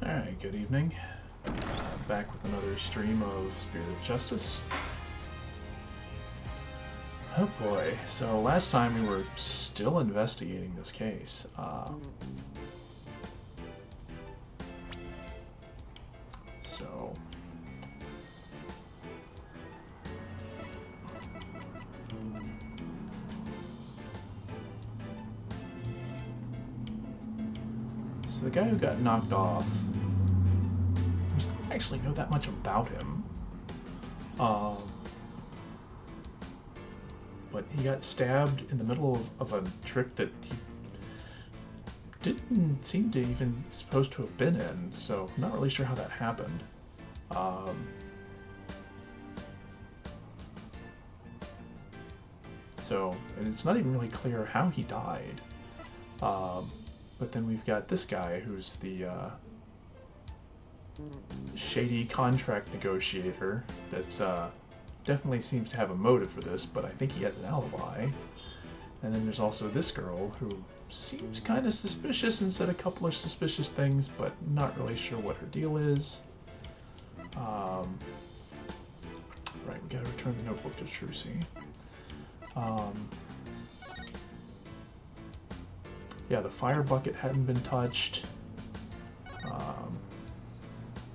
Alright, good evening. Back with another stream of Spirit of Justice. Oh boy, so last time we were still investigating this case. So the guy who got knocked off, we don't actually know that much about him. But he got stabbed in the middle of a trick that he didn't seem to even supposed to have been in, so I'm not really sure how that happened. And it's not even really clear how he died. But then we've got this guy who's the shady contract negotiator that's definitely seems to have a motive for this, but I think he has an alibi. And then there's also this girl who seems kind of suspicious and said a couple of suspicious things, but not really sure what her deal is. Right, we gotta return the notebook to Trucy. Yeah, the fire bucket hadn't been touched.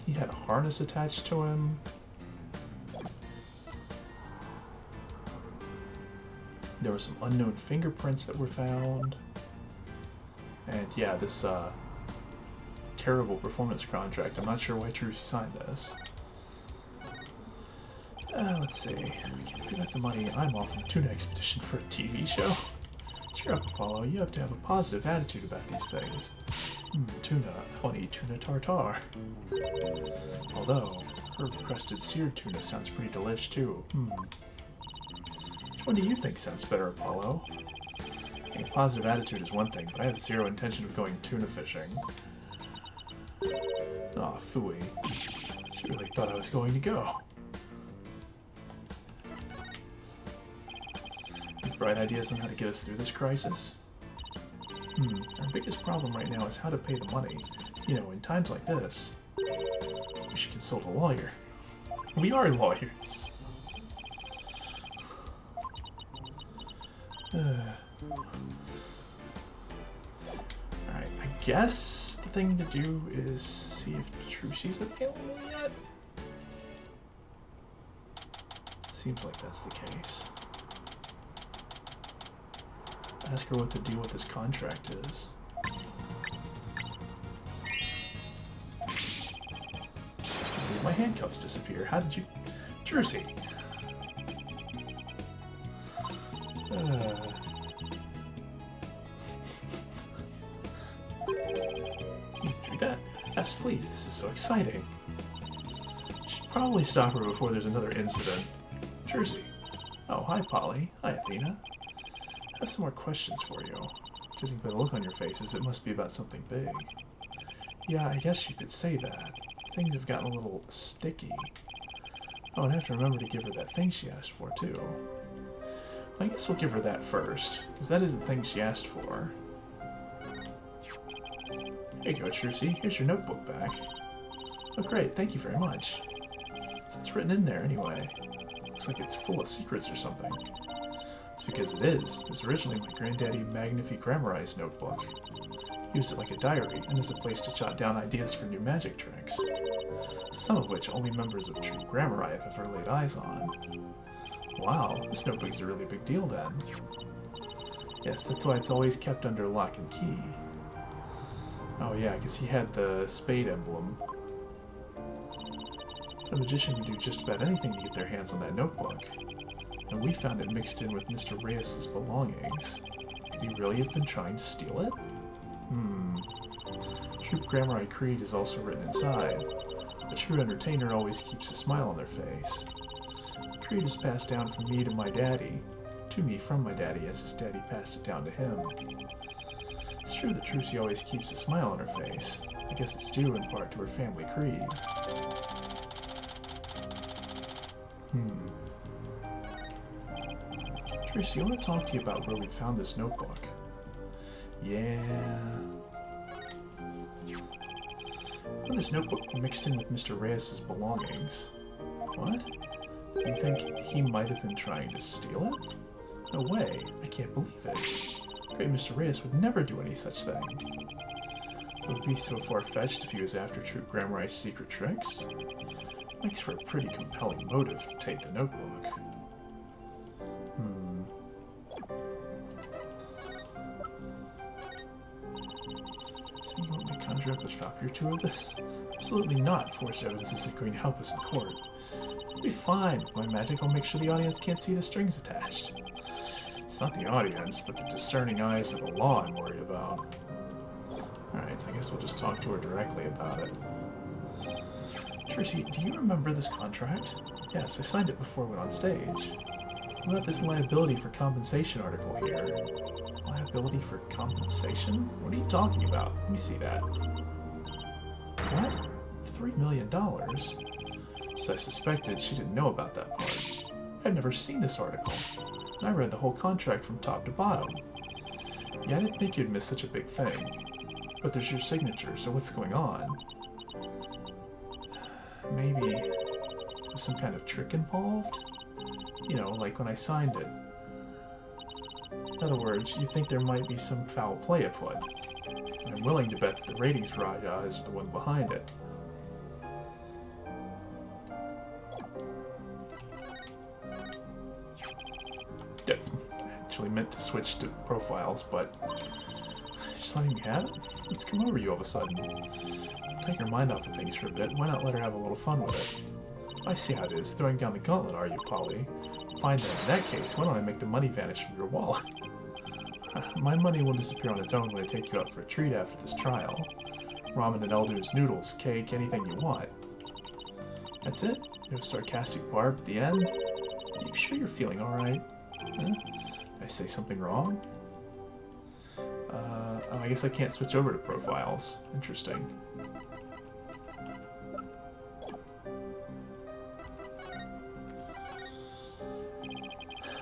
He had a harness attached to him. There were some unknown fingerprints that were found. And yeah, this terrible performance contract. I'm not sure why Trucy signed this. Let's see. We can pick up the money. I'm off on a tuna expedition for a TV show. Cheer up, Apollo. You have to have a positive attitude about these things. Tuna. I want to eat tuna tartare. Although, herb-crusted seared tuna sounds pretty delish, too. Which one do you think sounds better, Apollo? A positive attitude is one thing, but I have zero intention of going tuna fishing. Aw, phooey. She really thought I was going to go. Bright ideas on how to get us through this crisis? Our biggest problem right now is how to pay the money. You know, in times like this, we should consult a lawyer. We are lawyers. Alright, I guess the thing to do is see if Trucy's available yet. Seems like that's the case. Ask her what the deal with this contract is. Did my handcuffs disappear? How did you... Trucy! You do that? Yes, please. This is so exciting. Should probably stop her before there's another incident. Trucy. Oh, hi, Polly. Hi, Athena. I have some more questions for you. Judging by the look on your faces, it must be about something big. Yeah, I guess you could say that. Things have gotten a little sticky. Oh, and I have to remember to give her that thing she asked for, too. I guess we'll give her that first, because that is the thing she asked for. Here you go, Trucy. Here's your notebook back. Oh, great. Thank you very much. It's written in there, anyway. Looks like it's full of secrets or something. It's because it is. It's originally my granddaddy Magnifique Grammari's notebook. He used it like a diary, and as a place to jot down ideas for new magic tricks. Some of which only members of True Grammari have ever laid eyes on. Wow, this notebook's a really big deal then. Yes, that's why it's always kept under lock and key. Oh yeah, because he had the spade emblem. The magician can do just about anything to get their hands on that notebook. And we found it mixed in with Mr. Reyes' belongings. Could he really have been trying to steal it? True Grammari Creed is also written inside. A true entertainer always keeps a smile on their face. The creed is passed down from me to my daddy. To me from my daddy, as his daddy passed it down to him. It's true that Trucy always keeps a smile on her face. I guess it's due in part to her family creed. Trucy, I want to talk to you about where we found this notebook. Yeah. Found this notebook mixed in with Mr. Reyes' belongings. What? Do you think he might have been trying to steal it? No way. I can't believe it. Great Mr. Reyes would never do any such thing. It would be so far-fetched if he was after True Grammarai's secret tricks. Makes for a pretty compelling motive to take the notebook. So you want me to conjure up a copy or two of this? Absolutely not. Forged evidence isn't going to help us in court. It'll be fine. With my magic, I'll make sure the audience can't see the strings attached. It's not the audience, but the discerning eyes of the law I'm worried about. Alright, so I guess we'll just talk to her directly about it. Tracy, do you remember this contract? Yes, I signed it before we went on stage. What about this liability for compensation article here? Liability for compensation? What are you talking about? Let me see that. What? $3 million? So I suspected she didn't know about that part. I'd never seen this article. And I read the whole contract from top to bottom. Yeah, I didn't think you'd miss such a big thing. But there's your signature, so what's going on? Maybe there's some kind of trick involved? You know, like when I signed it. In other words, you think there might be some foul play afoot. And I'm willing to bet that the ratings Raja is the one behind it. Yep. I actually meant to switch to profiles, but just letting me have it? What's come over you all of a sudden? Take your mind off of things for a bit. Why not let her have a little fun with it? I see how it is. Throwing down the gauntlet, are you, Polly? Fine then. In that case, why don't I make the money vanish from your wallet? My money will disappear on its own when I take you out for a treat after this trial. Ramen and Elder's noodles, cake, anything you want. That's it? No sarcastic barb at the end? Are you sure you're feeling alright? Huh? Did I say something wrong? Oh, I guess I can't switch over to profiles. Interesting.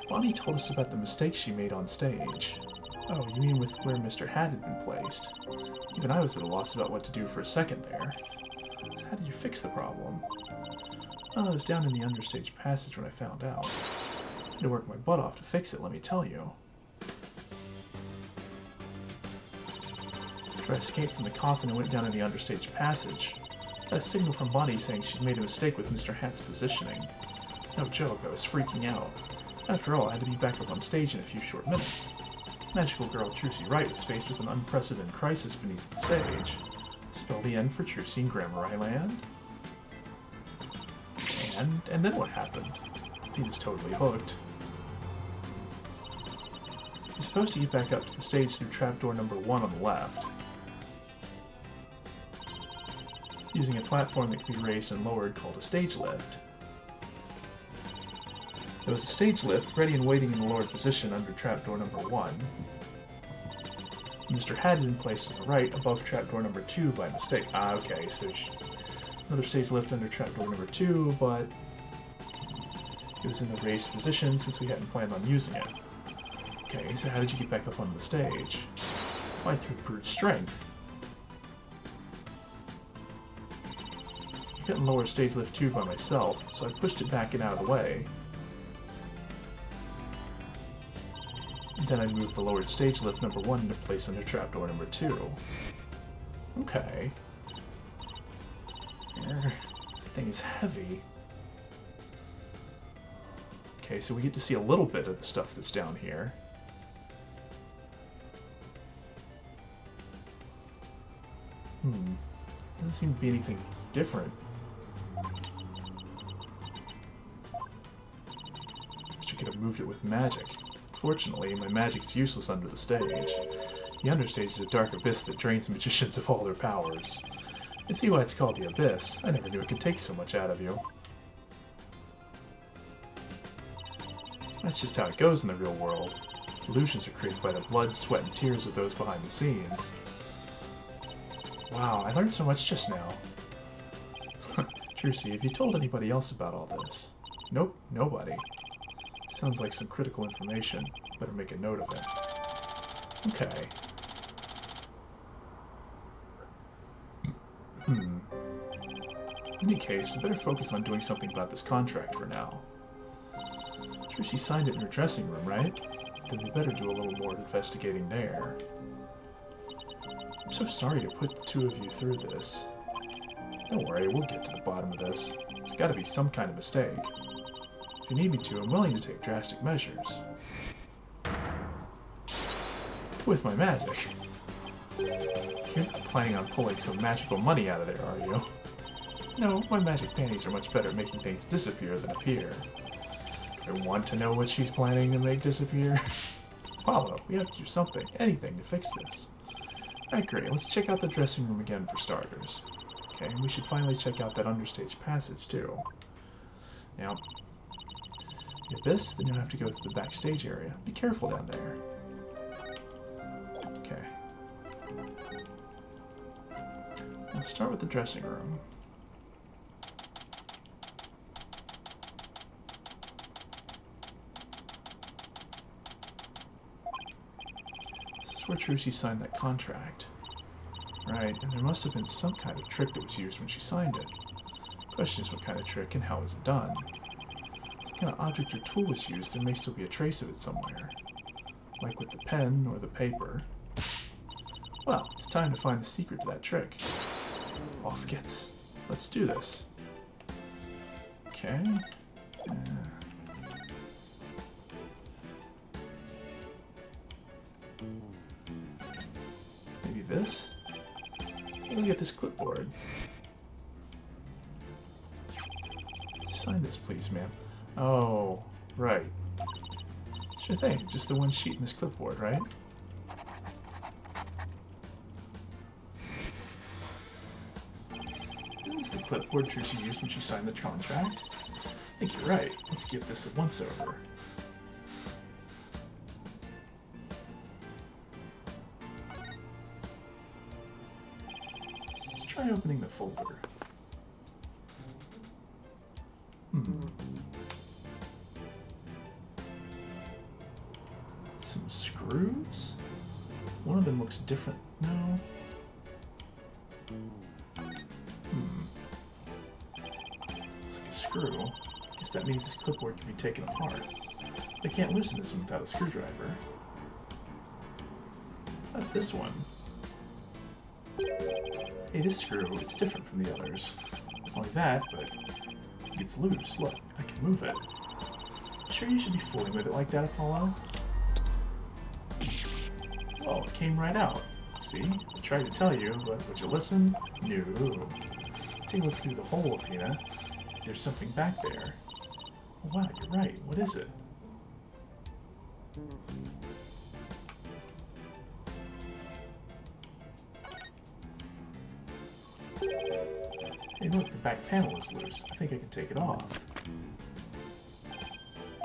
Bonnie told us about the mistake she made on stage. Oh, you mean with where Mr. Hat had been placed? Even I was at a loss about what to do for a second there. So how did you fix the problem? Oh, I was down in the understage passage when I found out. I had to work my butt off to fix it, let me tell you. After I escaped from the coffin and went down in the understage passage, I got a signal from Bonnie saying she'd made a mistake with Mr. Hat's positioning. No joke, I was freaking out. After all, I had to be back up on stage in a few short minutes. Magical girl Trucy Wright was faced with an unprecedented crisis beneath the stage. Spell the end for Trucy in Grammarai Land? And then what happened? He was totally hooked. You're supposed to get back up to the stage through trapdoor number 1 on the left, using a platform that can be raised and lowered called a stage lift. There was a stage lift ready and waiting in the lowered position under trapdoor number 1. Mr. Hat had been placed on the right above trapdoor number 2 by mistake. Ah, okay, so there's another stage lift under trapdoor number 2, but it was in the raised position since we hadn't planned on using it. Okay, so how did you get back up onto the stage? Why, through brute strength. I couldn't lower stage lift 2 by myself, so I pushed it back and out of the way. Then I moved the lowered stage lift number 1 into place under trapdoor number 2. Okay. This thing is heavy. Okay, so we get to see a little bit of the stuff that's down here. Doesn't seem to be anything different. Wish I could have moved it with magic. Fortunately, my magic is useless under the stage. The understage is a dark abyss that drains magicians of all their powers. I see why it's called the Abyss. I never knew it could take so much out of you. That's just how it goes in the real world. Illusions are created by the blood, sweat, and tears of those behind the scenes. Wow, I learned so much just now. Trucy, have you told anybody else about all this? Nope, nobody. Sounds like some critical information. Better make a note of it. Okay. In any case, we better focus on doing something about this contract for now. Sure, she signed it in her dressing room, right? Then we better do a little more investigating there. I'm so sorry to put the two of you through this. Don't worry, we'll get to the bottom of this. There's got to be some kind of mistake. If you need me to, I'm willing to take drastic measures. With my magic. You're not planning on pulling some magical money out of there, are you? No, my magic panties are much better at making things disappear than appear. I want to know what she's planning to make disappear. Apollo, we have to do something, anything to fix this. Alright, great. Let's check out the dressing room again for starters. Okay, and we should finally check out that understage passage, too. Now, get this, then you'll have to go through the backstage area. Be careful down there. Okay. Let's start with the dressing room. Where Trucy signed that contract. Right, and there must have been some kind of trick that was used when she signed it. The question is what kind of trick and how was it done? What kind of object or tool was used, there may still be a trace of it somewhere. Like with the pen or the paper. Well, it's time to find the secret to that trick. Off gets. Let's do this. Okay. Maybe this? Let me get this clipboard. Sign this, please, ma'am. Oh, right. Sure thing. Just the one sheet in this clipboard, right? This is the clipboard Trucy used when she signed the contract. I think you're right. Let's get this a once-over. Try opening the folder. Some screws? One of them looks different. No. Looks like a screw. I guess that means this clipboard can be taken apart. They can't loosen this one without a screwdriver. Not this one. Hey, this screw, it's different from the others. Not only that, but it's loose. Look, I can move it. Sure you should be fooling with it like that, Apollo? Well, it came right out. See? I tried to tell you, but would you listen? No. Take a look through the hole, Athena. There's something back there. Oh, wow, you're right. What is it? Hey, look, the back panel is loose. I think I can take it off.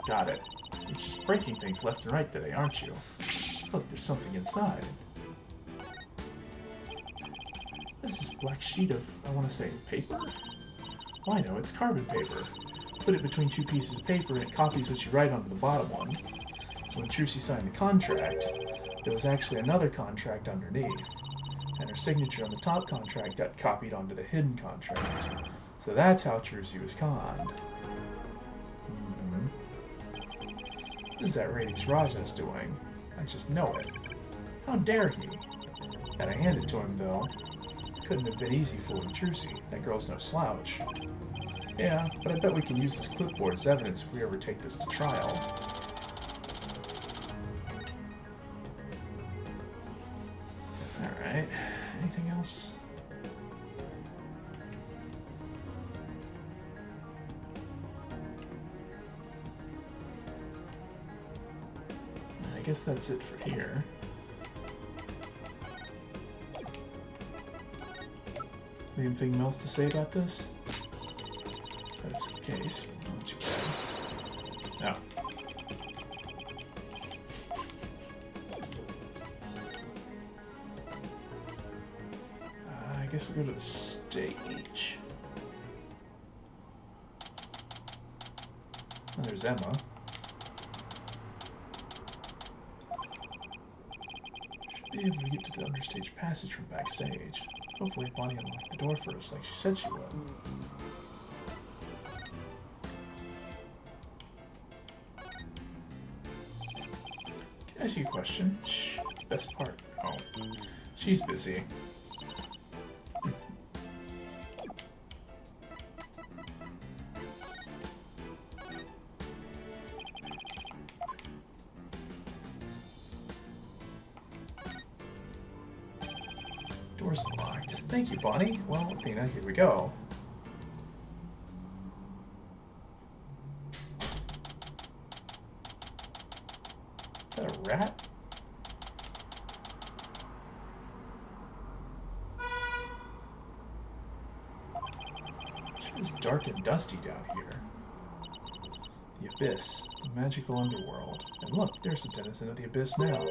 Got it. You're just breaking things left and right today, aren't you? Look, there's something inside. This is a black sheet of, I want to say, paper? Well, I know, it's carbon paper. Put it between two pieces of paper and it copies what you write onto the bottom one. So when Trucy signed the contract, there was actually another contract underneath. And her signature on the top contract got copied onto the hidden contract. So that's how Trucy was conned. What is that ratings Raja's doing? I just know it. How dare he? Gotta hand it to him, though. Couldn't have been easy fooling Trucy. That girl's no slouch. Yeah, but I bet we can use this clipboard as evidence if we ever take this to trial. Alright, anything else? I guess that's it for here. Anything else to say about this? If that's the case, I'll let you go. No. I guess we'll go to the stage. Oh, there's Emma. Should be able to get to the understage passage from backstage. Hopefully Bonnie unlocked the door for us like she said she would. Can I ask you a question? Shh, the best part. Oh, she's busy. Door's unlocked. Thank you, Bonnie. Well, Athena, here we go. Is that a rat? Sure is dark and dusty down here. The Abyss, the magical underworld. And look, there's the denizen of the Abyss now.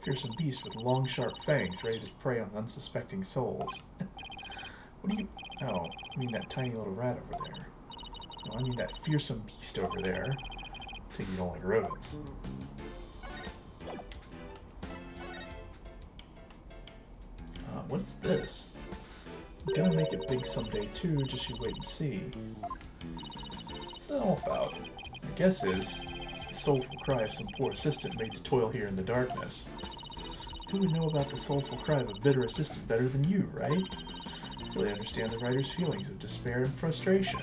Fearsome beast with long, sharp fangs, ready to prey on unsuspecting souls. What do you... Oh, I mean that tiny little rat over there. No, I mean that fearsome beast over there. I think you don't like rodents. What's this? I'm gonna make it big someday too, just you wait and see. What's that all about? My guess is, it's the soulful cry of some poor assistant made to toil here in the darkness. Who would know about the soulful cry of a bitter assistant better than you, right? Really understand the writer's feelings of despair and frustration.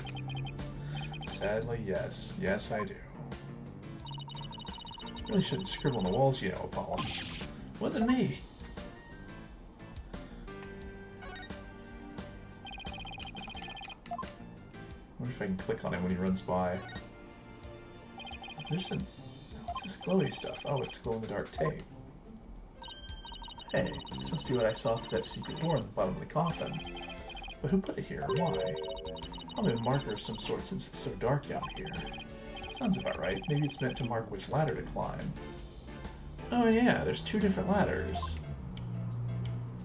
Sadly, yes. Yes, I do. Really shouldn't scribble on the walls, you know, Apollo. Wasn't me. I wonder if I can click on it when he runs by. There's some... What's this glowy stuff? Oh, it's glow-in-the-dark tape. Hey, this must be what I saw through that secret door on the bottom of the coffin. But who put it here? Why? Probably a marker of some sort since it's so dark out here. Sounds about right. Maybe it's meant to mark which ladder to climb. Oh yeah, there's two different ladders.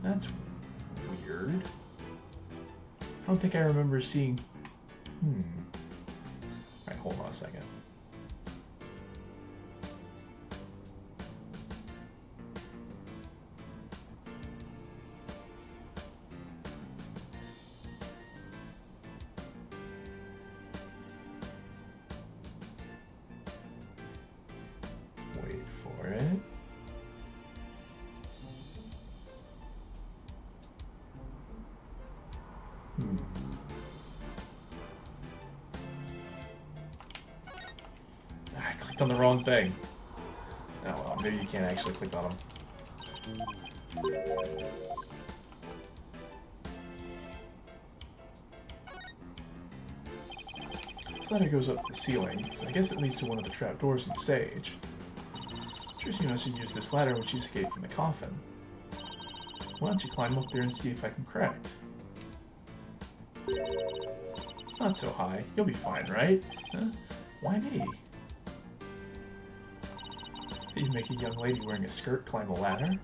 That's weird. I don't think I remember seeing... Alright, hold on a second. Wait for it. I clicked on the wrong thing. Oh well, maybe you can't actually click on them. This ladder goes up to the ceiling, so I guess it leads to one of the trapdoors on the stage. Tricia must have used this ladder when she escaped from the coffin. Why don't you climb up there and see if I can correct? It's not so high. You'll be fine, right? Huh? Why me? You make a young lady wearing a skirt climb a ladder?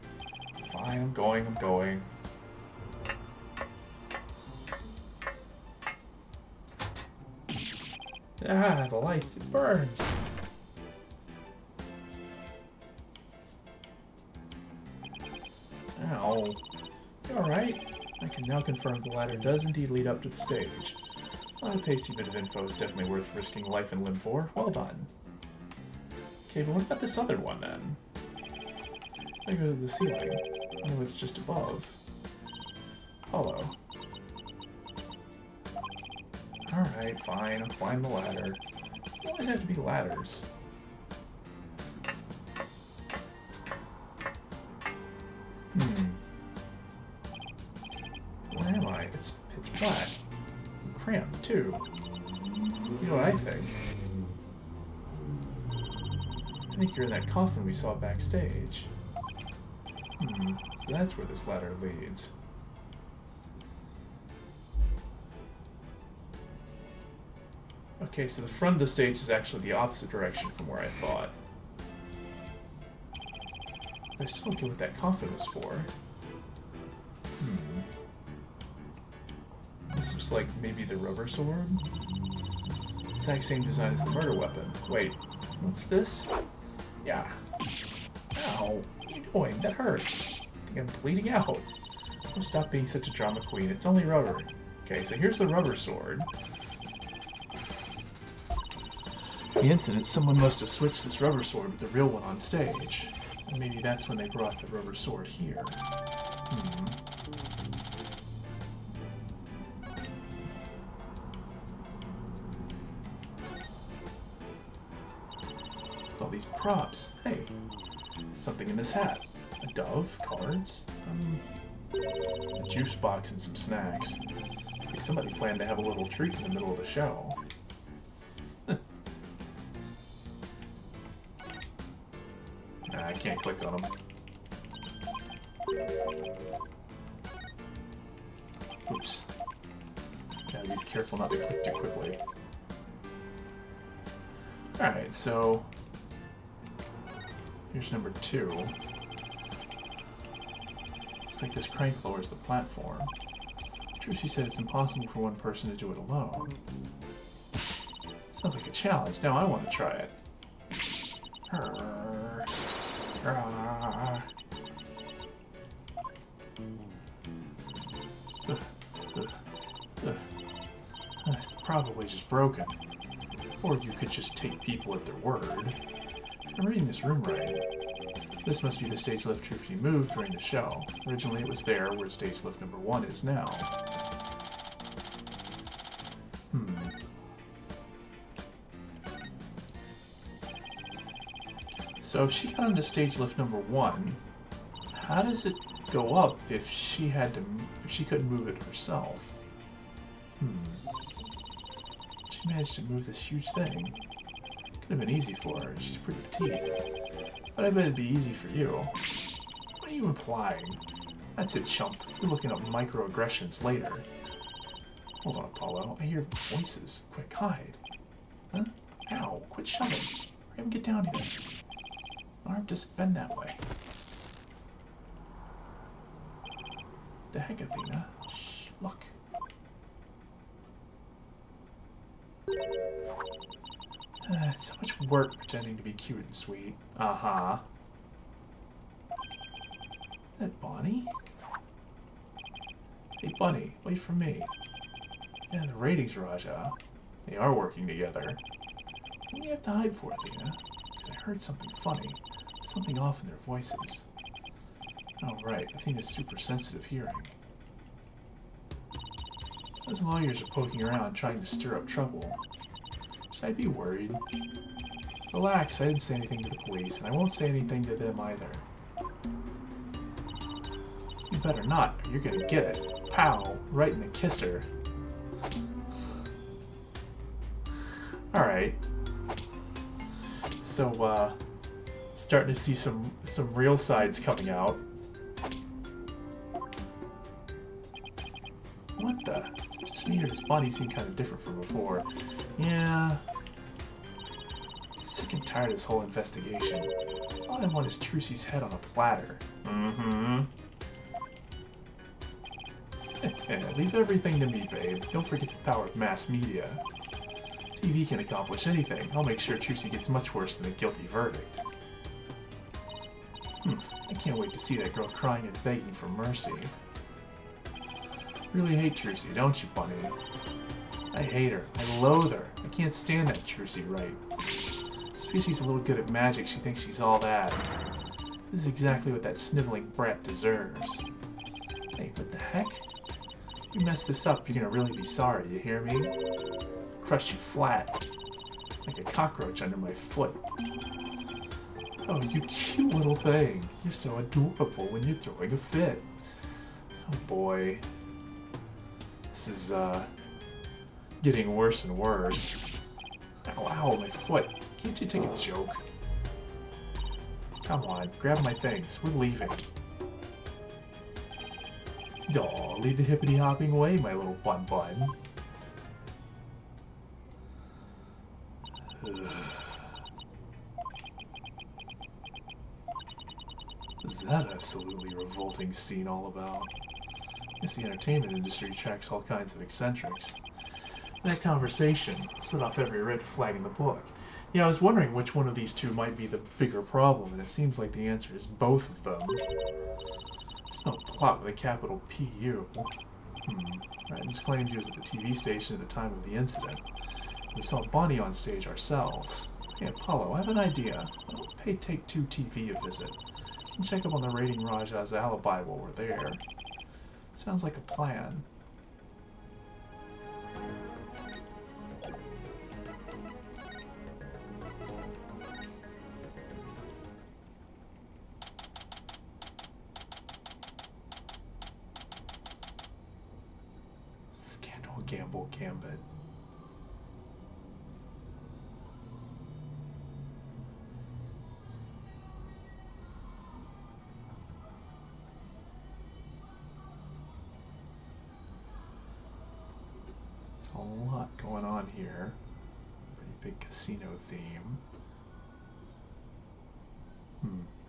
Fine, I'm going. Ah, the light, it burns! Ow. You alright? I can now confirm the ladder does indeed lead up to the stage. A pasty bit of info is definitely worth risking life and limb for. Well done. Okay, but what about this other one, then? I go to the ceiling. Oh, it's just above. Hollow. Alright, fine. I'll climb the ladder. Why does it have to be ladders? Where am I? It's pitch black. I'm cramped, too. You know what I think? I think you're in that coffin we saw backstage. So that's where this ladder leads. Okay, so the front of the stage is actually the opposite direction from where I thought. I still don't get what that coffin was for. This looks like maybe the rubber sword? Exact same design as the murder weapon. Wait, what's this? Yeah. Ow, what are you doing? That hurts. I think I'm bleeding out. Oh, stop being such a drama queen. It's only rubber. Okay, so here's the rubber sword. The incident, someone must have switched this rubber sword with the real one on stage. And maybe that's when they brought the rubber sword here. With all these props. Hey, something in this hat. A dove, cards, a juice box and some snacks. It's like somebody planned to have a little treat in the middle of the show. Nah, I can't click on them. Oops. Gotta be careful not to click too quickly. Alright, so here's number 2. Looks like this crank lowers the platform. Trucy said it's impossible for one person to do it alone. Sounds like a challenge. Now I want to try it. It's probably just broken. Or you could just take people at their word. I'm reading this room right. This must be the stage lift Trucy moved during the show. Originally it was there where stage lift number 1 is now. So if she got onto stage lift number 1, how does it go up if she couldn't move it herself? She managed to move this huge thing. Could have been easy for her. She's pretty petite. But I bet it'd be easy for you. What are you implying? That's it, chump. You're looking up microaggressions later. Hold on, Apollo. I hear voices. Quick, hide. Huh? Ow, quit shoving. Hurry up and get down here. Arm doesn't bend that way. The heck, Athena? Shh, look. It's so much work pretending to be cute and sweet. Uh-huh. That Bonnie? Hey, Bunny, wait for me. Yeah, the ratings, Raja. They are working together. What do you have to hide for, Athena? Because I heard something funny. Something off in their voices. Oh, right. Athena's super sensitive hearing. Those lawyers are poking around trying to stir up trouble. Should I be worried? Relax, I didn't say anything to the police, and I won't say anything to them either. You better not, or you're gonna get it. Pow! Right in the kisser. Alright. So, starting to see some real sides coming out. What the? It's just me or does Bonnie seem kind of different from before? Yeah. Sick and tired of this whole investigation. All I want is Trucy's head on a platter. Leave everything to me, babe. Don't forget the power of mass media. TV can accomplish anything. I'll make sure Trucy gets much worse than a guilty verdict. I can't wait to see that girl crying and begging for mercy. Really hate Trucy, don't you, Bunny? I hate her. I loathe her. I can't stand that Trucy right. Just because she's a little good at magic, she thinks she's all that. This is exactly what that sniveling brat deserves. Hey, what the heck? If you mess this up, you're gonna really be sorry, you hear me? Crush you flat. Like a cockroach under my foot. Oh, you cute little thing. You're so adorable when you're throwing a fit. Oh boy. This is, getting worse and worse. Ow, ow, my foot. Can't you take a joke? Come on, grab my things. We're leaving. Aw, lead the hippity-hopping way, my little bun-bun. What's that absolutely revolting scene all about? I guess the entertainment industry tracks all kinds of eccentrics. That conversation set off every red flag in the book. Yeah, I was wondering which one of these two might be the bigger problem, and it seems like the answer is both of them. There's no plot with a capital P-U. Rettens claimed he was at the TV station at the time of the incident. We saw Bonnie on stage ourselves. Hey, Apollo, I have an idea. Why don't pay Take Two TV a visit? You can check up on the Rating Raja's alibi while we're there. Sounds like a plan. Scandal, gamble, gambit. A lot going on here. Pretty big casino theme.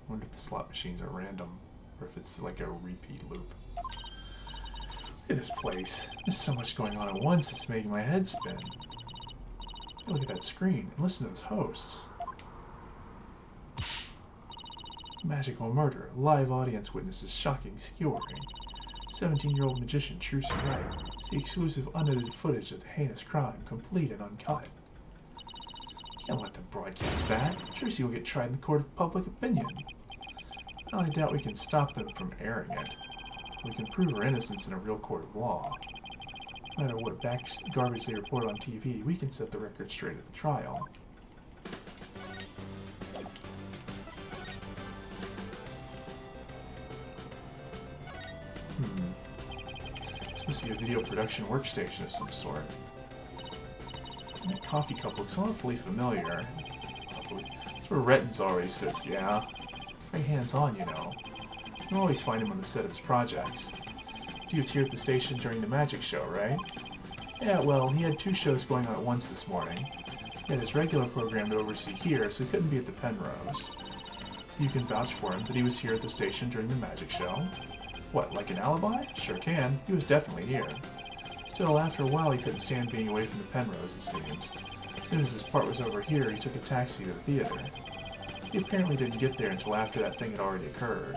Wonder if the slot machines are random or if it's like a repeat loop. Look at this place. There's so much going on at once, it's making my head spin. Look at that screen and listen to those hosts. Magical murder. Live audience witnesses shocking skewering. 17-year-old magician Trucy Wright. See exclusive unedited footage of the heinous crime, complete and uncut. Can't let them broadcast that. Trucy will get tried in the court of public opinion. I only doubt we can stop them from airing it. We can prove her innocence in a real court of law. No matter what garbage they report on TV, we can set the record straight at the trial. Supposed to be a video production workstation of some sort. And that coffee cup looks awfully familiar. That's where Rettens always sits, yeah. Very hands-on, you know. You can always find him on the set of his projects. He was here at the station during the magic show, right? Yeah, well, he had 2 shows going on at once this morning. He had his regular program to oversee here, so he couldn't be at the Penrose. So you can vouch for him that he was here at the station during the magic show? What, like an alibi? Sure can. He was definitely here. Still, after a while, he couldn't stand being away from the Penrose, it seems. As soon as his part was over here, he took a taxi to the theater. He apparently didn't get there until after that thing had already occurred.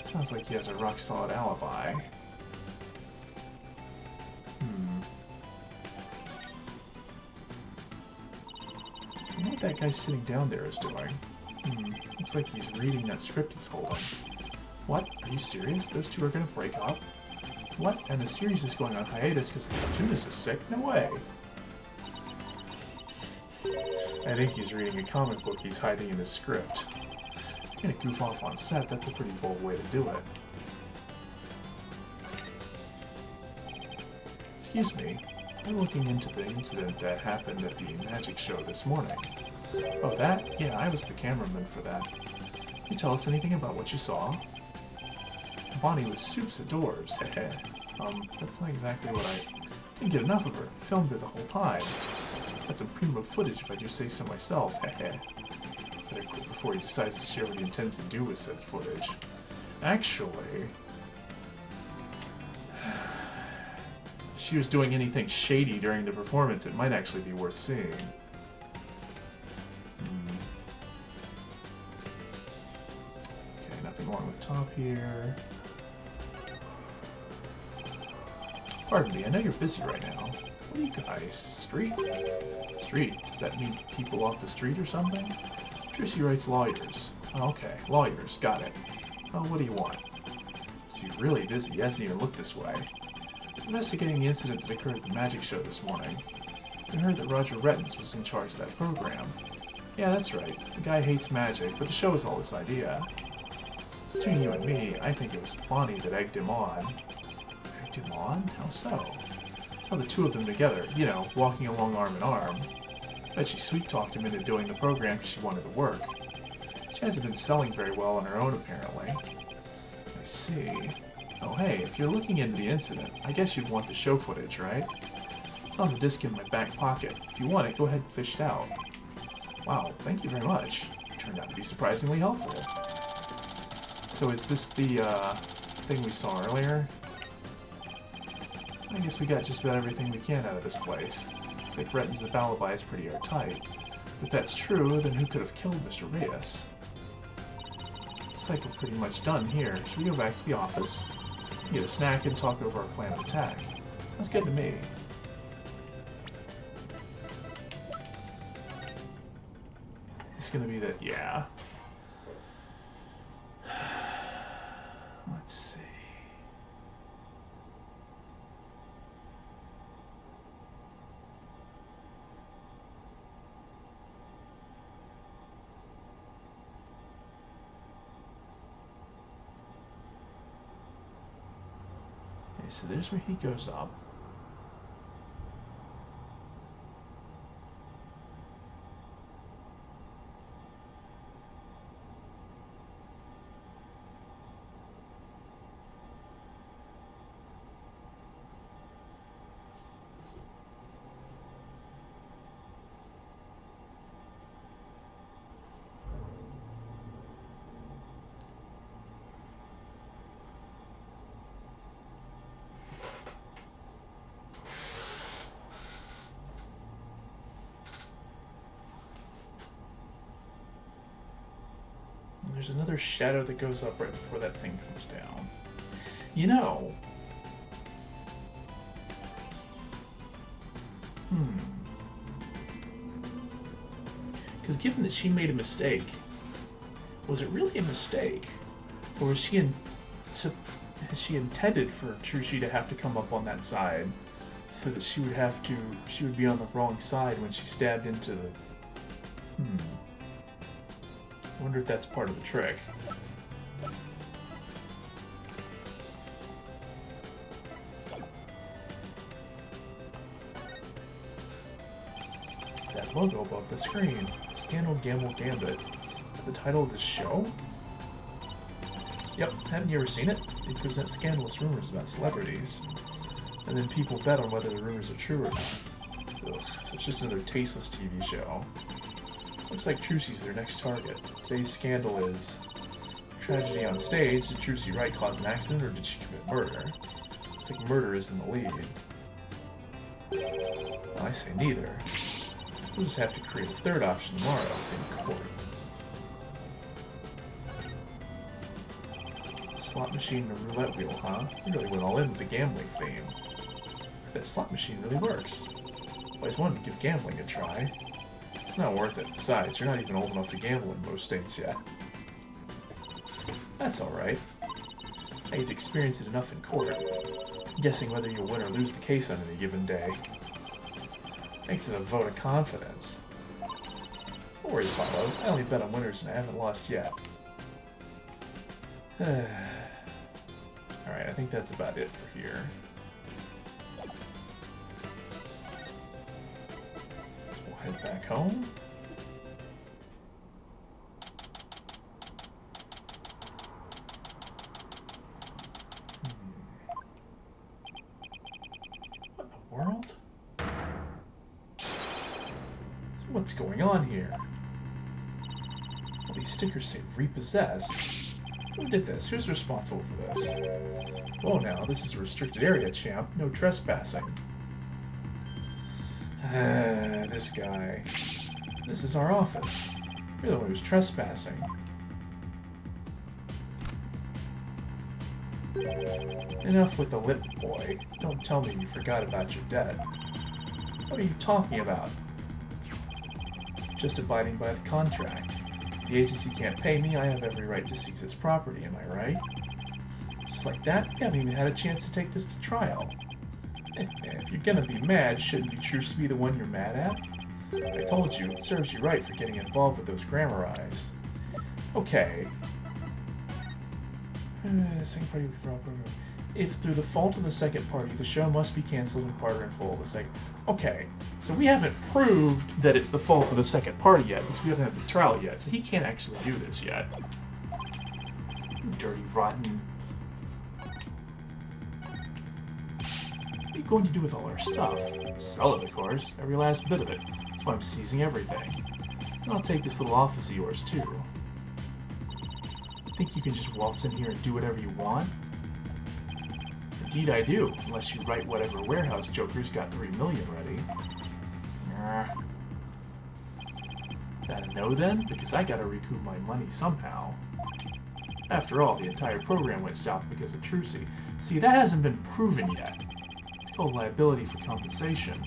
Sounds like he has a rock-solid alibi. I wonder what that guy sitting down there is doing. Looks like he's reading that script he's holding. What? Are you serious? Those 2 are gonna break up? What? And the series is going on hiatus because the cartoonist is sick? No way! I think he's reading a comic book he's hiding in his script. If you're gonna goof off on set, that's a pretty bold way to do it. Excuse me, I'm looking into the incident that happened at the magic show this morning. Oh, that? Yeah, I was the cameraman for that. Can you tell us anything about what you saw? Bonnie was soups at doors, heh. That's not exactly what I... Didn't get enough of her. Filmed her the whole time. That's some primo footage if I do say so myself, heh. Better quit before he decides to share what he intends to do with said footage. Actually... if she was doing anything shady during the performance, it might actually be worth seeing. Okay, nothing wrong with top here. Pardon me, I know you're busy right now. What are you guys? Street? Street? Does that mean people off the street or something? Trucy Wright's lawyers. Oh, okay, lawyers, got it. Oh, what do you want? She's really busy, he hasn't even looked this way. Investigating the incident that occurred at the magic show this morning. I heard that Roger Rettens was in charge of that program. Yeah, that's right. The guy hates magic, but the show is all his idea. Between you and me, I think it was Bonnie that egged him on. Egged him on? How so? I saw the 2 of them together, you know, walking along arm in arm. Bet she sweet-talked him into doing the program because she wanted to work. She hasn't been selling very well on her own, apparently. I see. Oh, hey, if you're looking into the incident, I guess you'd want the show footage, right? It's on the disc in my back pocket. If you want it, go ahead and fish it out. Wow, thank you very much. It turned out to be surprisingly helpful. So is this the, thing we saw earlier? I guess we got just about everything we can out of this place. Looks like Rettens' alibi is pretty airtight. If that's true, then who could have killed Mr. Reyes? Looks like we're pretty much done here. Should we go back to the office, get a snack, and talk over our plan of attack? Sounds good to me. Is this gonna be the... yeah. Let's see. Okay, so there's where he goes up. There's another shadow that goes up right before that thing comes down. You know... Because given that she made a mistake, was it really a mistake? Or was she has she intended for Trucy to have to come up on that side so that she would be on the wrong side when she stabbed into the... I wonder if that's part of the trick. That logo above the screen. Scandal Gamble Gambit. The title of the show? Yep, haven't you ever seen it? They present scandalous rumors about celebrities. And then people bet on whether the rumors are true or not. Ugh, so it's just another tasteless TV show. Looks like Trucy's their next target. Today's scandal is tragedy on stage. Did Trucy Wright cause an accident or did she commit murder? Looks like murder is in the lead. Well, I say neither. We'll just have to create a third option tomorrow in court. Slot machine and a roulette wheel, huh? You really went all in with the gambling theme. That slot machine really works. Always wanted to give gambling a try. It's not worth it. Besides, you're not even old enough to gamble in most states yet. That's alright. You've experienced it enough in court. Guessing whether you'll win or lose the case on any given day. Makes it a vote of confidence. Don't worry, Apollo. I only bet on winners and I haven't lost yet. Alright, I think that's about it for here. So we'll head back home. What in the world? So what's going on here? Well, these stickers say repossessed. Who did this? Who's responsible for this? Oh, now, this is a restricted area, champ. No trespassing. This guy. This is our office. You're the one who's trespassing. Enough with the lip, boy. Don't tell me you forgot about your debt. What are you talking about? Just abiding by the contract. If the agency can't pay me, I have every right to seize its property, am I right? Just like that, you haven't even had a chance to take this to trial. If you're gonna be mad, shouldn't be Trucy be the one you're mad at? I told you, it serves you right for getting involved with those grammar eyes. Okay. Second party if through the fault of the second party, the show must be canceled in part or in full. The second. Okay, so we haven't proved that it's the fault of the second party yet, because we haven't had the trial yet, so he can't actually do this yet. Dirty, rotten. What are you going to do with all our stuff? Sell it, of course. Every last bit of it. That's why I'm seizing everything. And I'll take this little office of yours, too. Think you can just waltz in here and do whatever you want? Indeed I do, unless you write whatever warehouse joker's got 3 million ready. That a no then? Because I gotta recoup my money somehow. After all, the entire program went south because of Trucy. See, that hasn't been proven yet. It's called liability for compensation.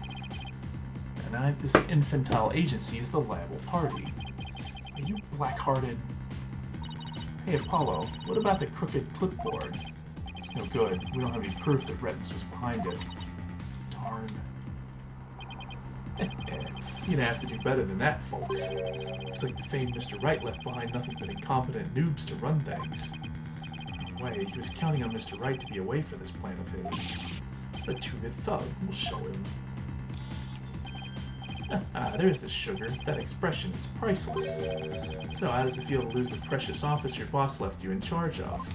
And this infantile agency is the liable party. Are you black-hearted? Hey, Apollo, what about the crooked clipboard? It's no good. We don't have any proof that Rettins was behind it. Darn. You're gonna have to do better than that, folks. Looks like the famed Mr. Wright left behind nothing but incompetent noobs to run things. Anyway, he was counting on Mr. Wright to be away for this plan of his. A two-bit thug. We'll show him. There's the sugar. That expression is priceless. So how does it feel to lose the precious office your boss left you in charge of?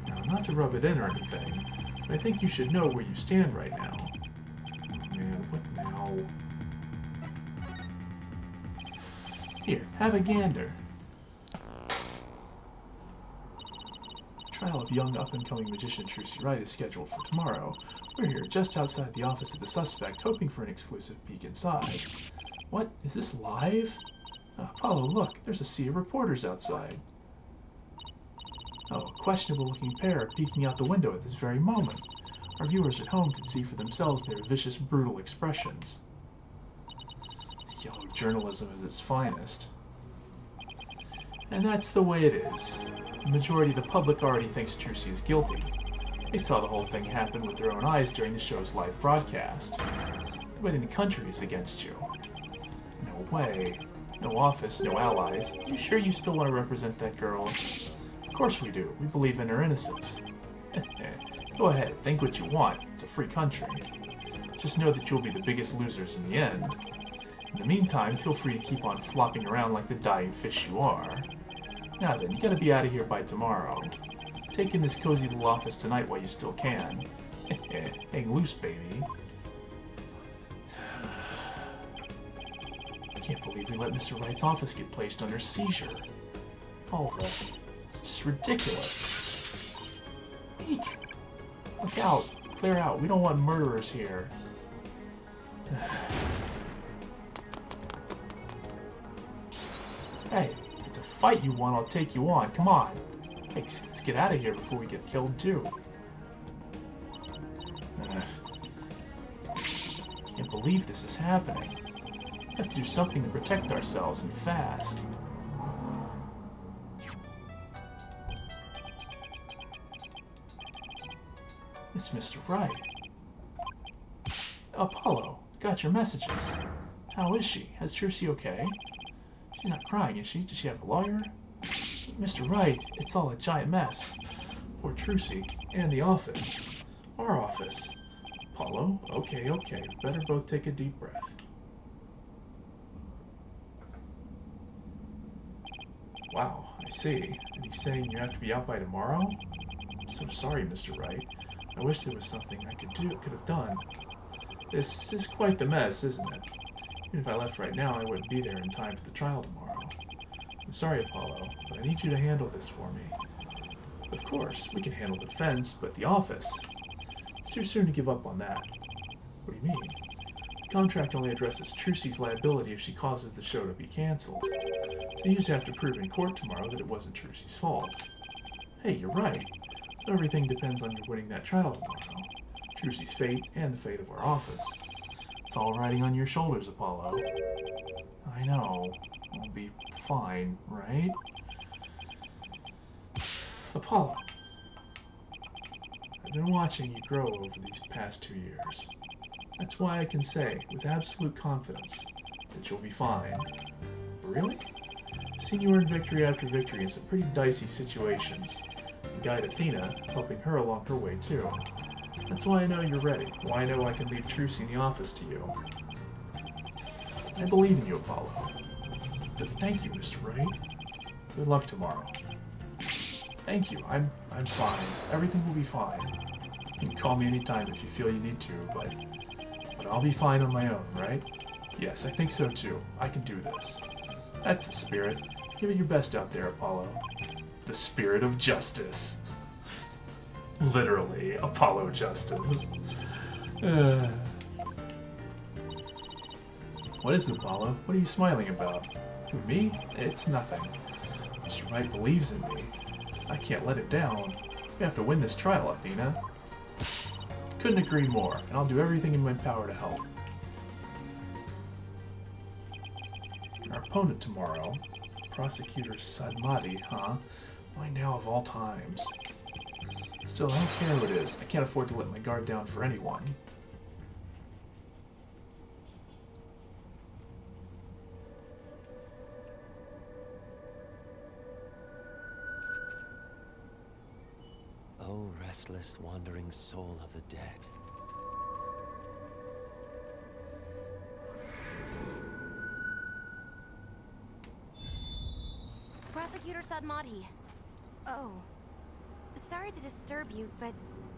Now, not to rub it in or anything, but I think you should know where you stand right now. Man, what now? Here, have a gander. Trial of young up-and-coming magician Trucy Wright is scheduled for tomorrow. We're here just outside the office of the suspect, hoping for an exclusive peek inside. What? Is this live? Apollo, look, there's a sea of reporters outside. Oh, a questionable-looking pair are peeking out the window at this very moment. Our viewers at home can see for themselves their vicious, brutal expressions. Yellow journalism is its finest. And that's the way it is. The majority of the public already thinks Trucy is guilty. They saw the whole thing happen with their own eyes during the show's live broadcast. But in the country is against you. No way. No office, no allies. You sure you still want to represent that girl? Of course we do. We believe in her innocence. Go ahead, think what you want. It's a free country. Just know that you'll be the biggest losers in the end. In the meantime, feel free to keep on flopping around like the dying fish you are. Now then, you gotta be out of here by tomorrow. Take in this cozy little office tonight while you still can. Hang loose, baby. I can't believe we let Mr. Wright's office get placed under seizure. All the... It's just ridiculous. Eek! Look out! Clear out. We don't want murderers here. Hey, if it's a fight you want, I'll take you on. Come on. Hey, let's get out of here before we get killed, too. Can't believe this is happening. We have to do something to protect ourselves, and fast. It's Mr. Wright. Apollo, got your messages. How is she? Is Trucy okay? She's not crying, is she? Does she have a lawyer? Mr. Wright, it's all a giant mess. Poor Trucy. And the office. Our office. Apollo, okay. Better both take a deep breath. Wow, I see. And he's saying you have to be out by tomorrow? I'm so sorry, Mr. Wright. I wish there was something I could have done. This is quite the mess, isn't it? Even if I left right now, I wouldn't be there in time for the trial tomorrow. I'm sorry, Apollo, but I need you to handle this for me. Of course, we can handle the defense, but the office... It's too soon to give up on that. What do you mean? The contract only addresses Trucy's liability if she causes the show to be cancelled. So you just have to prove in court tomorrow that it wasn't Trucy's fault. Hey, you're right. So everything depends on you winning that trial tomorrow. Trucy's fate and the fate of our office. It's all riding on your shoulders, Apollo. I know. I'll be fine, right? Apollo. I've been watching you grow over these past 2 years. That's why I can say, with absolute confidence, that you'll be fine. Really? I've seen you earn victory after victory in some pretty dicey situations. And guide Athena, helping her along her way too. That's why I know you're ready. Why I know I can leave Trucy in the office to you. I believe in you, Apollo. But thank you, Mr. Wright. Good luck tomorrow. Thank you. I'm fine. Everything will be fine. You can call me anytime if you feel you need to, but I'll be fine on my own, right? Yes, I think so too. I can do this. That's the spirit. Give it your best out there, Apollo. The spirit of justice. Literally, Apollo Justice. What is it, Apollo? What are you smiling about? Who, me? It's nothing. Mr. Wright believes in me. I can't let it down. We have to win this trial, Athena. Couldn't agree more, and I'll do everything in my power to help. Our opponent tomorrow, Prosecutor Sadmati, huh? Why now of all times? Still, I don't care who it is. I can't afford to let my guard down for anyone. O restless, wandering soul of the dead. Prosecutor Sadmati. Oh. Sorry to disturb you, but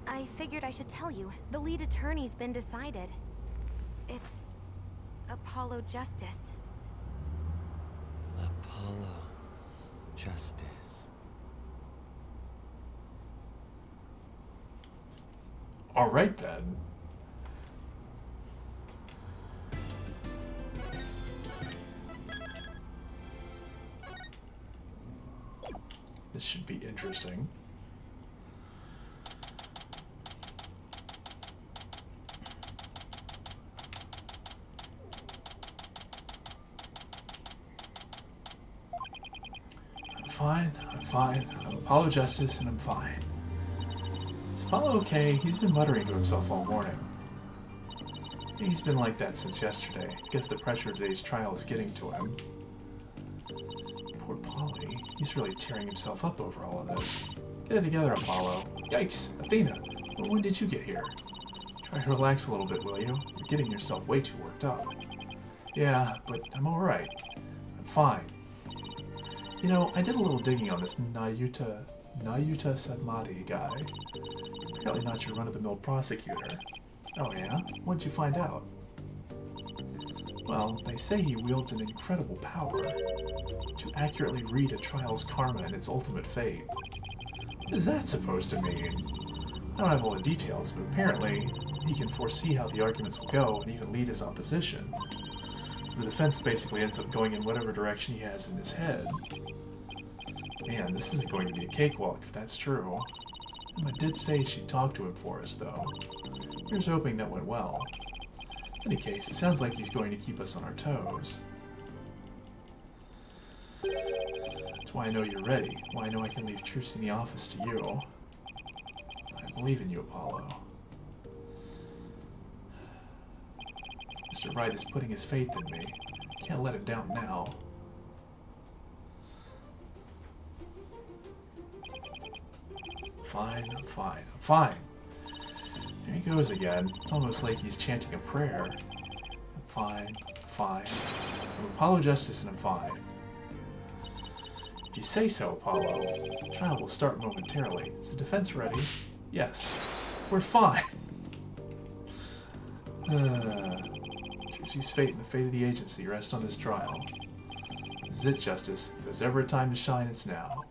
I figured I should tell you. The lead attorney's been decided. It's Apollo Justice. Apollo Justice. Alright then. This should be interesting. I'm fine. I'm Apollo Justice and I'm fine. Is Apollo okay? He's been muttering to himself all morning. He's been like that since yesterday. I guess the pressure of today's trial is getting to him. Poor Polly. He's really tearing himself up over all of this. Get it together, Apollo. Yikes! Athena! Well, when did you get here? Try to relax a little bit, will you? You're getting yourself way too worked up. Yeah, but I'm alright. I'm fine. You know, I did a little digging on this Nayuta Sadmati guy. He's apparently not your run-of-the-mill prosecutor. Oh yeah? What'd you find out? Well, they say he wields an incredible power to accurately read a trial's karma and its ultimate fate. What is that supposed to mean? I don't have all the details, but apparently he can foresee how the arguments will go and even lead his opposition. The defense basically ends up going in whatever direction he has in his head. Man, this isn't going to be a cakewalk if that's true. Emma did say she'd talk to him for us, though. Here's hoping that went well. In any case, it sounds like he's going to keep us on our toes. That's why I know you're ready, why I know I can leave truce in the office to you. I believe in you, Apollo. Mr. Wright is putting his faith in me. Can't let him down now. I'm fine. There he goes again. It's almost like he's chanting a prayer. I'm fine. I'm Apollo Justice and I'm fine. If you say so, Apollo. The trial will start momentarily. Is the defense ready? Yes. We're fine. Trucy's fate and the fate of the agency rest on this trial. This is it, Justice. If there's ever a time to shine, it's now.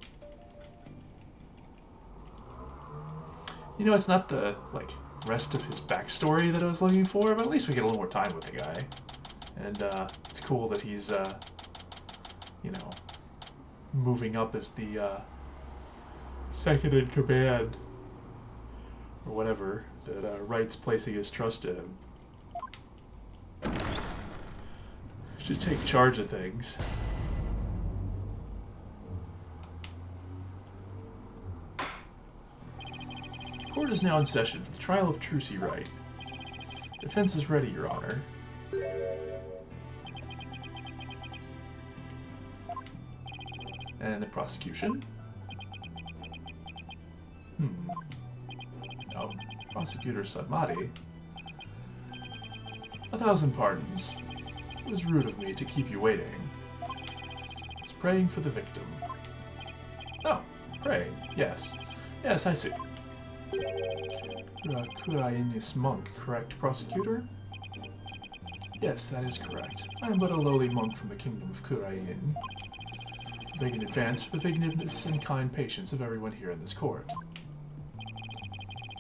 You know, it's not the, rest of his backstory that I was looking for, but at least we get a little more time with the guy. And, it's cool that he's, moving up as the, second in command, or whatever, that, Wright's placing his trust in him. Should take charge of things. Court is now in session for the trial of Trucy Wright. Defense is ready, Your Honor. And the prosecution? Oh, Prosecutor Sadmati. 1,000 pardons. It was rude of me to keep you waiting. It's praying for the victim. Oh, praying. Yes. Yes, I see. Kurainius monk, correct, prosecutor? Yes, that is correct. I am but a lowly monk from the kingdom of Kurain. I beg in advance for the vignettes and kind patience of everyone here in this court.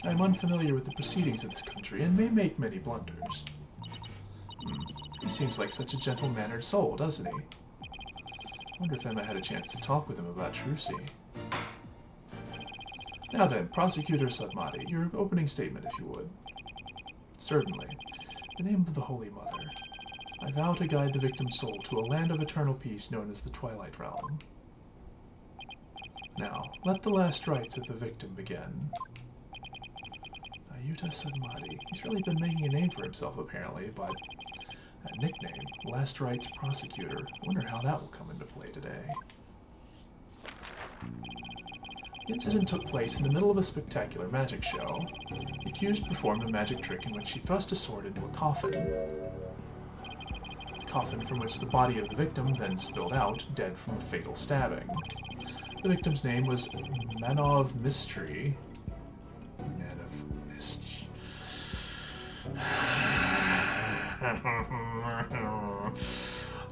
I am unfamiliar with the proceedings of this country and may make many blunders. He seems like such a gentle-mannered soul, doesn't he? Wonder if Emma had a chance to talk with him about Trucy. Now then, Prosecutor Sadmati, your opening statement, if you would. Certainly. In the name of the Holy Mother, I vow to guide the victim's soul to a land of eternal peace known as the Twilight Realm. Now, let the last rites of the victim begin. Ayuta Sadmati. He's really been making a name for himself, apparently, by that nickname, Last Rites Prosecutor. I wonder how that will come into play today. The incident took place in the middle of a spectacular magic show. The accused performed a magic trick in which she thrust a sword into a coffin. A coffin from which the body of the victim then spilled out, dead from a fatal stabbing. The victim's name was Manov Mystery.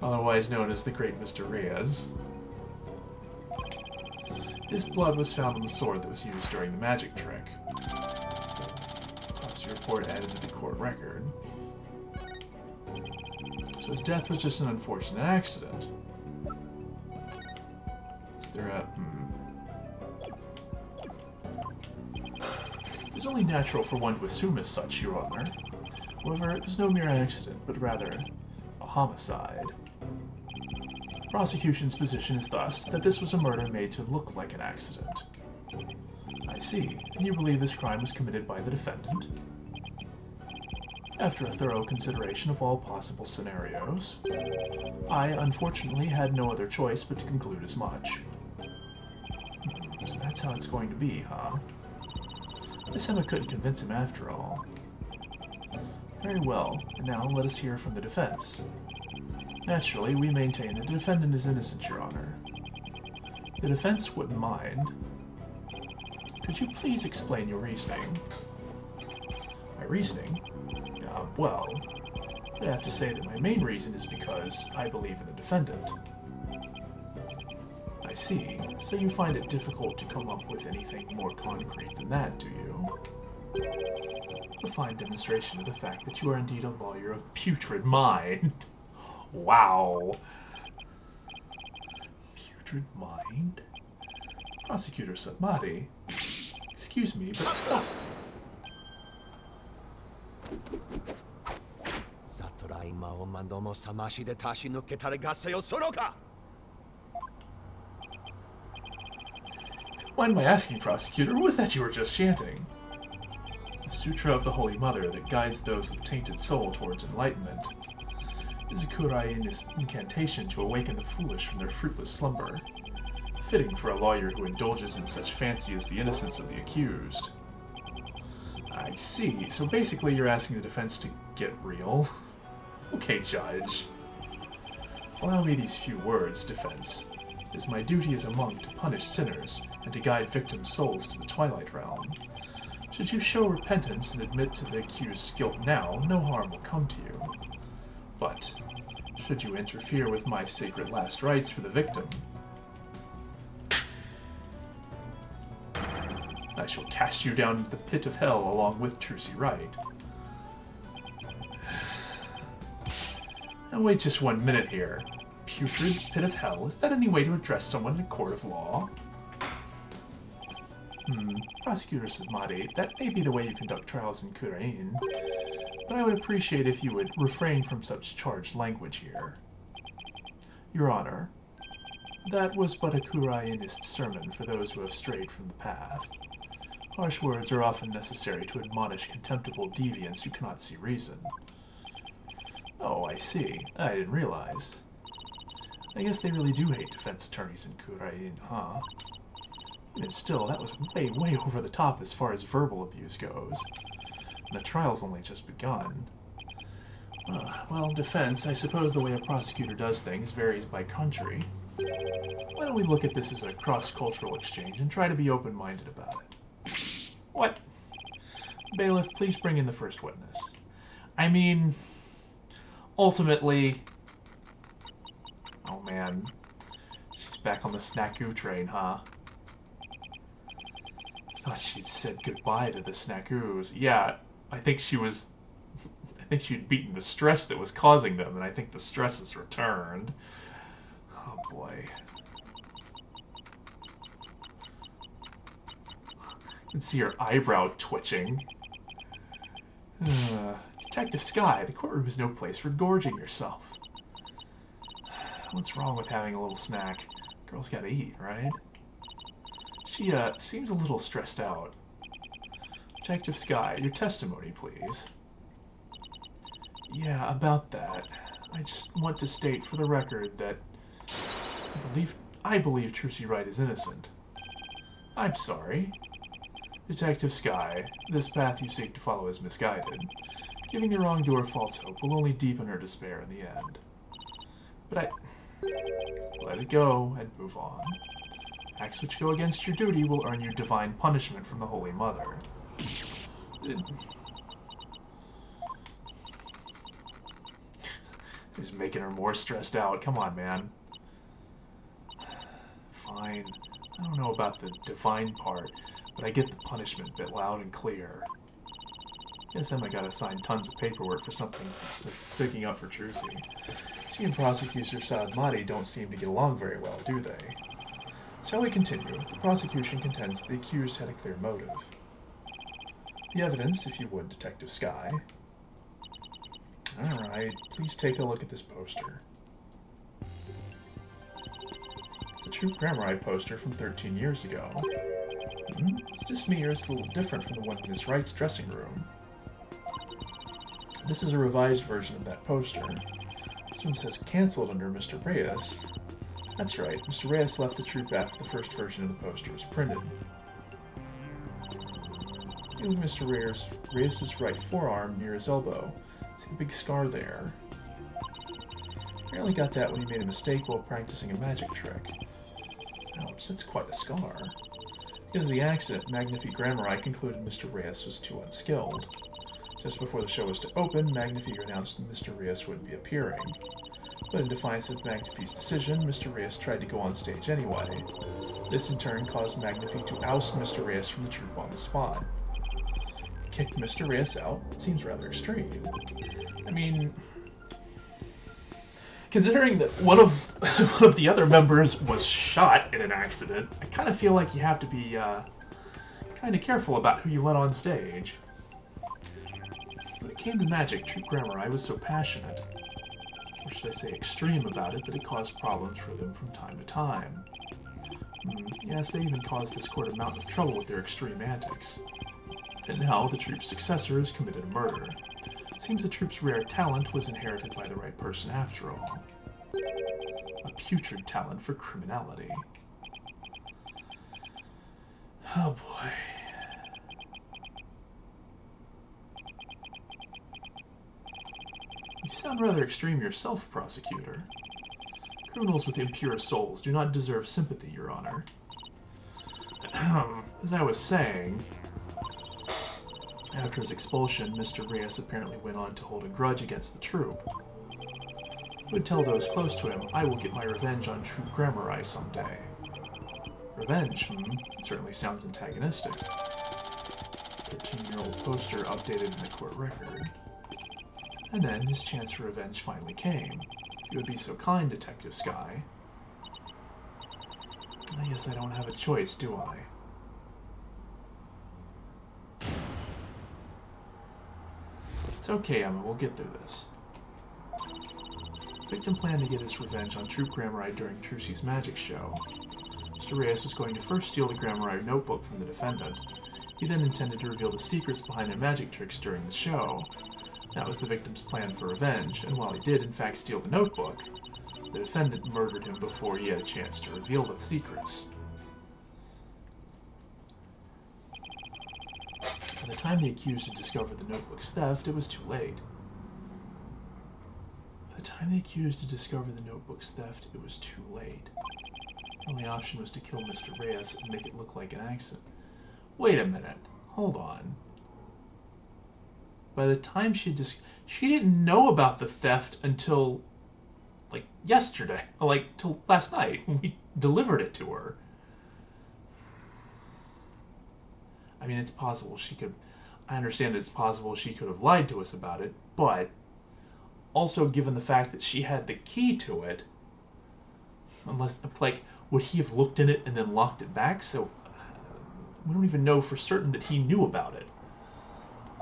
Otherwise known as the Great Mr. Reyes. His blood was found on the sword that was used during the magic trick. Autopsy report added to the court record. So his death was just an unfortunate accident. Is there a... It was only natural for one to assume as such, Your Honor. However, it was no mere accident, but rather a homicide. The prosecution's position is thus that this was a murder made to look like an accident. I see. And you believe this crime was committed by the defendant? After a thorough consideration of all possible scenarios, I, unfortunately, had no other choice but to conclude as much. So that's how it's going to be, huh? Miss Emma couldn't convince him after all. Very well, and now let us hear from the defense. Naturally, we maintain that the defendant is innocent, Your Honor. The defense wouldn't mind. Could you please explain your reasoning? My reasoning? Well, I have to say that my main reason is because I believe in the defendant. I see. So you find it difficult to come up with anything more concrete than that, do you? A fine demonstration of the fact that you are indeed a lawyer of putrid mind. Wow. Putrid mind? Prosecutor Sadmati. Excuse me, but... Oh. Saturai mao mandomo samashi de tashi nukke taregaseo soroka! Mind my asking, Prosecutor, who was that you were just chanting? The Sutra of the Holy Mother that guides those with tainted soul towards enlightenment. Is a Kurainist incantation to awaken the foolish from their fruitless slumber. Fitting for a lawyer who indulges in such fancy as the innocence of the accused. I see. So basically you're asking the defense to get real? Okay, Judge. Allow me these few words, defense. It is my duty as a monk to punish sinners and to guide victims' souls to the Twilight Realm. Should you show repentance and admit to the accused's guilt now, no harm will come to you. But, should you interfere with my sacred last rites for the victim, I shall cast you down into the pit of hell along with Trucy Wright. Now wait just 1 minute here. Putrid pit of hell? Is that any way to address someone in a court of law? Prosecutor Sadmati, that may be the way you conduct trials in Kurain, but I would appreciate if you would refrain from such charged language here. Your Honor, that was but a Kurainist sermon for those who have strayed from the path. Harsh words are often necessary to admonish contemptible deviants who cannot see reason. Oh, I see. I didn't realize. I guess they really do hate defense attorneys in Kurain, huh? Even still, that was way over the top as far as verbal abuse goes. And the trial's only just begun. Well, defense, I suppose the way a prosecutor does things varies by country. Why don't we look at this as a cross-cultural exchange and try to be open-minded about it? What? Bailiff, please bring in the first witness. I mean, ultimately... Oh man, she's back on the snaku train, huh? I thought she'd said goodbye to the snakus. Yeah, I think she was... I think she'd beaten the stress that was causing them, and I think the stress has returned. Oh boy. You can see her eyebrow twitching. Detective Skye, the courtroom is no place for gorging yourself. What's wrong with having a little snack? Girls gotta eat, right? She, seems a little stressed out. Detective Skye, your testimony, please. Yeah, about that. I just want to state for the record that I believe Trucy Wright is innocent. I'm sorry. Detective Skye, this path you seek to follow is misguided. Giving the wrongdoer false hope will only deepen her despair in the end. But let it go and move on. Acts which go against your duty will earn you divine punishment from the Holy Mother. He's making her more stressed out. Come on, man. Fine. I don't know about the divine part, but I get the punishment bit loud and clear. Guess Emma gotta sign tons of paperwork for something for sticking up for Trucy. She and Prosecutor Sadmati don't seem to get along very well, do they? Shall we continue? The prosecution contends that the accused had a clear motive. The evidence, if you would, Detective Skye. Alright, please take a look at this poster. It's a True Grammar poster from 13 years ago. It's just me, or it's a little different from the one in Miss Wright's dressing room. This is a revised version of that poster. This one says cancelled under Mr. Reyes. That's right, Mr. Reyes left the troupe after the first version of the poster was printed. Feeling Mr. Reyes' right forearm near his elbow. See the big scar there. Apparently got that when he made a mistake while practicing a magic trick. Ouch, that's quite a scar. Because of the accident, Magnifique Grammari concluded Mr. Reyes was too unskilled. Just before the show was to open, Magnifique announced that Mr. Reyes would be appearing. But in defiance of Magnifique's decision, Mr. Reyes tried to go on stage anyway. This in turn caused Magnifique to oust Mr. Reyes from the troupe on the spot. Kicked Mr. Reyes out? It seems rather extreme. I mean, considering that one of the other members was shot in an accident, I kind of feel like you have to be kind of careful about who you let on stage. When it came to magic, True Grammar, I was so passionate, or should I say extreme about it, that it caused problems for them from time to time. Yes, they even caused this court a mountain of trouble with their extreme antics. And now the troupe's successor has committed a murder. It seems the troupe's rare talent was inherited by the right person after all. A putrid talent for criminality. Oh boy. You sound rather extreme yourself, Prosecutor. Criminals with impure souls do not deserve sympathy, Your Honor. As I was saying, after his expulsion, Mr. Reyes apparently went on to hold a grudge against the troupe. He would tell those close to him, I will get my revenge on True Grammari someday. Revenge, It certainly sounds antagonistic. 13-year-old poster updated in the court record. And then his chance for revenge finally came. You would be so kind, Detective Skye. I guess I don't have a choice, do I? It's okay, Emma, we'll get through this. The victim planned to get his revenge on True Grammari during Trucy's magic show. Mr. Reyes was going to first steal the Grammari notebook from the defendant. He then intended to reveal the secrets behind their magic tricks during the show. That was the victim's plan for revenge, and while he did in fact steal the notebook, the defendant murdered him before he had a chance to reveal the secrets. By the time the accused had discovered the notebook's theft, it was too late. The only option was to kill Mr. Reyes and make it look like an accident. Wait a minute. Hold on. By the time she didn't know about the theft until, like, yesterday. Like, till last night when we delivered it to her. I mean, it's possible she could... I understand that it's possible she could have lied to us about it, but also given the fact that she had the key to it, Unless, like, would he have looked in it and then locked it back? So, we don't even know for certain that he knew about it.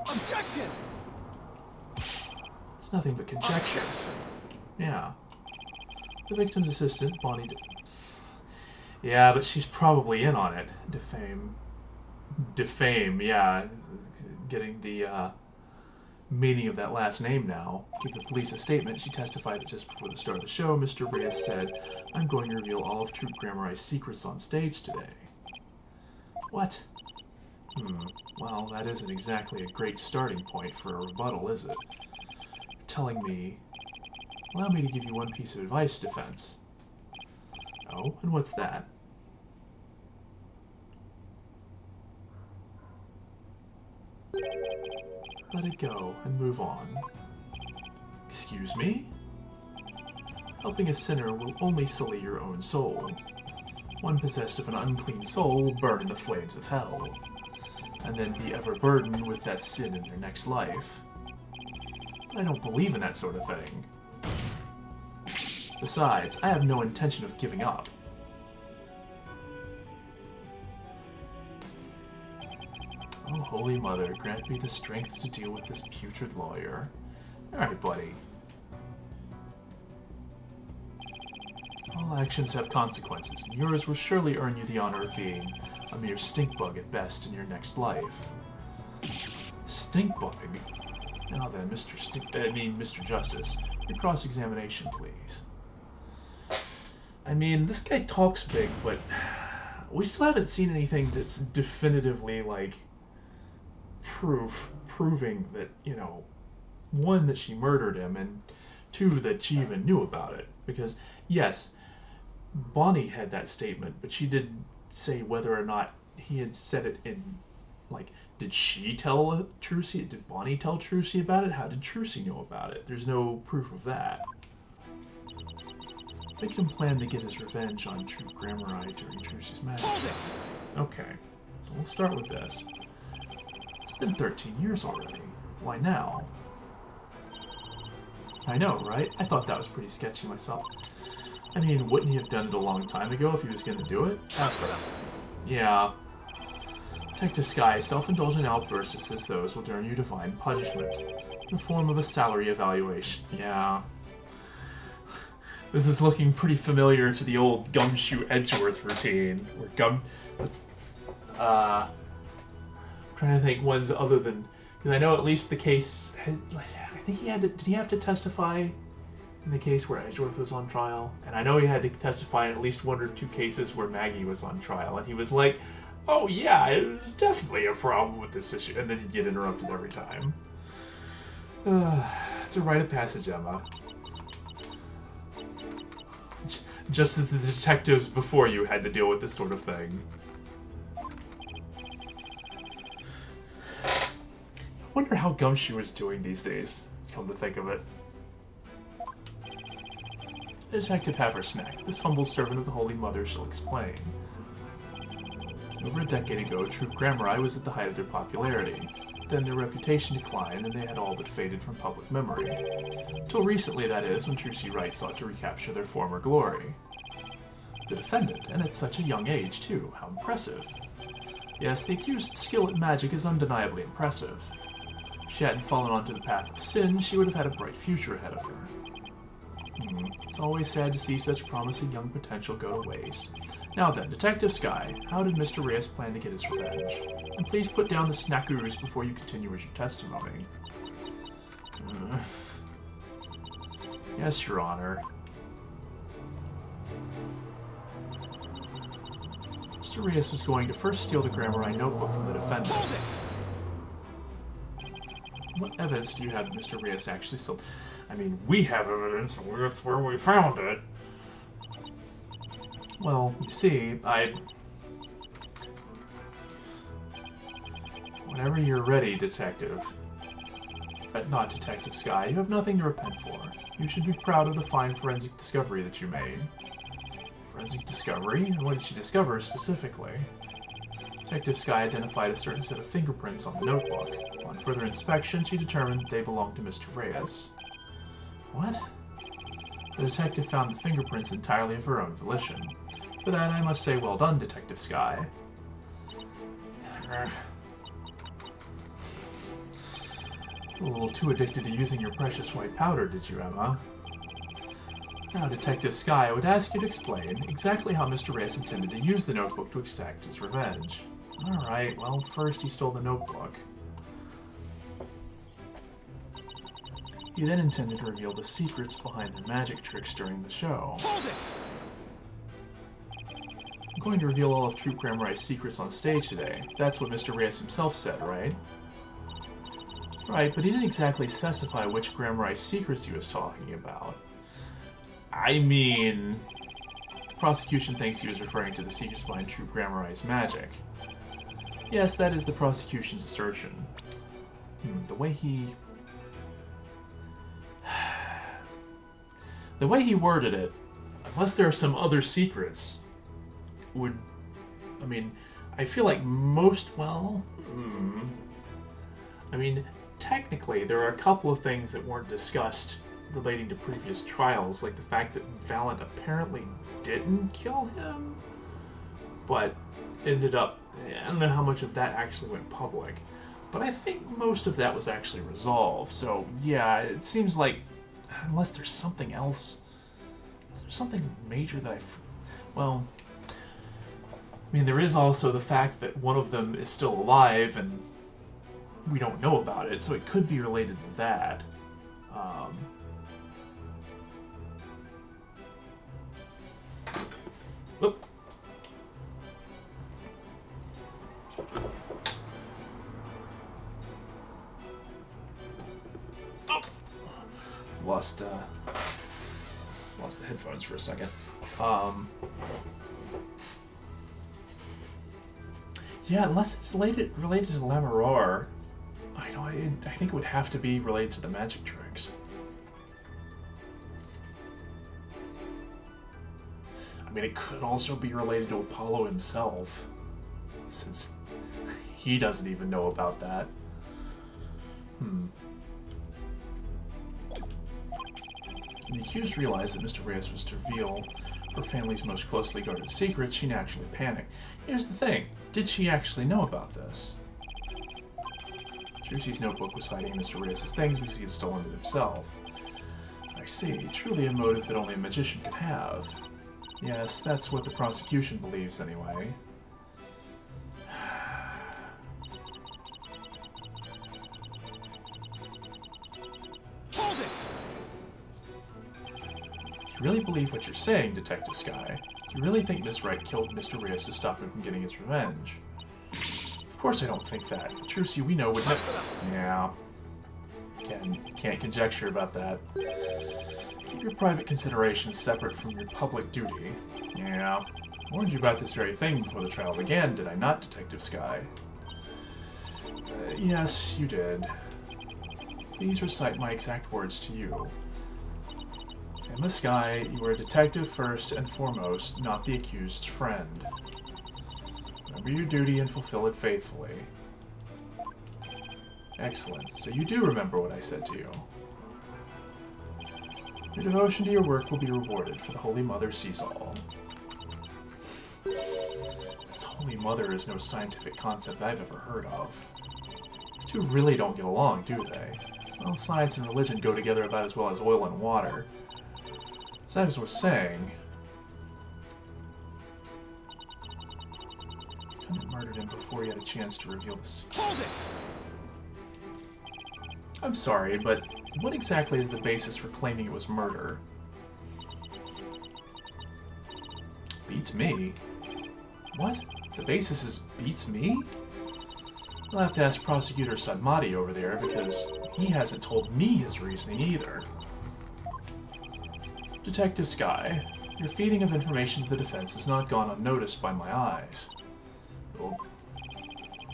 Objection! It's nothing but conjecture. Objection! Yeah. The victim's assistant, Bonnie... Yeah, but she's probably in on it. Defame, yeah. Getting the, meaning of that last name now. Give the police a statement. She testified that just before the start of the show, Mr. Reyes said, "I'm going to reveal all of Troupe Grammarai's secrets on stage today." What? Well, that isn't exactly a great starting point for a rebuttal, is it? You're telling me... Allow me to give you one piece of advice, defense. Oh, and what's that? Let it go and move on. Excuse me? Helping a sinner will only sully your own soul. One possessed of an unclean soul will burn in the flames of hell, and then be ever burdened with that sin in their next life. But I don't believe in that sort of thing. Besides, I have no intention of giving up. Oh, Holy Mother, grant me the strength to deal with this putrid lawyer. Alright, buddy. All actions have consequences, and yours will surely earn you the honor of being a mere stink bug at best in your next life. Stink bug? Now then, Mr. Justice, your cross-examination, please. I mean, this guy talks big, but we still haven't seen anything that's definitively, like, proving that, you know, one, that she murdered him, and two, that she even knew about it. Because, yes, Bonnie had that statement, but she didn't say whether or not he had said it in, like, did she tell Trucy? Did Bonnie tell Trucy about it? How did Trucy know about it? There's no proof of that. Victim planned to get his revenge on Troupe Grammarai during Trucy's marriage. Okay, so we'll start with this. It's been 13 years already. Why now? I know, right? I thought that was pretty sketchy myself. I mean, wouldn't he have done it a long time ago if he was going to do it? Yeah. Detective Sky's self-indulgent outbursts such as those will earn you divine punishment in the form of a salary evaluation. Yeah. This is looking pretty familiar to the old Gumshoe Edgeworth routine. Where I'm trying to think ones other than... Because I know at least the case... I think he had to... Did he have to testify in the case where Edgeworth was on trial? And I know he had to testify in at least one or two cases where Maggie was on trial. And he was like, oh yeah, there's definitely a problem with this issue. And then he'd get interrupted every time. It's a rite of passage, Emma. Just as the detectives before you had to deal with this sort of thing. I wonder how Gumshoe is doing these days, come to think of it. The detective Haversnack, this humble servant of the Holy Mother, shall explain. Over a decade ago, Troupe Grammarai was at the height of their popularity. Then their reputation declined, and they had all but faded from public memory. Till recently, that is, when Trucy Wright sought to recapture their former glory. The defendant, and at such a young age, too. How impressive. Yes, the accused's skill at magic is undeniably impressive. If she hadn't fallen onto the path of sin, she would have had a bright future ahead of her. It's always sad to see such promising young potential go to waste. Now then, Detective Sky, how did Mr. Reyes plan to get his revenge? And please put down the snackaroos before you continue with your testimony. Yes, Your Honor. Mr. Reyes was going to first steal the Grammarai notebook from the defendant. What evidence do you have that Mr. Reyes actually stole? I mean, we have evidence, and that's where we found it. Well, you see, Whenever you're ready, Detective. Not Detective Sky, you have nothing to repent for. You should be proud of the fine forensic discovery that you made. Forensic discovery? And what did she discover specifically? Detective Sky identified a certain set of fingerprints on the notebook. On further inspection, she determined that they belonged to Mr. Reyes. What? The detective found the fingerprints entirely of her own volition. For that, I must say well done, Detective Skye. A little too addicted to using your precious white powder, did you, Emma? Now, Detective Skye, I would ask you to explain exactly how Mr. Reyes intended to use the notebook to exact his revenge. Alright, well, first he stole the notebook. He then intended to reveal the secrets behind their magic tricks during the show. Hold it! I'm going to reveal all of Troop Grammarye's secrets on stage today. That's what Mr. Reyes himself said, right? Right, but he didn't exactly specify which Grammarye secrets he was talking about. I mean, the prosecution thinks he was referring to the secrets behind Troop Grammarye's magic. Yes, that is the prosecution's assertion. The way he worded it, unless there are some other secrets, would... I mean, I feel like most... well... I mean, technically, there are a couple of things that weren't discussed relating to previous trials, like the fact that Valent apparently didn't kill him, but ended up... I don't know how much of that actually went public, but I think most of that was actually resolved, so yeah, it seems like, unless there's something else, there's something major that well, I mean, there is also the fact that one of them is still alive, and we don't know about it, so it could be related to that. Oop. Oh. Lost the headphones for a second. Yeah, unless it's related to Lammeror, I think it would have to be related to the magic tricks. I mean, it could also be related to Apollo himself, since he doesn't even know about that. When the accused realized that Mr. Reyes was to reveal her family's most closely guarded secret, she naturally panicked. Here's the thing, did she actually know about this? Jersey's notebook was hiding Mr. Reyes' things because he had stolen it himself. I see, truly a motive that only a magician could have. Yes, that's what the prosecution believes anyway. Hold it! You really believe what you're saying, Detective Skye? You really think Miss Wright killed Mr. Reyes to stop him from getting his revenge? Of course I don't think that. The Trucy we know would never... Yeah. Can't conjecture about that. Keep your private considerations separate from your public duty. Yeah. I warned you about this very thing before the trial began, did I not, Detective Skye? Yes, you did. Please recite my exact words to you. Emma Skye, you are a detective first and foremost, not the accused's friend. Remember your duty and fulfill it faithfully. Excellent. So you do remember what I said to you. Your devotion to your work will be rewarded, for the Holy Mother sees all. This Holy Mother is no scientific concept I've ever heard of. These two really don't get along, do they? Well, science and religion go together about as well as oil and water. As I was saying, Clement murdered him before he had a chance to reveal the secret. Hold it! I'm sorry, but what exactly is the basis for claiming it was murder? Beats me? What? The basis is beats me? I'll have to ask Prosecutor Sadmati over there, because he hasn't told me his reasoning either. Detective Skye, your feeding of information to the defense has not gone unnoticed by my eyes. Well,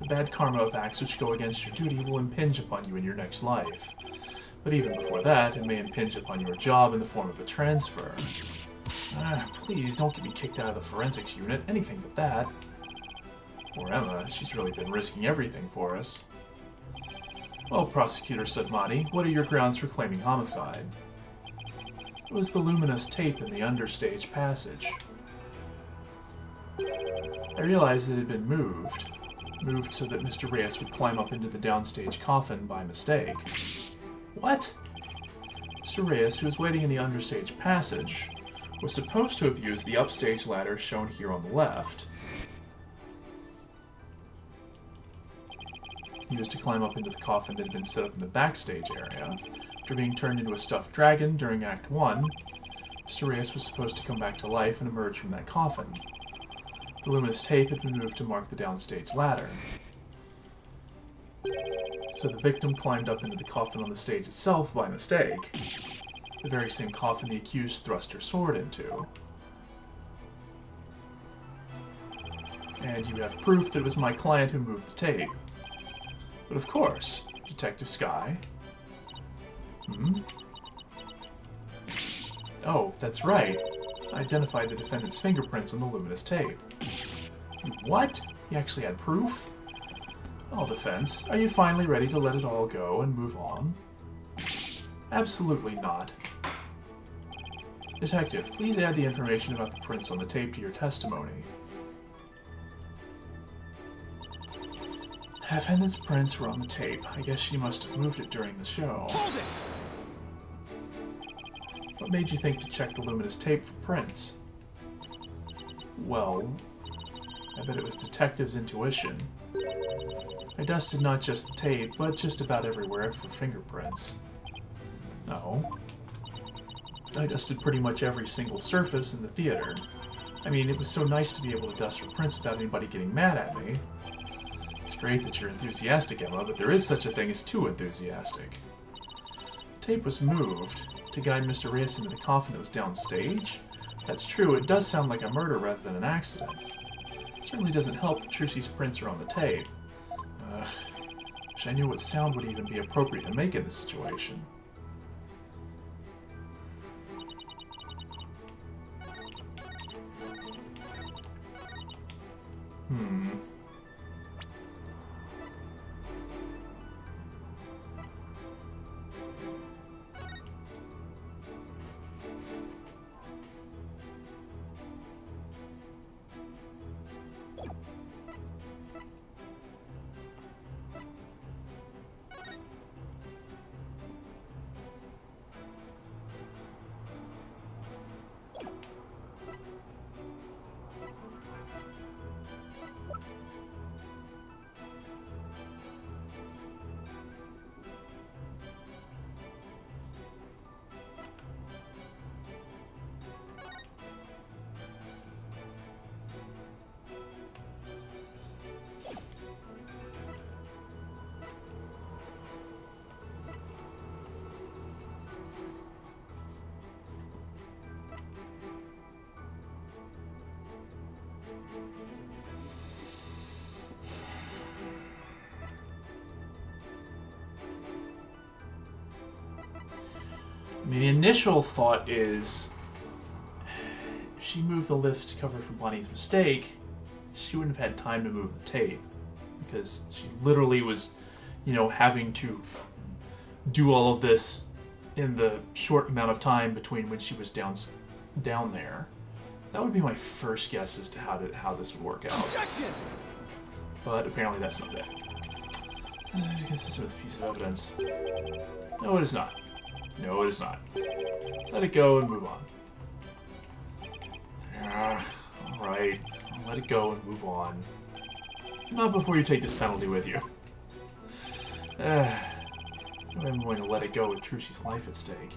the bad karma of acts which go against your duty will impinge upon you in your next life. But even before that, it may impinge upon your job in the form of a transfer. Please, don't get me kicked out of the forensics unit, anything but that. Poor Emma, she's really been risking everything for us. Well, Prosecutor Sadmati, what are your grounds for claiming homicide? It was the luminous tape in the understage passage. I realized that it had been moved so that Mr. Reyes would climb up into the downstage coffin by mistake. What? Mr. Reyes, who was waiting in the understage passage, was supposed to have used the upstage ladder shown here on the left. He was to climb up into the coffin that had been set up in the backstage area. After being turned into a stuffed dragon during Act 1, Mr. Reyes was supposed to come back to life and emerge from that coffin. The luminous tape had been moved to mark the downstage ladder. So the victim climbed up into the coffin on the stage itself by mistake. The very same coffin the accused thrust her sword into. And you have proof that it was my client who moved the tape. But of course, Detective Skye. Oh, that's right. I identified the defendant's fingerprints on the luminous tape. What? He actually had proof? All defense, are you finally ready to let it all go and move on? Absolutely not. Detective, please add the information about the prints on the tape to your testimony. Defendant's prints were on the tape. I guess she must have moved it during the show. Hold it! What made you think to check the luminous tape for prints? Well, I bet it was Detective's intuition. I dusted not just the tape, but just about everywhere for fingerprints. No. I dusted pretty much every single surface in the theater. I mean, it was so nice to be able to dust for prints without anybody getting mad at me. It's great that you're enthusiastic, Emma, but there is such a thing as too enthusiastic. The tape was moved to guide Mr. Reyes into the coffin that was downstage. That's true, it does sound like a murder rather than an accident. It certainly doesn't help that Trucy's prints are on the tape. Wish I knew what sound would even be appropriate to make in this situation. I mean, the initial thought is, if she moved the lift to cover for Bonnie's mistake, she wouldn't have had time to move the tape. Because she literally was, you know, having to do all of this in the short amount of time between when she was down there. That would be my first guess as to how this would work out. Objection! But apparently that's not it. Consistent with a piece of evidence. No, it is not. No, it is not. Let it go and move on. Alright. Let it go and move on. Not before you take this penalty with you. I'm going to let it go with Trucy's life at stake.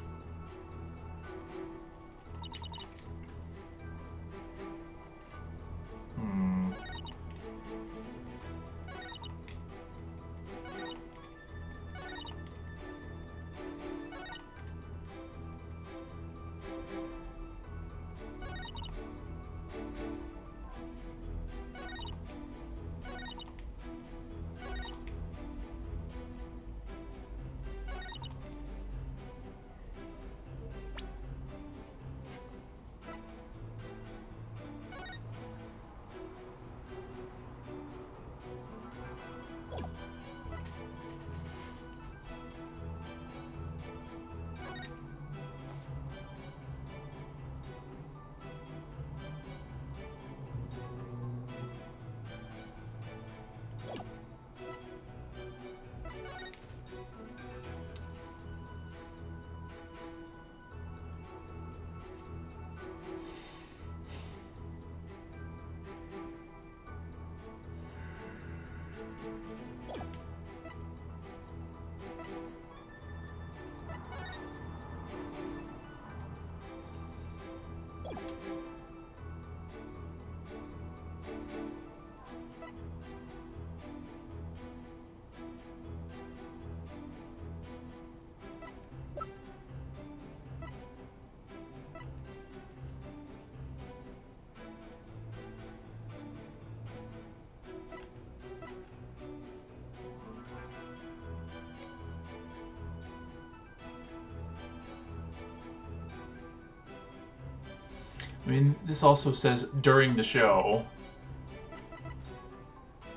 I mean, this also says during the show.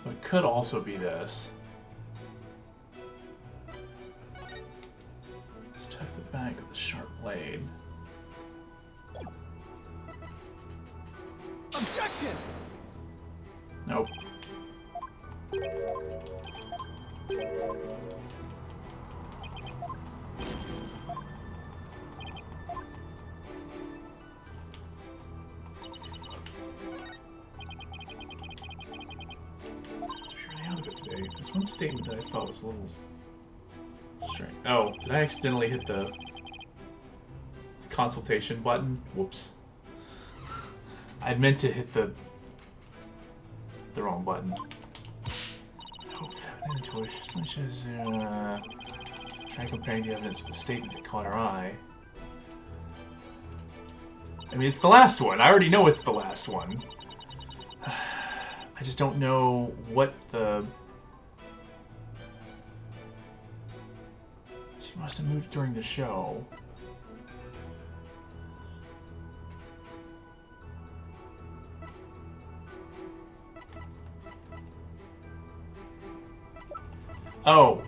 So it could also be this. Stuff the bag with a sharp blade. Objection! Nope. There's one statement that I thought was a little strange. Oh, did I accidentally hit the consultation button? Whoops. I meant to hit the wrong button. Oh, feminine intuition. Try comparing the evidence with the statement that caught our eye. I mean, it's the last one. I already know it's the last one. I just don't know what the... She must have moved during the show. Oh.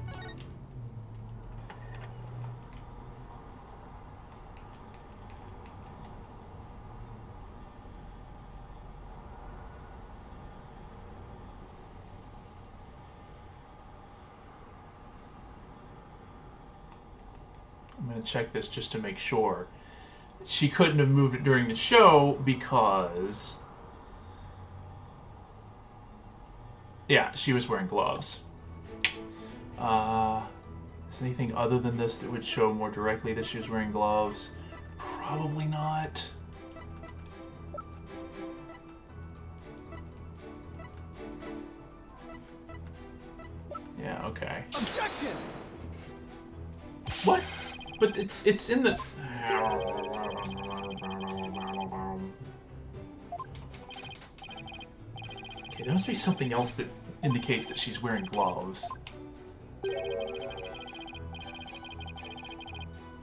I'm going to check this just to make sure. She couldn't have moved it during the show because... Yeah, she was wearing gloves. Is there anything other than this that would show more directly that she was wearing gloves? Probably not. Yeah, okay. Objection! What? But it's in the... Okay, there must be something else that indicates that she's wearing gloves.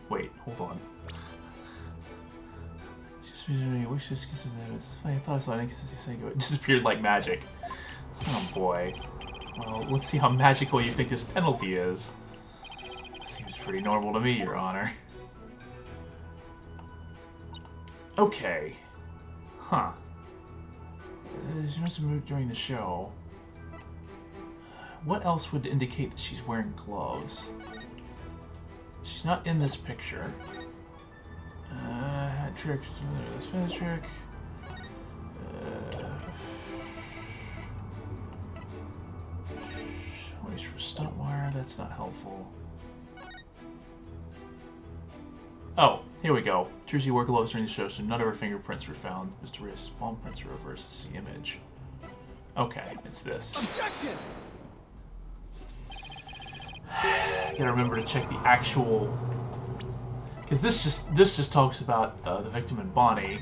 Wait, hold on. It disappeared like magic. Oh boy. Well, let's see how magical you think this penalty is. Seems pretty normal to me, Your Honor. Okay. Huh. She must have moved during the show. What else would indicate that she's wearing gloves? She's not in this picture. Hat trick, this trick. Waste for stunt wire, that's not helpful. Oh, here we go. Jersey wore gloves during the show, so none of her fingerprints were found. Mr. Rios' palm prints are reversed to the image. Okay, it's this. Objection! Gotta remember to check the actual, because this just talks about the victim and Bonnie.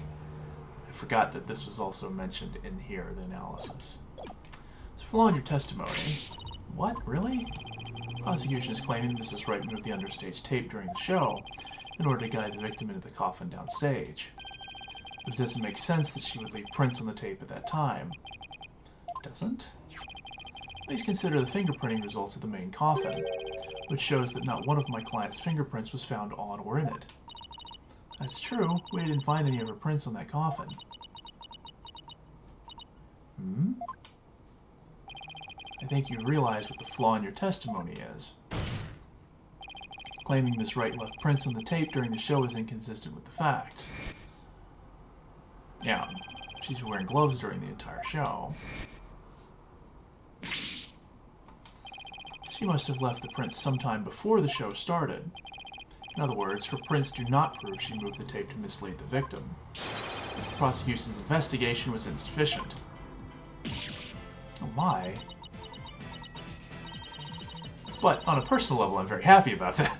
I forgot that this was also mentioned in here, the analysis. It's a flaw in your testimony. What? Really? Prosecution is claiming Mrs. Wright moved the understage tape during the show in order to guide the victim into the coffin downstage. But it doesn't make sense that she would leave prints on the tape at that time. Doesn't? Please consider the fingerprinting results of the main coffin, which shows that not one of my client's fingerprints was found on or in it. That's true, we didn't find any of her prints on that coffin. Hmm? I think you realize what the flaw in your testimony is. Claiming Miss Wright left prints on the tape during the show is inconsistent with the facts. Yeah, she's wearing gloves during the entire show. She must have left the prints sometime before the show started. In other words, her prints do not prove she moved the tape to mislead the victim. The prosecution's investigation was insufficient. Oh my. But on a personal level, I'm very happy about that.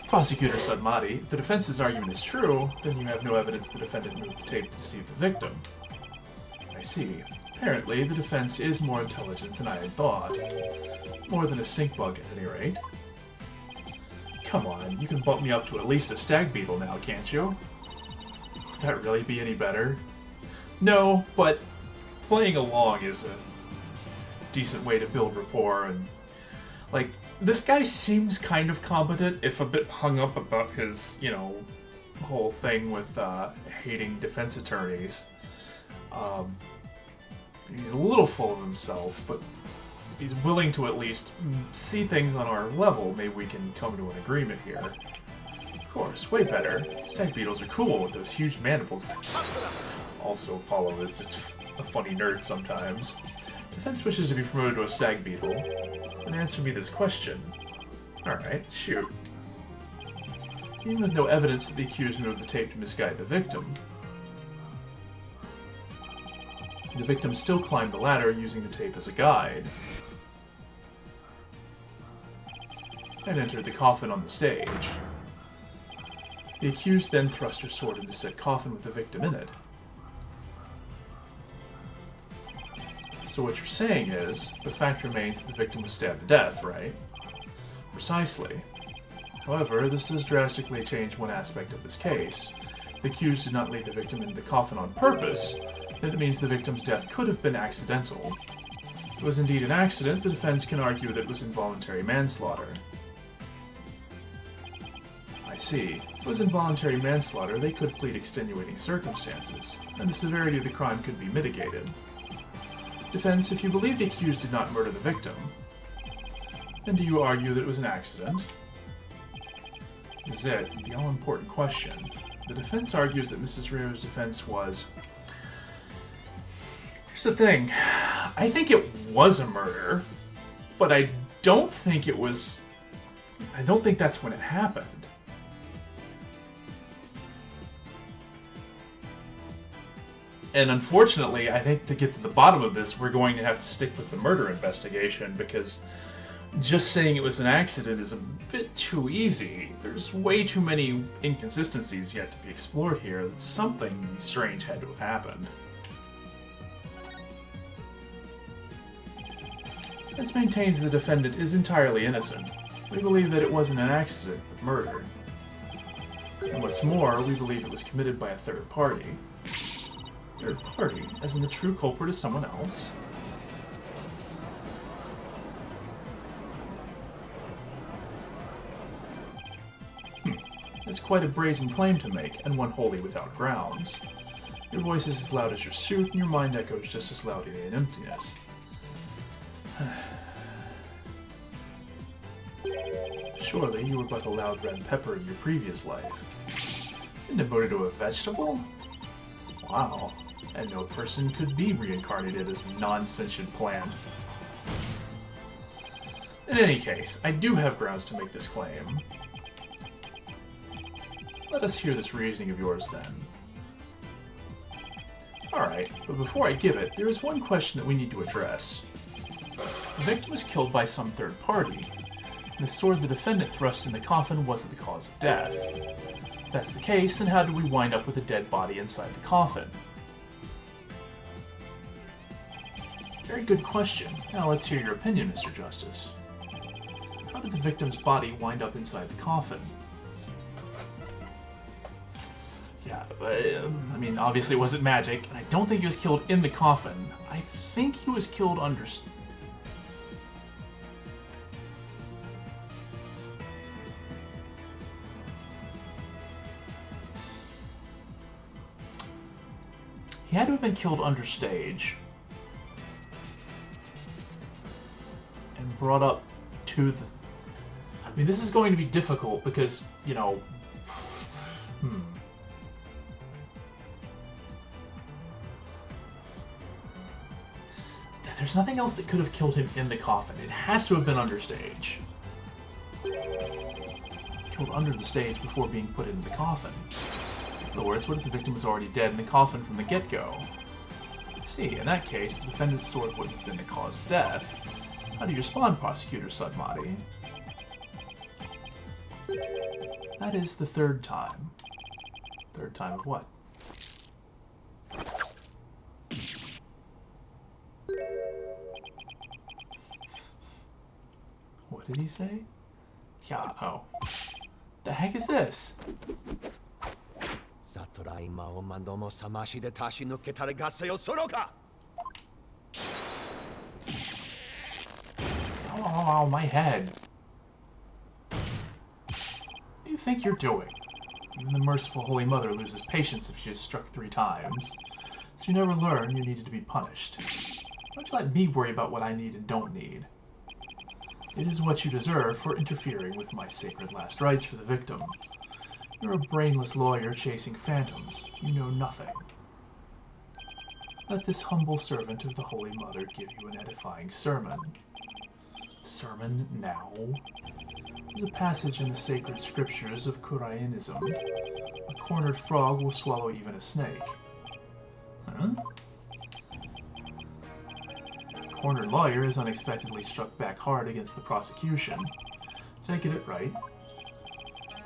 Prosecutor Sadmati, if the defense's argument is true, then you have no evidence the defendant moved the tape to deceive the victim. I see. Apparently, the defense is more intelligent than I had thought. More than a stink bug, at any rate. Come on, you can bump me up to at least a stag beetle now, can't you? Would that really be any better? No, but playing along is a decent way to build rapport, and like, this guy seems kind of competent, if a bit hung up about his, you know, whole thing with hating defense attorneys. He's a little full of himself, but he's willing to at least see things on our level. Maybe we can come to an agreement here. Of course, way better. Stag beetles are cool with those huge mandibles. Also, Apollo is just a funny nerd sometimes. Defense wishes to be promoted to a stag beetle. Then answer me this question. Alright, shoot. Even with no evidence that the accused moved the tape to misguide the victim, the victim still climbed the ladder using the tape as a guide, and entered the coffin on the stage. The accused then thrust her sword into said coffin with the victim in it. So what you're saying is, the fact remains that the victim was stabbed to death, right? Precisely. However, this does drastically change one aspect of this case. If the accused did not leave the victim in the coffin on purpose, then it means the victim's death could have been accidental. If it was indeed an accident, the defense can argue that it was involuntary manslaughter. I see. If it was involuntary manslaughter, they could plead extenuating circumstances, and the severity of the crime could be mitigated. Defense, if you believe the accused did not murder the victim, then do you argue that it was an accident? This is it, the all-important question. The defense argues that Mrs. Rio's defense was... Here's the thing. I think it was a murder, but I don't think it was... I don't think that's when it happened. And unfortunately, I think to get to the bottom of this, we're going to have to stick with the murder investigation, because just saying it was an accident is a bit too easy. There's way too many inconsistencies yet to be explored here. Something strange had to have happened. This maintains the defendant is entirely innocent. We believe that it wasn't an accident, but murder. And what's more, we believe it was committed by a third party. Third party, as in the true culprit is someone else? It's quite a brazen claim to make, and one wholly without grounds. Your voice is as loud as your suit, and your mind echoes just as loudly in emptiness. Surely you were but a loud red pepper in your previous life. And devoted to a vegetable? Wow. And no person could be reincarnated as a non-sentient plant. In any case, I do have grounds to make this claim. Let us hear this reasoning of yours, then. Alright, but before I give it, there is one question that we need to address. The victim was killed by some third party, and the sword the defendant thrust in the coffin wasn't the cause of death. If that's the case, then how did we wind up with a dead body inside the coffin? Very good question. Now let's hear your opinion, Mr. Justice. How did the victim's body wind up inside the coffin? Yeah, I mean, obviously it wasn't magic, and I don't think he was killed in the coffin. I think he was killed under... He had to have been killed understage. And brought up to the... I mean, this is going to be difficult because, you know... There's nothing else that could have killed him in the coffin. It has to have been understage. Killed under the stage before being put in the coffin. In other words, what if the victim was already dead in the coffin from the get-go? See, in that case, the defendant's sword wouldn't have been the cause of death. How do you respond, Prosecutor Sudmati? That is the third time. Third time of what? What did he say? Yeah, oh. The heck is this? サトライマをマンドもさましで足し抜けたれがせよそろか Oh, my head. What do you think you're doing? Even the merciful Holy Mother loses patience if she is struck 3 times. So you never learn, you needed to be punished. Why don't you let me worry about what I need and don't need? It is what you deserve for interfering with my sacred last rites for the victim. You're a brainless lawyer chasing phantoms. You know nothing. Let this humble servant of the Holy Mother give you an edifying sermon. Sermon now? There's a passage in the sacred scriptures of Kurainism. A cornered frog will swallow even a snake. Huh? A cornered lawyer is unexpectedly struck back hard against the prosecution. Did I get it right?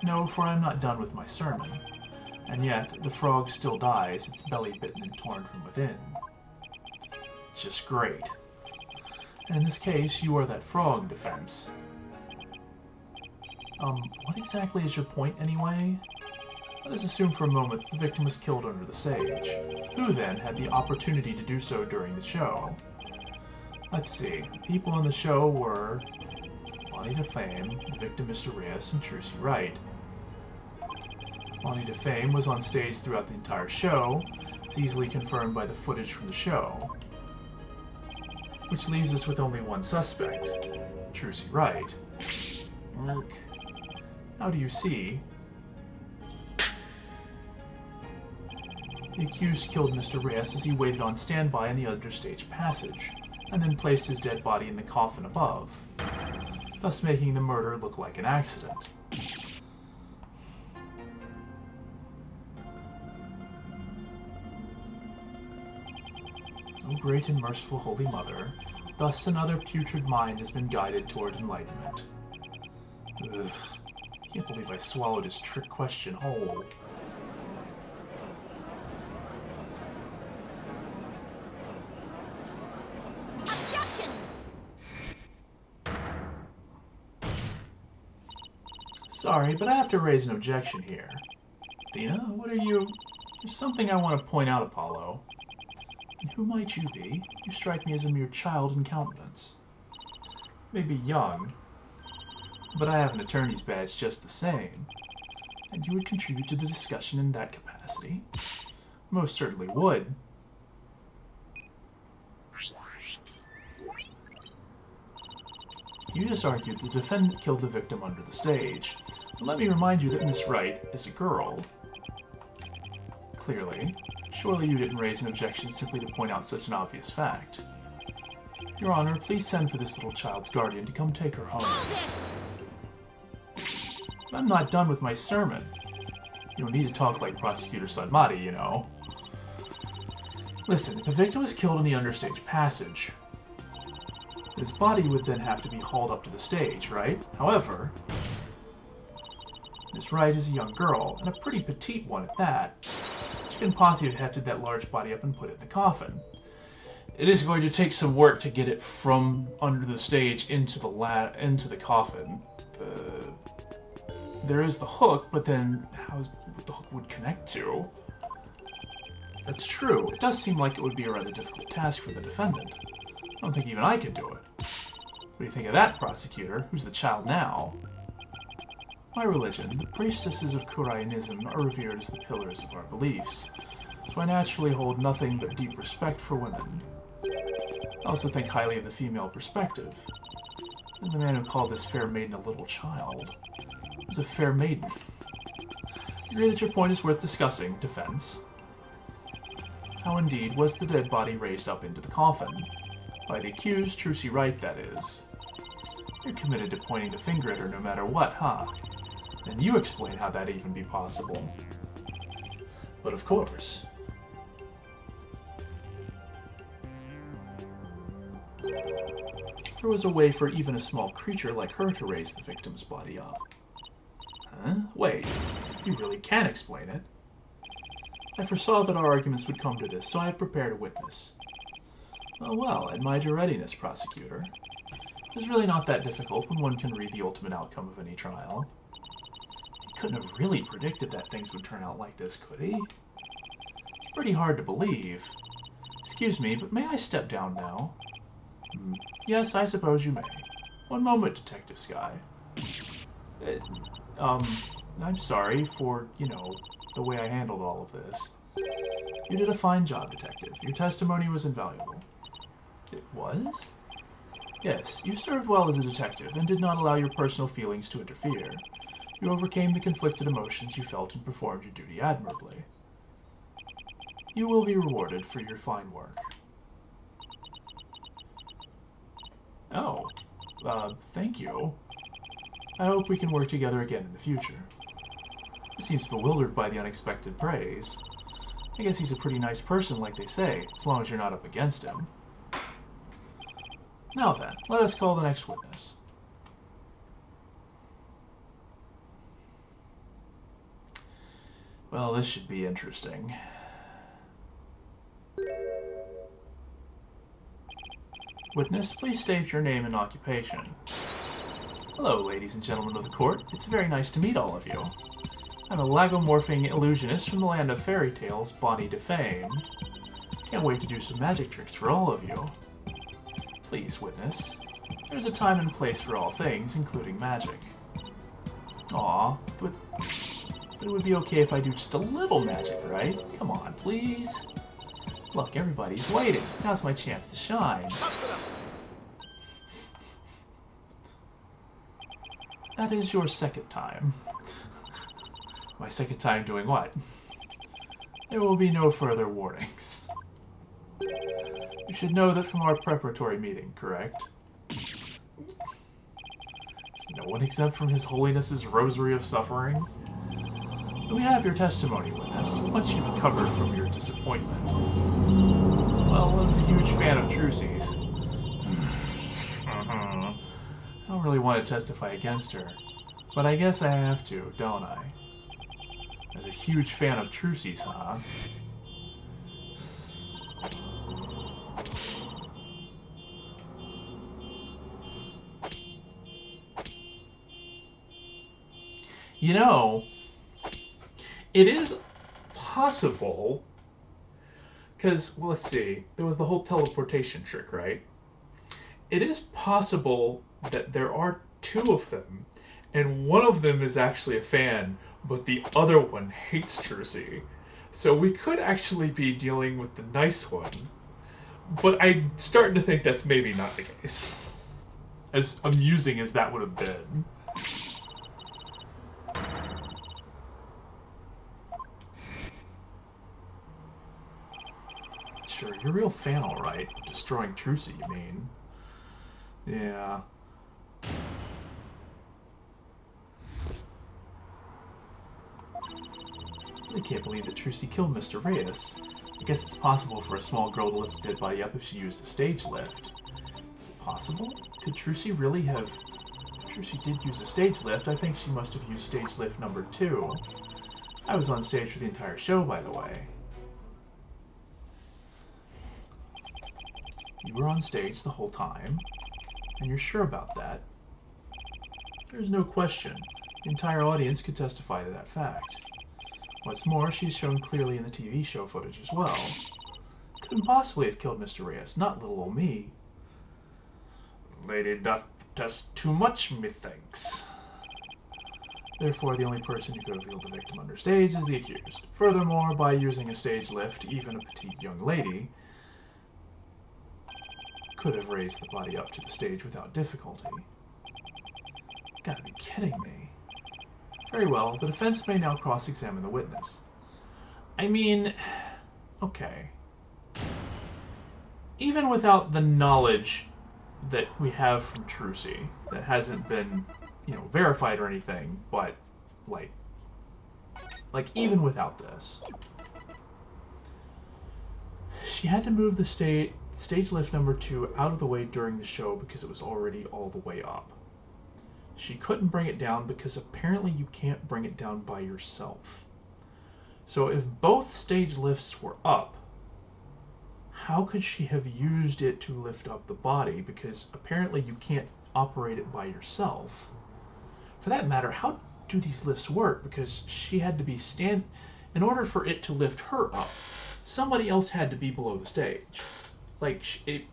No, for I am not done with my sermon. And yet, the frog still dies, its belly bitten and torn from within. It's just great. And in this case, you are that frog, Defense. What exactly is your point, anyway? Let us assume for a moment that the victim was killed under the sage. Who, then, had the opportunity to do so during the show? Let's see. People in the show were Bonnie DeFame, the victim Mr. Reyes, and Trucy Wright. Bonnie DeFame was on stage throughout the entire show. It's easily confirmed by the footage from the show. Which leaves us with only one suspect, Trucy Wright. How do you see? The accused killed Mr. Reyes as he waited on standby in the understage passage, and then placed his dead body in the coffin above, thus making the murder look like an accident. O great and merciful Holy Mother, thus another putrid mind has been guided toward enlightenment. Ugh. Can't believe I swallowed his trick question whole. Objection! Sorry, but I have to raise an objection here. Athena, what are you... There's something I want to point out, Apollo. And who might you be? You strike me as a mere child in countenance. Maybe young, but I have an attorney's badge just the same. And you would contribute to the discussion in that capacity? Most certainly would. You just argued the defendant killed the victim under the stage. But let me remind you that Miss Wright is a girl. Clearly. Surely you didn't raise an objection simply to point out such an obvious fact. Your Honor, please send for this little child's guardian to come take her home. I'm not done with my sermon. You don't need to talk like Prosecutor Sudmati, you know. Listen, if the victim was killed in the understage passage, his body would then have to be hauled up to the stage, right? However, Miss Wright is a young girl, and a pretty petite one at that. She couldn't possibly have hefted that large body up and put it in the coffin. It is going to take some work to get it from under the stage into the coffin. There is the hook, but then what the hook would connect to? That's true. It does seem like it would be a rather difficult task for the defendant. I don't think even I could do it. What do you think of that, prosecutor? Who's the child now? My religion, the priestesses of Kurainism are revered as the pillars of our beliefs, so I naturally hold nothing but deep respect for women. I also think highly of the female perspective. And the man who called this fair maiden a little child was a fair maiden. I agree that your point is worth discussing, defense. How indeed was the dead body raised up into the coffin? By the accused, Trucy Wright, that is. You're committed to pointing the finger at her no matter what, huh? And you explain how that'd even be possible. But of course. There was a way for even a small creature like her to raise the victim's body up. Huh? Wait, you really can explain it. I foresaw that our arguments would come to this, so I have prepared a witness. Oh well, I admire your readiness, prosecutor. It's really not that difficult when one can read the ultimate outcome of any trial. He couldn't have really predicted that things would turn out like this, could he? It's pretty hard to believe. Excuse me, but may I step down now? Yes, I suppose you may. One moment, Detective Sky. I'm sorry for, the way I handled all of this. You did a fine job, Detective. Your testimony was invaluable. It was? Yes, you served well as a detective and did not allow your personal feelings to interfere. You overcame the conflicted emotions you felt and performed your duty admirably. You will be rewarded for your fine work. Oh, thank you. I hope we can work together again in the future. He seems bewildered by the unexpected praise. I guess he's a pretty nice person, like they say, as long as you're not up against him. Now then, let us call the next witness. Well, this should be interesting. Witness, please state your name and occupation. Hello, ladies and gentlemen of the court. It's very nice to meet all of you. I'm a lagomorphing illusionist from the land of fairy tales, Bonnie DeFame. Can't wait to do some magic tricks for all of you. Please, witness. There's a time and place for all things, including magic. Aw, but it would be okay if I do just a little magic, right? Come on, please. Look, everybody's waiting. Now's my chance to shine. That is your second time. My second time doing what? There will be no further warnings. You should know that from our preparatory meeting, correct? No one exempt from His Holiness's rosary of suffering? We have your testimony, witness, once you've recovered from your disappointment. Well, I was a huge fan of Trucy's. I don't really want to testify against her, but I guess I have to, don't I? As a huge fan of Trucy's, huh? You know, it is possible, because, well, let's see, there was the whole teleportation trick, right? It is possible that there are two of them, and one of them is actually a fan, but the other one hates Trucy. So we could actually be dealing with the nice one, but I'm starting to think that's maybe not the case. As amusing as that would have been. Sure, you're a real fan, alright. Destroying Trucy, you mean? Yeah. I can't believe that Trucy killed Mr. Reyes. I guess it's possible for a small girl to lift a dead body up if she used a stage lift. Is it possible? Could Trucy really have... If Trucy did use a stage lift, I think she must have used stage lift number 2. I was on stage for the entire show, by the way. You were on stage the whole time, and you're sure about that? There's no question. The entire audience could testify to that fact. What's more, she's shown clearly in the TV show footage as well. Couldn't possibly have killed Mr. Reyes, not little old me. Lady doth protest too much, methinks. Therefore, the only person who could have killed the victim under stage is the accused. Furthermore, by using a stage lift, even a petite young lady could have raised the body up to the stage without difficulty. You gotta be kidding me. Very well, the defense may now cross-examine the witness. I mean, okay. even without the knowledge that we have from Trucy, that hasn't been, verified or anything, but, like even without this, she had to move the stage lift number 2 out of the way during the show because it was already all the way up. She couldn't bring it down because apparently you can't bring it down by yourself. So if both stage lifts were up, how could she have used it to lift up the body? Because apparently you can't operate it by yourself. For that matter, how do these lifts work? Because she had to be in order for it to lift her up, somebody else had to be below the stage. Okay, she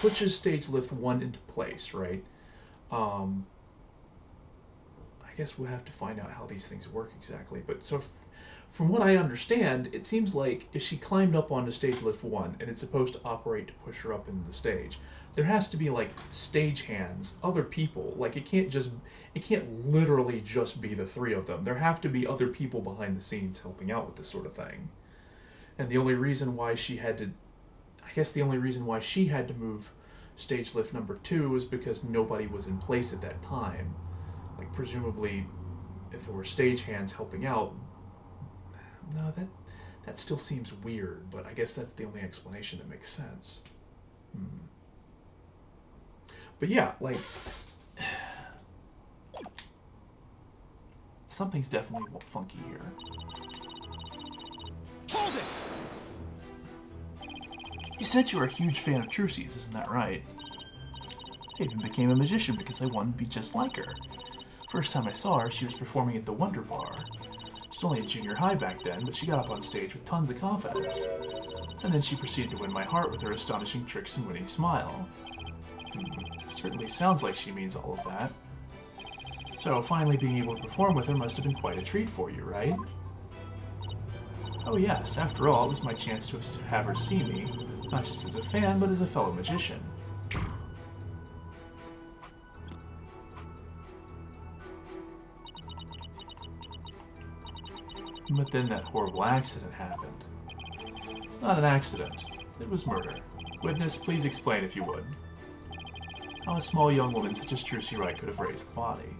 pushes stage lift 1 into place, right? I guess we'll have to find out how these things work exactly. But so from what I understand, it seems like if she climbed up onto stage lift 1 and it's supposed to operate to push her up into the stage, there has to be like stage hands, other people. Like it can't literally just be the 3 of them. There have to be other people behind the scenes helping out with this sort of thing. And the only reason why she had to move stage lift number 2 is because nobody was in place at that time. Like presumably, if there were stage hands helping out, no, that still seems weird. But I guess that's the only explanation that makes sense. But yeah, like something's definitely funky here. Hold it! You said you were a huge fan of Trucy's, isn't that right? I even became a magician because I wanted to be just like her. First time I saw her, she was performing at the Wonder Bar. She was only in junior high back then, but she got up on stage with tons of confidence. And then she proceeded to win my heart with her astonishing tricks and winning smile. Certainly sounds like she means all of that. So finally being able to perform with her must have been quite a treat for you, right? Oh yes, after all, it was my chance to have her see me, not just as a fan, but as a fellow magician. But then that horrible accident happened. It's not an accident. It was murder. Witness, please explain if you would. How a small young woman such as Trucy Wright could have raised the body.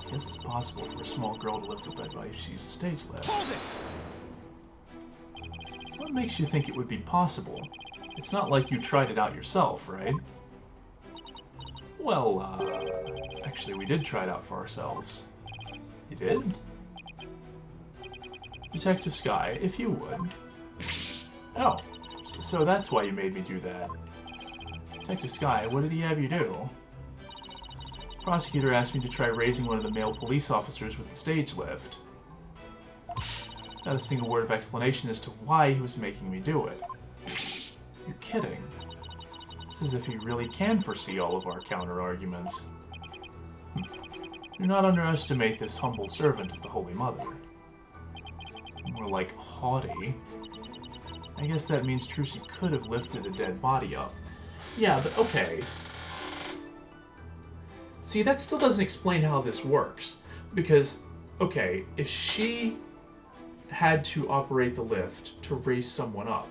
I guess it's possible for a small girl to lift a dead body if she uses a stage lift. Hold it! What makes you think it would be possible? It's not like you tried it out yourself, right? Well, actually we did try it out for ourselves. You did? Detective Skye, if you would. Oh, so that's why you made me do that. Detective Skye, what did he have you do? The prosecutor asked me to try raising one of the male police officers with the stage lift. Not a single word of explanation as to why he was making me do it. You're kidding. It's as if he really can foresee all of our counter-arguments. Do not underestimate this humble servant of the Holy Mother. More like haughty. I guess that means Trucy could have lifted a dead body up. Yeah, but okay. See, that still doesn't explain how this works. Because, okay, if she had to operate the lift to raise someone up,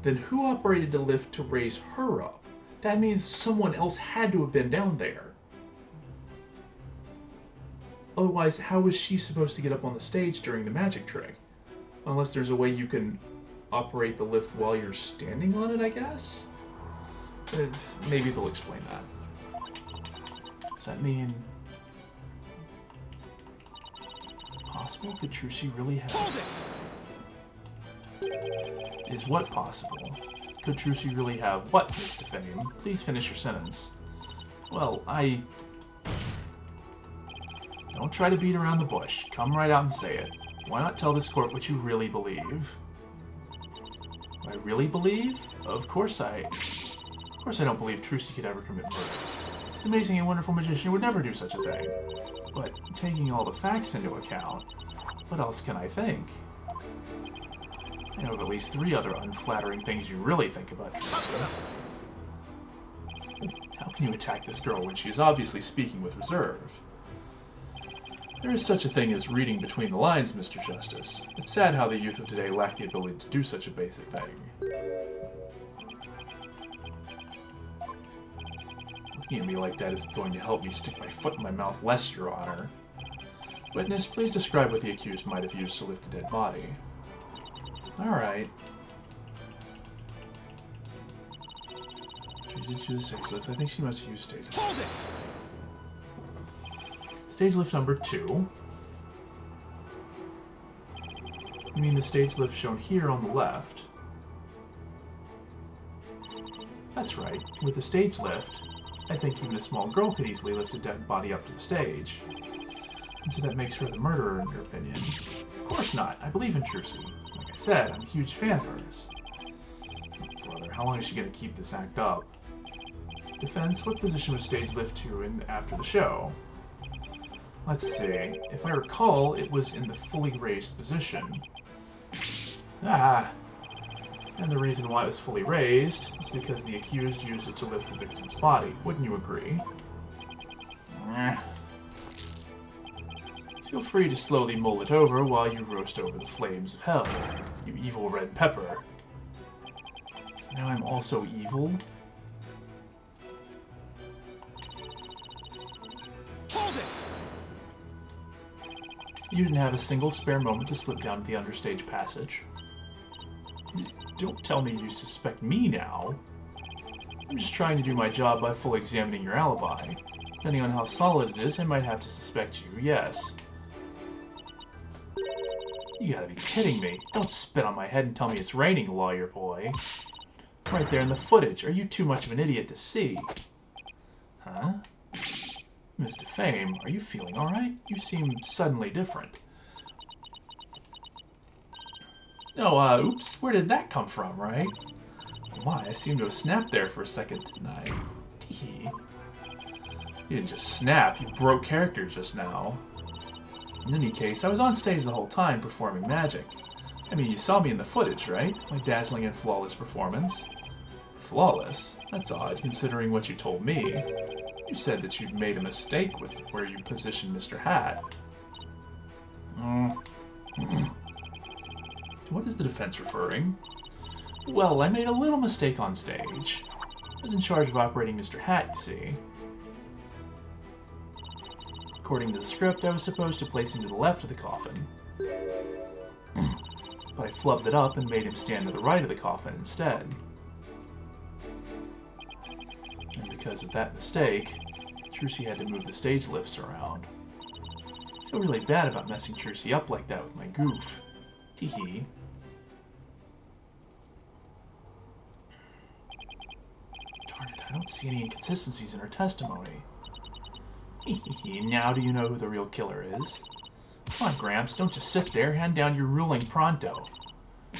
then who operated the lift to raise her up? That means someone else had to have been down there. Otherwise, how was she supposed to get up on the stage during the magic trick? Unless there's a way you can operate the lift while you're standing on it, I guess? Maybe they'll explain that. Does that mean... Is it possible? Could Trucy really have... Hold it! Is what possible? Could Trucy really have what, Mr. Fame? Please finish your sentence. Well, Don't try to beat around the bush. Come right out and say it. Why not tell this court what you really believe? I really believe? Of course I don't believe Trucy could ever commit murder. This amazing and wonderful magician would never do such a thing. But taking all the facts into account, what else can I think? I know of at least 3 other unflattering things you really think about Trucy. How can you attack this girl when she is obviously speaking with reserve? There is such a thing as reading between the lines, Mr. Justice. It's sad how the youth of today lack the ability to do such a basic thing. Looking at me like that isn't going to help me stick my foot in my mouth less, Your Honor. Witness, please describe what the accused might have used to lift the dead body. Alright. She did use a stage lift. I think she must have used stage lift. Hold it! Stage lift number 2. You mean the stage lift shown here on the left? That's right. With the stage lift, I think even a small girl could easily lift a dead body up to the stage. And so that makes her the murderer, in your opinion. Of course not. I believe in Trucy. Like I said, I'm a huge fan of hers. Brother, how long is she going to keep this act up? Defense, what position was stage lift 2 in after the show? Let's see. If I recall, it was in the fully raised position. Ah! And the reason why it was fully raised is because the accused used it to lift the victim's body. Wouldn't you agree? Feel free to slowly mull it over while you roast over the flames of hell, you evil red pepper. Now I'm also evil? Hold it! You didn't have a single spare moment to slip down to the understage passage. Don't tell me you suspect me now. I'm just trying to do my job by fully examining your alibi. Depending on how solid it is, I might have to suspect you, yes. You gotta be kidding me. Don't spit on my head and tell me it's raining, lawyer boy. Right there in the footage. Are you too much of an idiot to see? Huh? Ms. Defame, are you feeling alright? You seem suddenly different. Oh, oops, where did that come from, right? Oh my, I seem to have snapped there for a second, didn't I? Tee. You didn't just snap, you broke character just now. In any case, I was on stage the whole time performing magic. I mean, you saw me in the footage, right? My dazzling and flawless performance. Flawless? That's odd, considering what you told me. You said that you'd made a mistake with where you positioned Mr. Hat. To what is the defense referring? Well, I made a little mistake on stage. I was in charge of operating Mr. Hat, you see. According to the script, I was supposed to place him to the left of the coffin. But I flubbed it up and made him stand to the right of the coffin instead. And because of that mistake, Trucy had to move the stage lifts around. I feel really bad about messing Trucy up like that with my goof. Teehee. Darn it, I don't see any inconsistencies in her testimony. Hehehe, now do you know who the real killer is? Come on, Gramps, don't just sit there. Hand down your ruling pronto.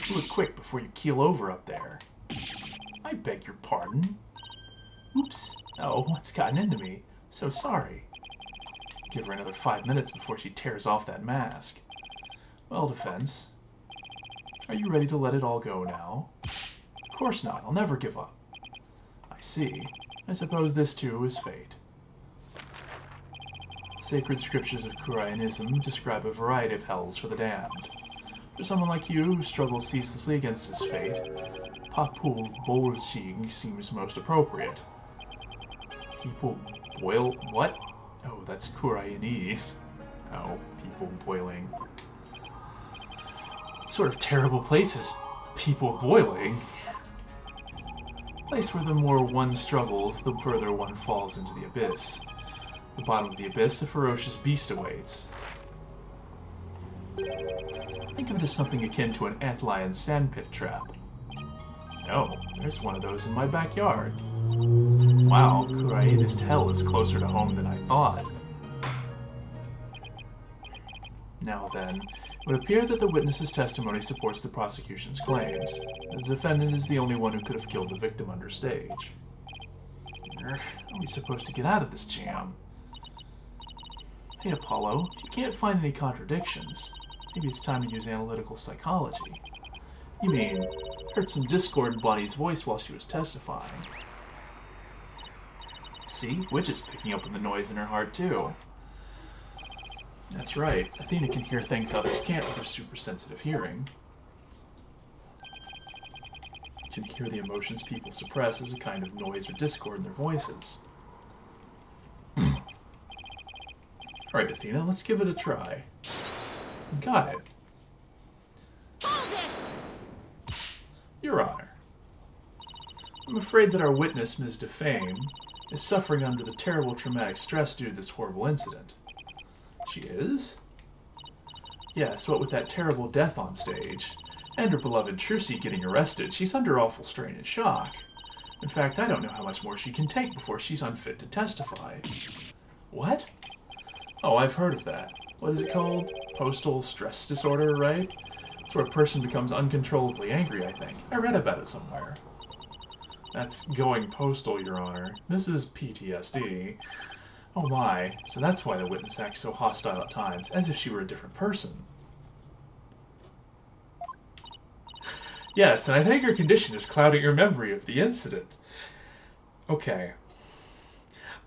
Do it quick before you keel over up there. I beg your pardon. Oops. Oh, what's gotten into me? I'm so sorry. Give her another 5 minutes before she tears off that mask. Well, defense. Are you ready to let it all go now? Of course not. I'll never give up. I see. I suppose this, too, is fate. Sacred scriptures of Kuraianism describe a variety of hells for the damned. For someone like you, who struggles ceaselessly against this fate, Papul Bolshing seems most appropriate. People boil... what? Oh, that's Kuraianese. Oh, people boiling. What sort of terrible place is people boiling? A place where the more one struggles, the further one falls into the abyss. At the bottom of the abyss, a ferocious beast awaits. Think of it as something akin to an antlion sandpit trap. Oh, there's one of those in my backyard. Wow, Kuraianist hell is closer to home than I thought. Now then, it would appear that the witness's testimony supports the prosecution's claims. The defendant is the only one who could have killed the victim under stage. How are we supposed to get out of this jam? Hey, Apollo, if you can't find any contradictions, maybe it's time to use analytical psychology. You mean, heard some discord in Bonnie's voice while she was testifying. See, Witch is picking up on the noise in her heart, too. That's right. Athena can hear things others can't with her super sensitive hearing. She can hear the emotions people suppress as a kind of noise or discord in their voices. Alright, Athena, let's give it a try. Got it. Hold it! Your Honor, I'm afraid that our witness, Ms. Defame, is suffering under the terrible traumatic stress due to this horrible incident. She is? Yes, what with that terrible death on stage, and her beloved Trucy getting arrested, she's under awful strain and shock. In fact, I don't know how much more she can take before she's unfit to testify. What? Oh, I've heard of that. What is it called? Postal stress disorder, right? It's where a person becomes uncontrollably angry, I think. I read about it somewhere. That's going postal, Your Honor. This is PTSD. Oh my, so that's why the witness acts so hostile at times, as if she were a different person. Yes, and I think her condition is clouding her memory of the incident. Okay.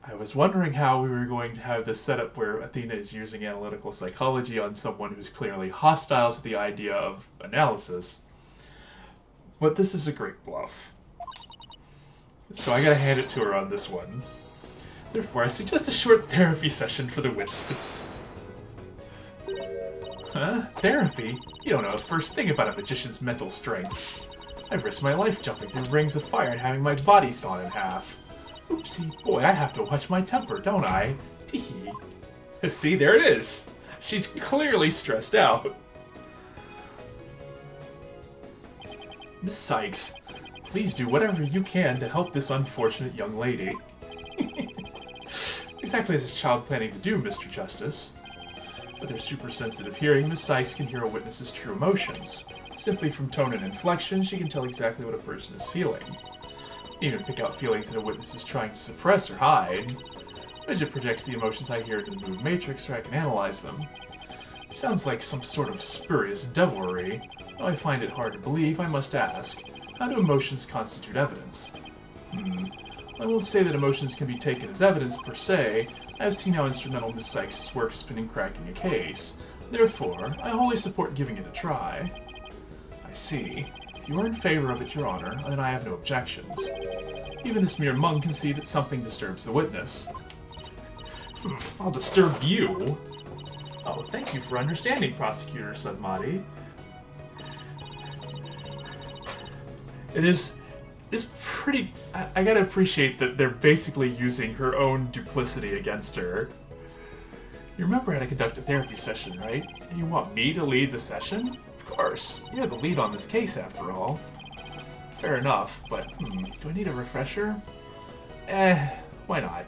I was wondering how we were going to have this setup where Athena is using analytical psychology on someone who's clearly hostile to the idea of analysis. But this is a great bluff. So I gotta hand it to her on this one. Therefore, I suggest a short therapy session for the witness. Huh? Therapy? You don't know the first thing about a magician's mental strength. I've risked my life jumping through rings of fire and having my body sawn in half. Oopsie, boy, I have to watch my temper, don't I? Teehee. See, there it is. She's clearly stressed out. Miss Sykes, please do whatever you can to help this unfortunate young lady. Exactly as a child planning to do, Mr. Justice. With her super-sensitive hearing, Miss Sykes can hear a witness's true emotions. Simply from tone and inflection, she can tell exactly what a person is feeling. Even pick out feelings that a witness is trying to suppress or hide. Midget projects the emotions I hear into the mood matrix so I can analyze them. It sounds like some sort of spurious devilry. Though I find it hard to believe, I must ask, how do emotions constitute evidence? I won't say that emotions can be taken as evidence per se. I have seen how instrumental Miss Sykes' work has been in cracking a case. Therefore, I wholly support giving it a try. I see. If you are in favor of it, Your Honor, then I have no objections. Even this mere monk can see that something disturbs the witness. I'll disturb you? Oh, thank you for understanding, Prosecutor Sudmati. It's pretty... I gotta appreciate that they're basically using her own duplicity against her. You remember how to conduct a therapy session, right? And you want me to lead the session? Of course. You're the lead on this case, after all. Fair enough, but, do I need a refresher? Why not?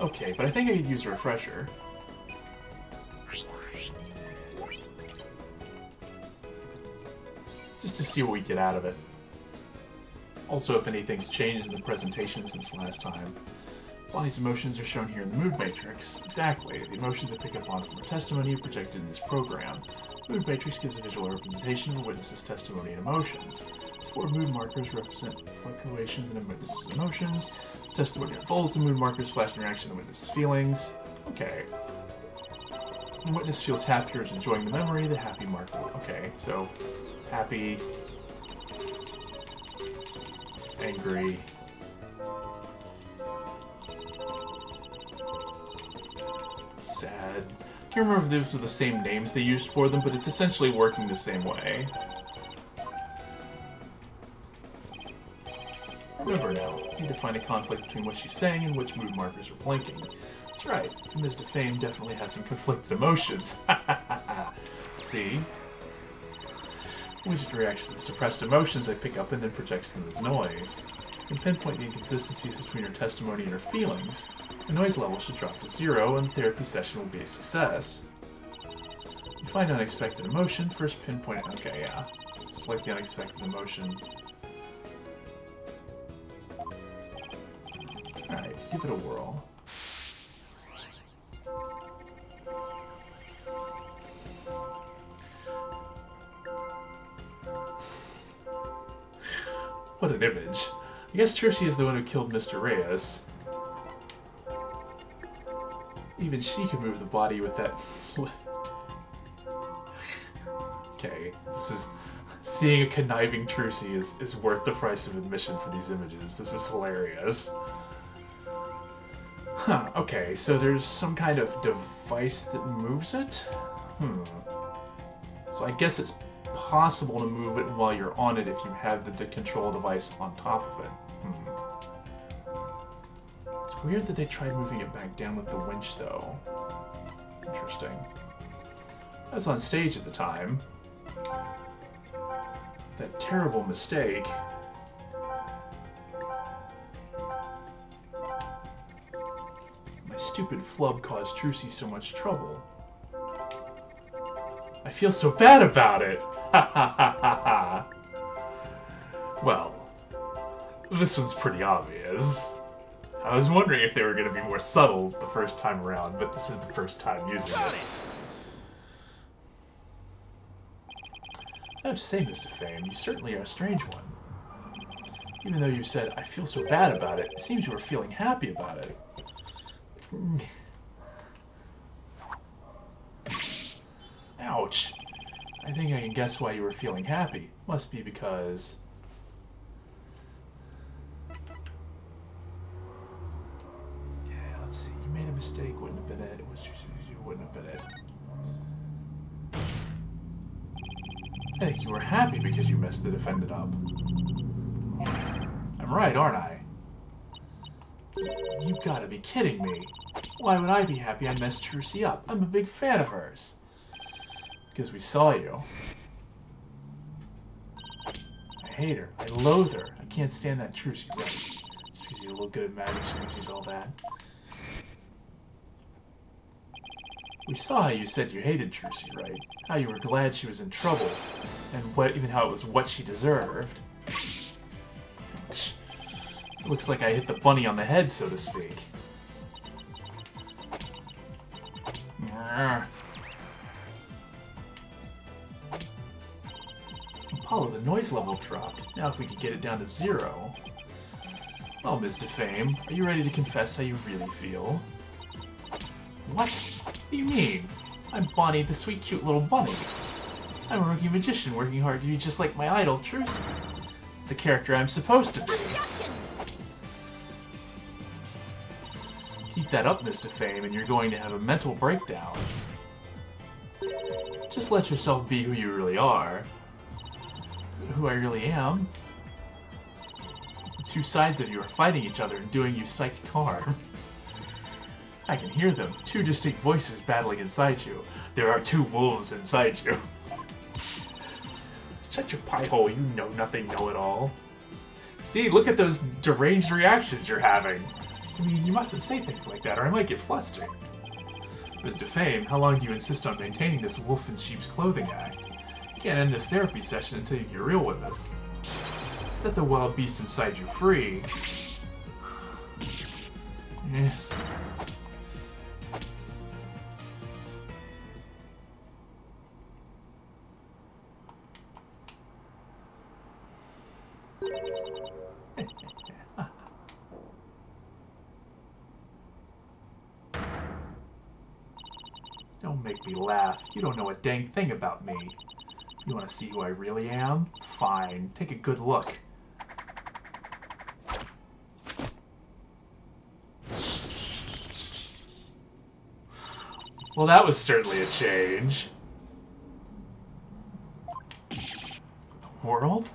Okay, but I think I could use a refresher. Just to see what we get out of it. Also, if anything's changed in the presentation since last time. Body's emotions are shown here in the mood matrix. Exactly, the emotions I pick up on from her testimony are projected in this program. The mood matrix gives a visual representation of a witness's testimony and emotions. These 4 mood markers represent fluctuations in a witness's emotions. The testimony unfolds, the mood markers flash in reaction to the witness's feelings. Okay. The witness feels happier is enjoying the memory, the happy marker. Okay, so happy, angry, sad. I can't remember if those are the same names they used for them, but it's essentially working the same way. Never know. Need to find a conflict between what she's saying and which mood markers are blinking. That's right. Ms. Defame definitely has some conflicted emotions. See? Widget reacts to the suppressed emotions I pick up and then projects them as noise. You can pinpoint the inconsistencies between her testimony and her feelings. The noise level should drop to 0 and the therapy session will be a success. You find unexpected emotion, first pinpoint... Okay, yeah. Select the unexpected emotion. Alright, give it a whirl. What an image. I guess Trucy is the one who killed Mr. Reyes. Even she can move the body with that. Okay, this is... Seeing a conniving Trucy is worth the price of admission for these images. This is hilarious. Huh, okay, so there's some kind of device that moves it? So I guess it's possible to move it while you're on it if you have the control device on top of it. It's weird that they tried moving it back down with the winch, though. Interesting. That's on stage at the time. That terrible mistake. My stupid flub caused Trucy so much trouble. I feel so bad about it! Ha ha ha ha ha! Well, this one's pretty obvious. I was wondering if they were going to be more subtle the first time around, but this is the first time using it. I have to say, Mr. Fame, you certainly are a strange one. Even though you said, I feel so bad about it, it seems you were feeling happy about it. Ouch. I think I can guess why you were feeling happy. Must be because... Yeah, let's see. You made a mistake. Wouldn't have been it. It was... Wouldn't have been it. I think you were happy because you messed the defendant up. I'm right, aren't I? You gotta be kidding me. Why would I be happy I messed Trucy up? I'm a big fan of hers. Because we saw you. I hate her. I loathe her. I can't stand that Trucy right. Just because she's a little good at magic, she thinks she's all that. We saw how you said you hated Trucy, right? How you were glad she was in trouble, and even how it was what she deserved. It looks like I hit the bunny on the head, so to speak. Apollo, the noise level dropped. Now if we could get it down to 0. Well, Mr. Fame, are you ready to confess how you really feel? What? What do you mean? I'm Bonnie, the sweet, cute little bunny. I'm a rookie magician working hard to be just like my idol, Trucy. It's the character I'm supposed to be. Objection! Keep that up, Mr. Fame, and you're going to have a mental breakdown. Just let yourself be who you really are. Who I really am. The two sides of you are fighting each other and doing you psychic harm. I can hear them. Two distinct voices battling inside you. There are two wolves inside you. Shut your pie hole, you know-nothing, know-it-all. See, look at those deranged reactions you're having. I mean, you mustn't say things like that, or I might get flustered. Mr. Fame, how long do you insist on maintaining this wolf in sheep's clothing act? You can't end this therapy session until you get real with us. Set the wild beast inside you free. Don't make me laugh. You don't know a dang thing about me. You want to see who I really am? Fine. Take a good look. Well, that was certainly a change. The world?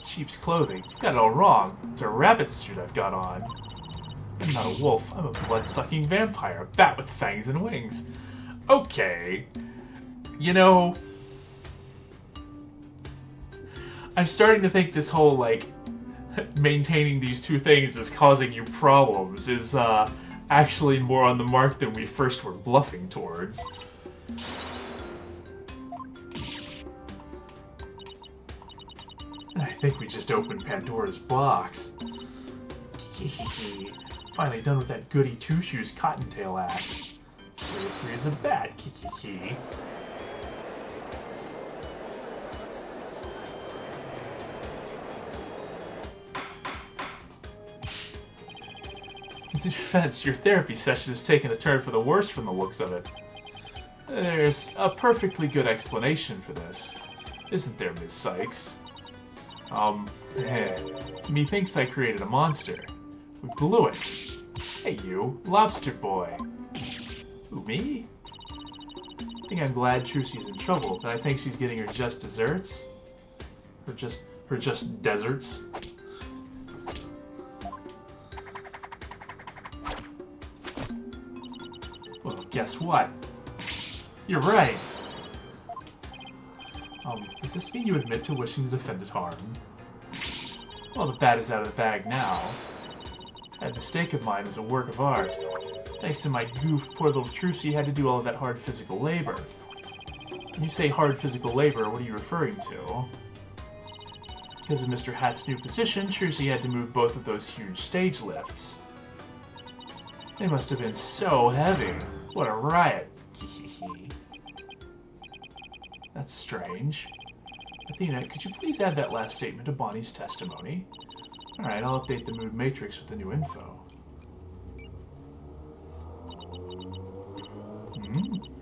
Sheep's clothing. You've got it all wrong. It's a rabbit suit I've got on. I'm not a wolf. I'm a blood-sucking vampire. A bat with fangs and wings. Okay. You know... I'm starting to think this whole, like, maintaining these two things is causing you problems is, actually more on the mark than we first were bluffing towards. I think we just opened Pandora's box. Finally done with that goody two-shoes cottontail act. Free as a bat, kiki. defense, your therapy session has taken a turn for the worse from the looks of it. There's a perfectly good explanation for this, isn't there, Ms. Sykes? Methinks I created a monster. We blew it. Hey you, lobster boy. Who, me? I think I'm glad Trucy's in trouble, but I think she's getting her just desserts. Her just deserts. Well, guess what? You're right. Does this mean you admit to wishing to defend it harm? Well, the bat is out of the bag now. That mistake of mine is a work of art. Thanks to my goof, poor little Trucy had to do all of that hard physical labor. When you say hard physical labor, what are you referring to? Because of Mr. Hat's new position, Trucy had to move both of those huge stage lifts. They must have been so heavy. What a riot. That's strange. Athena, could you please add that last statement to Bonnie's testimony? Alright, I'll update the mood matrix with the new info.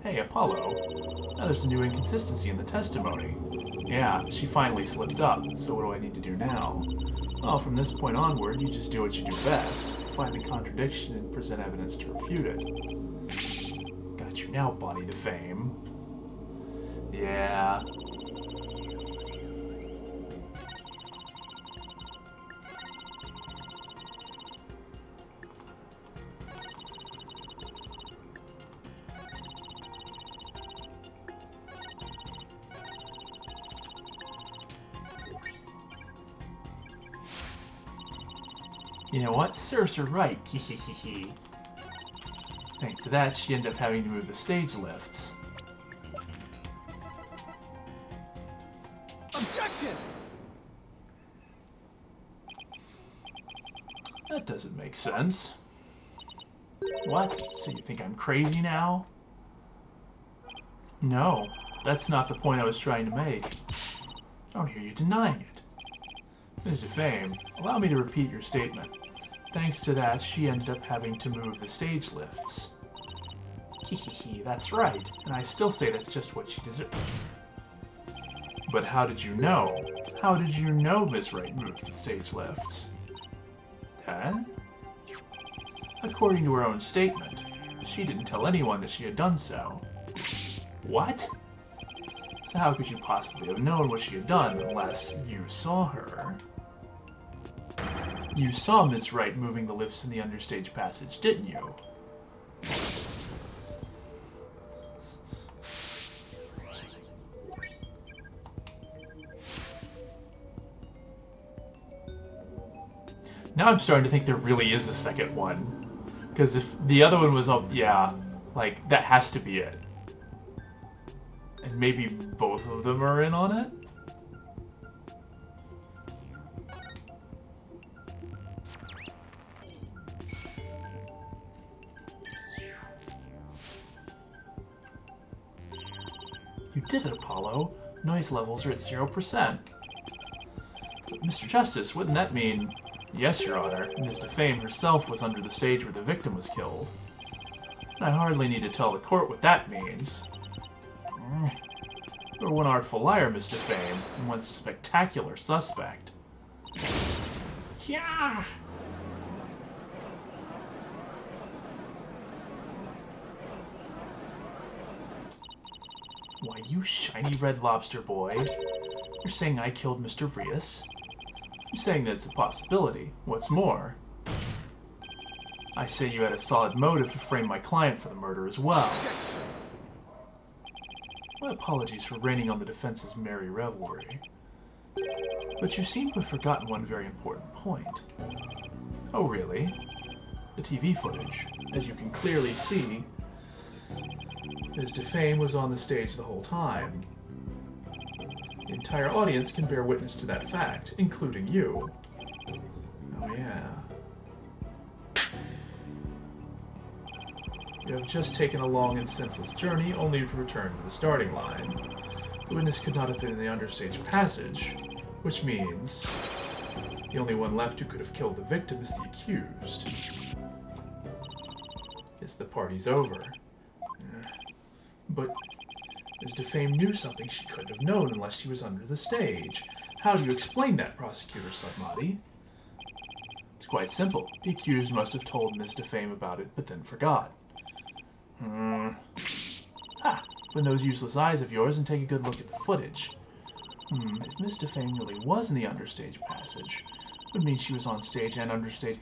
Hey, Apollo. Now there's a new inconsistency in the testimony. Yeah, she finally slipped up, so what do I need to do now? Well, from this point onward, you just do what you do best. Find the contradiction and present evidence to refute it. Got you now, Bonnie the Fame. Yeah. You know what? Sirs are right. Thanks to that, she ended up having to move the stage lifts. Objection! That doesn't make sense. What? So you think I'm crazy now? No, that's not the point I was trying to make. I don't hear you denying it. Ms. Defame, allow me to repeat your statement. Thanks to that, she ended up having to move the stage lifts. That's right, and I still say that's just what she deserved. But how did you know? How did you know Ms. Wright moved the stage lifts? Huh? According to her own statement, she didn't tell anyone that she had done so. What? So how could you possibly have known what she had done unless you saw her? You saw Ms. Wright moving the lifts in the understage passage, didn't you? Now I'm starting to think there really is a second one. Because if the other one was up, yeah, like, that has to be it. And maybe both of them are in on it? You did it, Apollo. Noise levels are at 0%. But Mr. Justice, wouldn't that mean... Yes, Your Honor, Ms. Defame herself was under the stage where the victim was killed. I hardly need to tell the court what that means. You're one artful liar, Ms. Defame, and one spectacular suspect. Yeah! Why, you shiny red lobster boy. You're saying I killed Mr. Rias? I'm saying that it's a possibility. What's more, I say you had a solid motive to frame my client for the murder as well. Objection! My apologies for raining on the defense's merry revelry. But you seem to have forgotten one very important point. Oh, really? The TV footage. As you can clearly see, Ms. Defame was on the stage the whole time. The entire audience can bear witness to that fact, including you. Oh, yeah. You have just taken a long and senseless journey, only to return to the starting line. The witness could not have been in the understage passage, which means the only one left who could have killed the victim is the accused. Guess the party's over. But Ms. Defame knew something she couldn't have known unless she was under the stage. How do you explain that, Prosecutor Sudmati? It's quite simple. The accused must have told Ms. Defame about it, but then forgot. Open those useless eyes of yours and take a good look at the footage. If Ms. Defame really was in the understage passage, it would mean she was on stage and understage.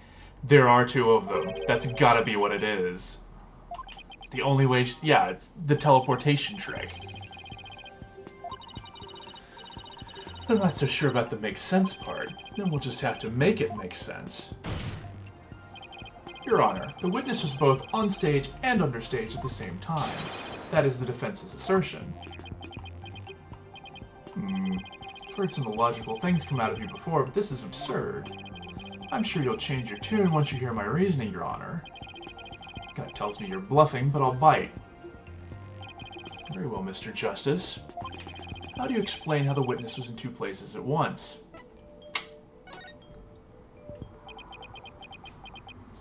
There are two of them. That's gotta be what it is. The only way... yeah, it's the teleportation trick. I'm not so sure about the makes sense part. Then we'll just have to make it make sense. Your Honor, the witness was both on stage and understage at the same time. That is the defense's assertion. I've heard some illogical things come out of you before, but this is absurd. I'm sure you'll change your tune once you hear my reasoning, Your Honor. God tells me you're bluffing, but I'll bite. Very well, Mr. Justice. How do you explain how the witness was in two places at once?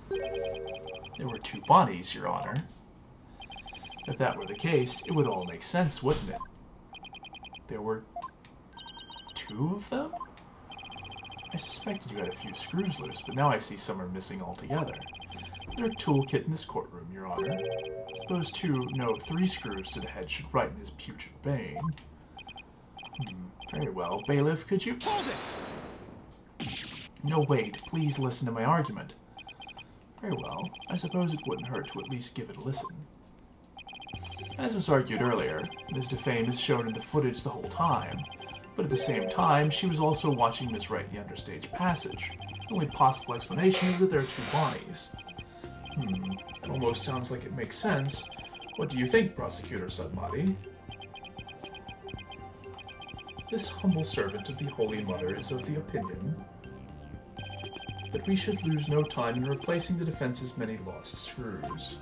There were two bodies, Your Honor. If that were the case, it would all make sense, wouldn't it? There were two of them? I suspected you had a few screws loose, but now I see some are missing altogether. There's a toolkit in this courtroom, Your Honor. Suppose three screws to the head should righten his putrid bane. Very well. Bailiff, could you... Hold it! No, wait. Please listen to my argument. Very well. I suppose it wouldn't hurt to at least give it a listen. As was argued earlier, Ms. Defame is shown in the footage the whole time, but at the same time, she was also watching Ms. Wright in the understage passage. The only possible explanation is that there are two Bonnies. It almost sounds like it makes sense. What do you think, Prosecutor Sudmati? This humble servant of the Holy Mother is of the opinion that we should lose no time in replacing the defense's many lost screws.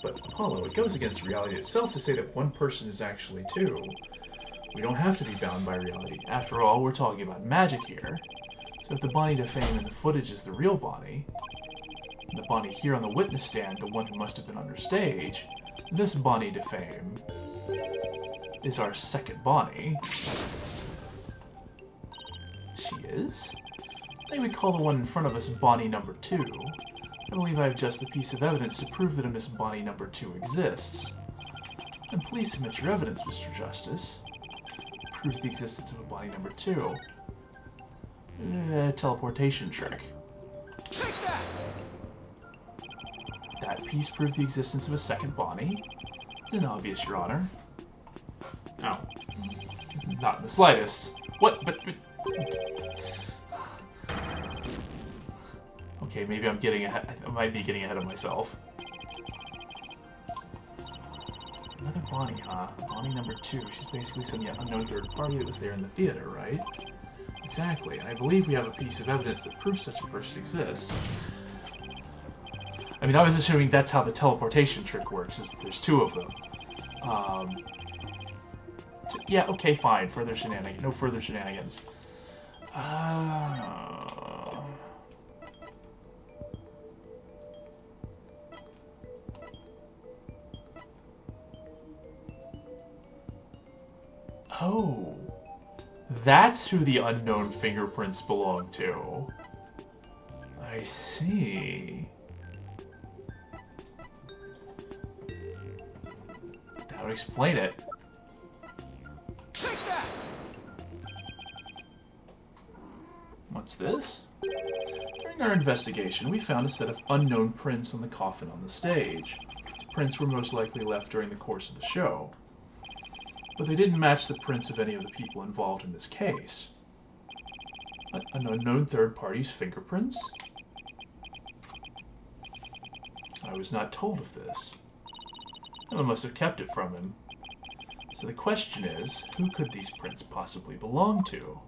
But, Apollo, it goes against reality itself to say that one person is actually two. We don't have to be bound by reality. After all, we're talking about magic here. So if the Bonnie Defame in the footage is the real Bonnie, and the Bonnie here on the witness stand, the one who must have been under stage, this Bonnie Defame is our second Bonnie. She is? I think we call the one in front of us Bonnie number 2. I believe I have just the piece of evidence to prove that a Miss Bonnie number 2 exists. And please submit your evidence, Mr. Justice. It proves the existence of a Bonnie number 2. Teleportation trick. Take that! That piece proved the existence of a second Bonnie. An obvious, Your Honor. Oh. Not in the slightest. What? But... Okay, maybe I'm getting ahead. I might be getting ahead of myself. Another Bonnie, huh? Bonnie number 2. She's basically some yet unknown third party that was there in the theater, right? Exactly. I believe we have a piece of evidence that proves such a person exists. I mean, I was assuming that's how the teleportation trick works, is that there's two of them. Yeah, okay, fine. Further shenanigans. No further shenanigans. Oh. That's who the unknown fingerprints belong to. I see. That would explain it. Take that! What's this? During our investigation, we found a set of unknown prints on the coffin on the stage. These prints were most likely left during the course of the show. But they didn't match the prints of any of the people involved in this case. An unknown third party's fingerprints? I was not told of this. Someone must have kept it from him. So the question is, who could these prints possibly belong to?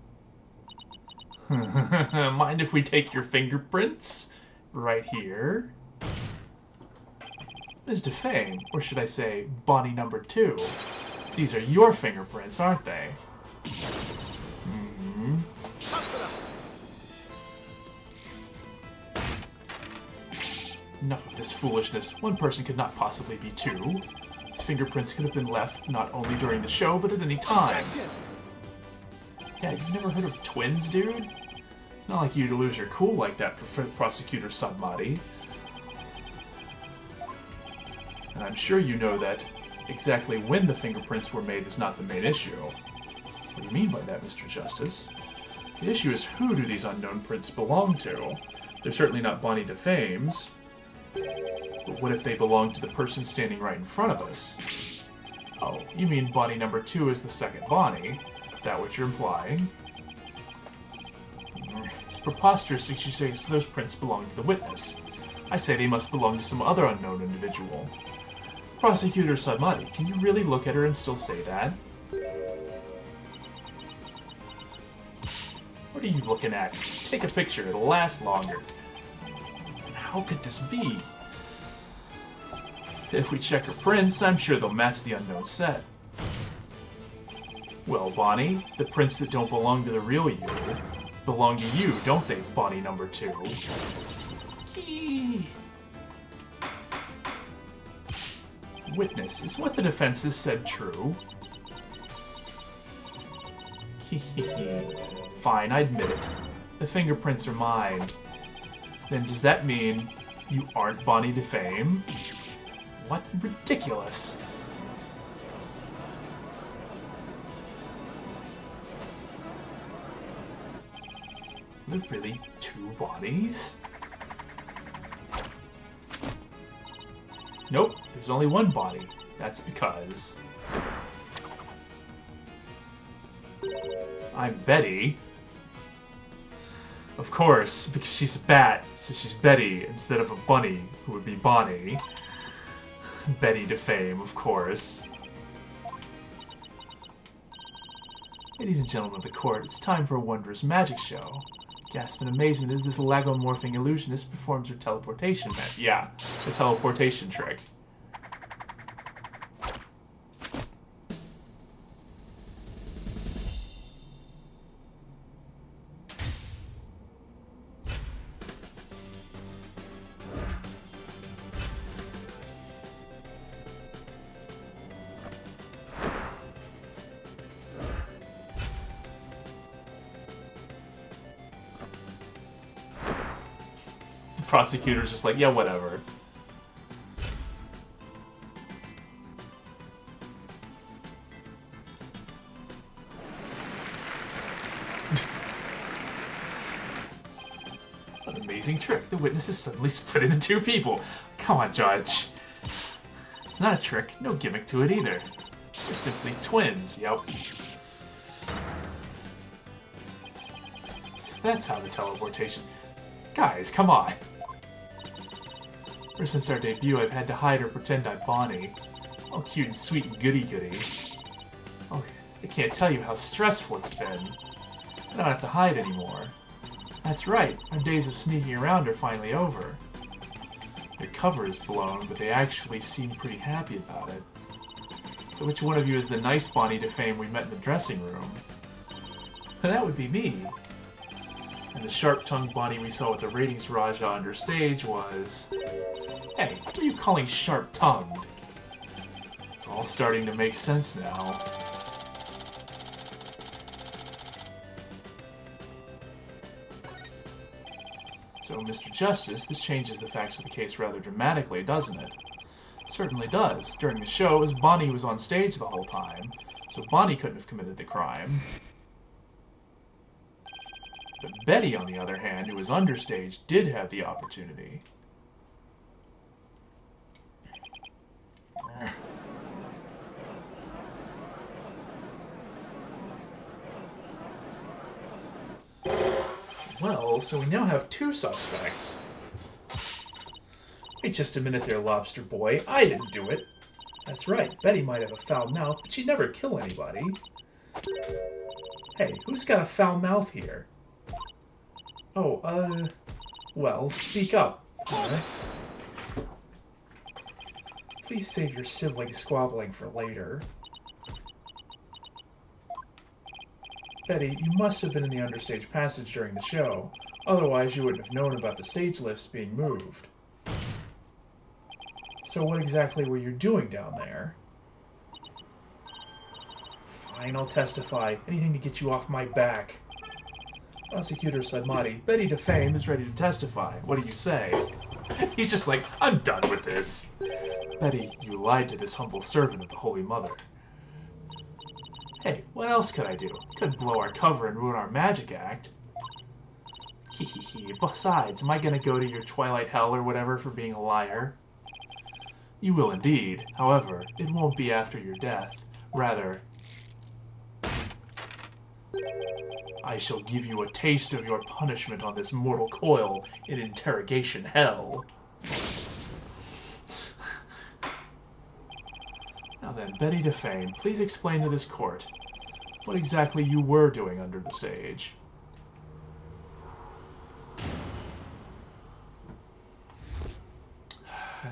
Mind if we take your fingerprints? Right here? Ms. Defame, or should I say, Bonnie number 2. These are your fingerprints, aren't they? Enough of this foolishness. One person could not possibly be two. His fingerprints could have been left not only during the show, but at any time. Yeah, you've never heard of twins, dude? Not like you to lose your cool like that, Prosecutor Sadmati. And I'm sure you know that exactly when the fingerprints were made is not the main issue. What do you mean by that, Mr. Justice? The issue is who do these unknown prints belong to? They're certainly not Bonnie DeFame's. But what if they belong to the person standing right in front of us? Oh, you mean Bonnie number 2 is the second Bonnie? Is that what you're implying? It's preposterous that you say those prints belong to the witness. I say they must belong to some other unknown individual. Prosecutor Sadmati, can you really look at her and still say that? What are you looking at? Take a picture, it'll last longer. How could this be? If we check her prints, I'm sure they'll match the unknown set. Well, Bonnie, the prints that don't belong to the real you belong to you, don't they, Bonnie number 2? Witness, is what the defense has said true? Fine, I admit it. The fingerprints are mine. Then does that mean you aren't Bonnie DeFame? What ridiculous! Are there really 2 Bonnies? Nope, there's only 1 Bonnie. That's because I'm Betty. Of course, because she's a bat, so she's Betty instead of a bunny, who would be Bonnie. Betty DeFame, of course. Ladies and gentlemen of the court, it's time for a wondrous magic show. Gasp in amazement as this lagomorphing illusionist performs her teleportation magic. Yeah, the teleportation trick. Prosecutor's just like, yeah, whatever. What an amazing trick. The witness is suddenly split into 2 people. Come on, Judge. It's not a trick. No gimmick to it either. They're simply twins. Yep. So that's how the teleportation... Guys, come on. Ever since our debut, I've had to hide or pretend I'm Bonnie. Oh, cute and sweet and goody-goody. Oh, I can't tell you how stressful it's been. I don't have to hide anymore. That's right, our days of sneaking around are finally over. Their cover is blown, but they actually seem pretty happy about it. So which one of you is the nice Bonnie DeFame we met in the dressing room? That would be me. And the sharp-tongued Bonnie we saw with the ratings Raja under stage was... Hey, what are you calling sharp-tongued? It's all starting to make sense now. So, Mr. Justice, this changes the facts of the case rather dramatically, doesn't it? It certainly does. During the show, it was Bonnie who was on stage the whole time, so Bonnie couldn't have committed the crime. But Betty, on the other hand, who was understage, did have the opportunity. Well, so we now have 2 suspects. Wait just a minute there, Lobster Boy. I didn't do it. That's right, Betty might have a foul mouth, but she'd never kill anybody. Hey, who's got a foul mouth here? Oh, well, speak up, alright? Please save your sibling squabbling for later. Betty, you must have been in the understage passage during the show. Otherwise, you wouldn't have known about the stage lifts being moved. So what exactly were you doing down there? Fine, I'll testify. Anything to get you off my back. Prosecutor Sadmati, Betty DeFame is ready to testify. What do you say? He's just like, I'm done with this. Betty, you lied to this humble servant of the Holy Mother. Hey, what else could I do? Could blow our cover and ruin our magic act. Hehehe. Besides, am I gonna go to your Twilight Hell or whatever for being a liar? You will indeed. However, it won't be after your death. Rather, I shall give you a taste of your punishment on this mortal coil in interrogation hell. Now then, Betty DeFame, please explain to this court what exactly you were doing under the sage.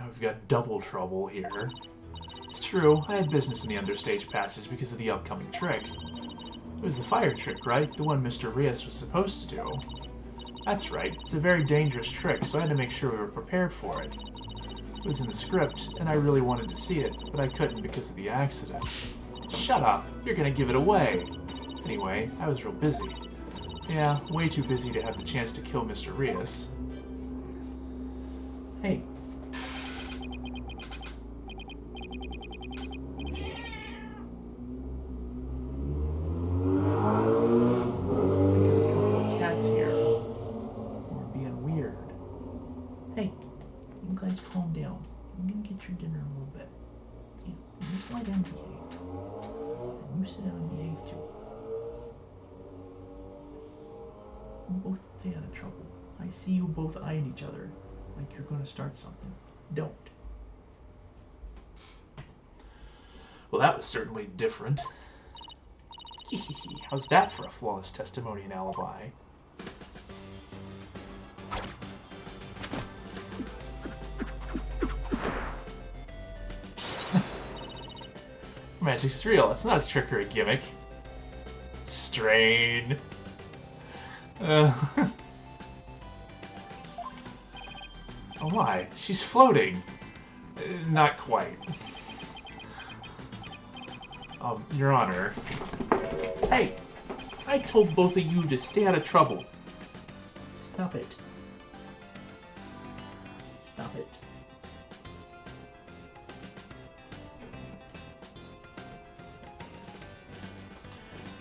We've got double trouble here. It's true, I had business in the understage passage because of the upcoming trick. It was the fire trick, right? The one Mr. Rias was supposed to do. That's right. It's a very dangerous trick, so I had to make sure we were prepared for it. It was in the script, and I really wanted to see it, but I couldn't because of the accident. Shut up! You're gonna give it away! Anyway, I was real busy. Yeah, way too busy to have the chance to kill Mr. Rias. Hey. Your dinner a little bit. Yeah, you just lie down and behave. And you sit down and behave too. You both stay out of trouble. I see you both eyeing each other like you're going to start something. Don't. Well, that was certainly different. How's that for a flawless testimony and alibi? Magic's real. It's not a trick or a gimmick. Strain. Oh my, she's floating. Not quite. Your Honor. Hey, I told both of you to stay out of trouble. Stop it. Stop it.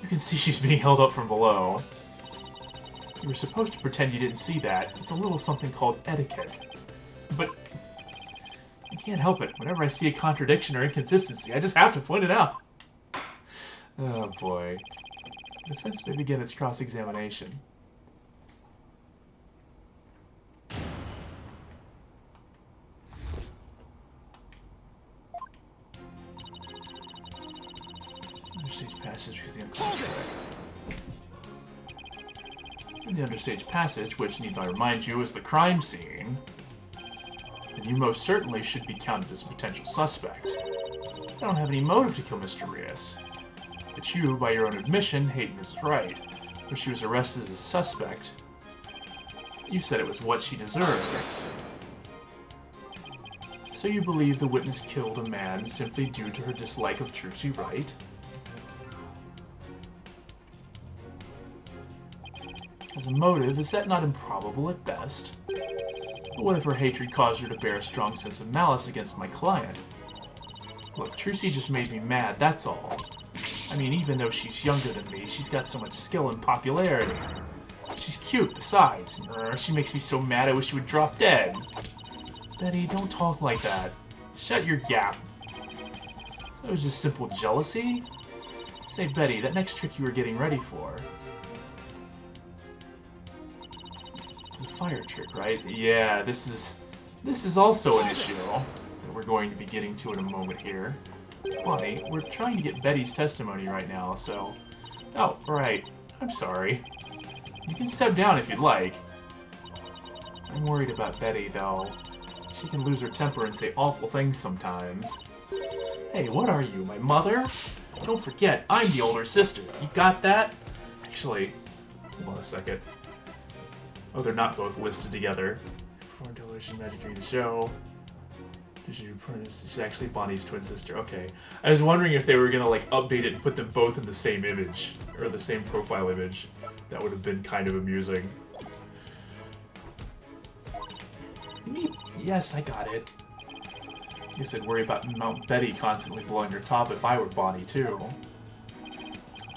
You can see she's being held up from below. You were supposed to pretend you didn't see that. It's a little something called etiquette. But I can't help it. Whenever I see a contradiction or inconsistency, I just have to point it out. Oh boy. The defense may begin its cross-examination. Understage passage because the unconscious. In the understage passage, which, need I remind you, is the crime scene, then you most certainly should be counted as a potential suspect. I don't have any motive to kill Mr. Rias. But you, by your own admission, hate Mrs. Wright, where she was arrested as a suspect. You said it was what she deserved. So you believe the witness killed a man simply due to her dislike of Trucy Wright? As a motive, is that not improbable at best? But what if her hatred caused her to bear a strong sense of malice against my client? Look, Trucy just made me mad, that's all. I mean, even though she's younger than me, she's got so much skill and popularity. She's cute, besides. She makes me so mad I wish she would drop dead. Betty, don't talk like that. Shut your yap. So it was just simple jealousy? Say, Betty, that next trick you were getting ready for... It's a fire trick, right? Yeah, this is also an issue that we're going to be getting to in a moment here. Bonnie, we're trying to get Betty's testimony right now, so... Oh, right. I'm sorry. You can step down if you'd like. I'm worried about Betty, though. She can lose her temper and say awful things sometimes. Hey, what are you, my mother? Don't forget, I'm the older sister. You got that? Actually, hold on a second. Oh, they're not both listed together. $4 in Magic Dream Show. She's actually Bonnie's twin sister. Okay. I was wondering if they were gonna like update it and put them both in the same image or the same profile image. That would have been kind of amusing. Yes, I got it. I guess I'd worry about Mount Betty constantly blowing her top if I were Bonnie too.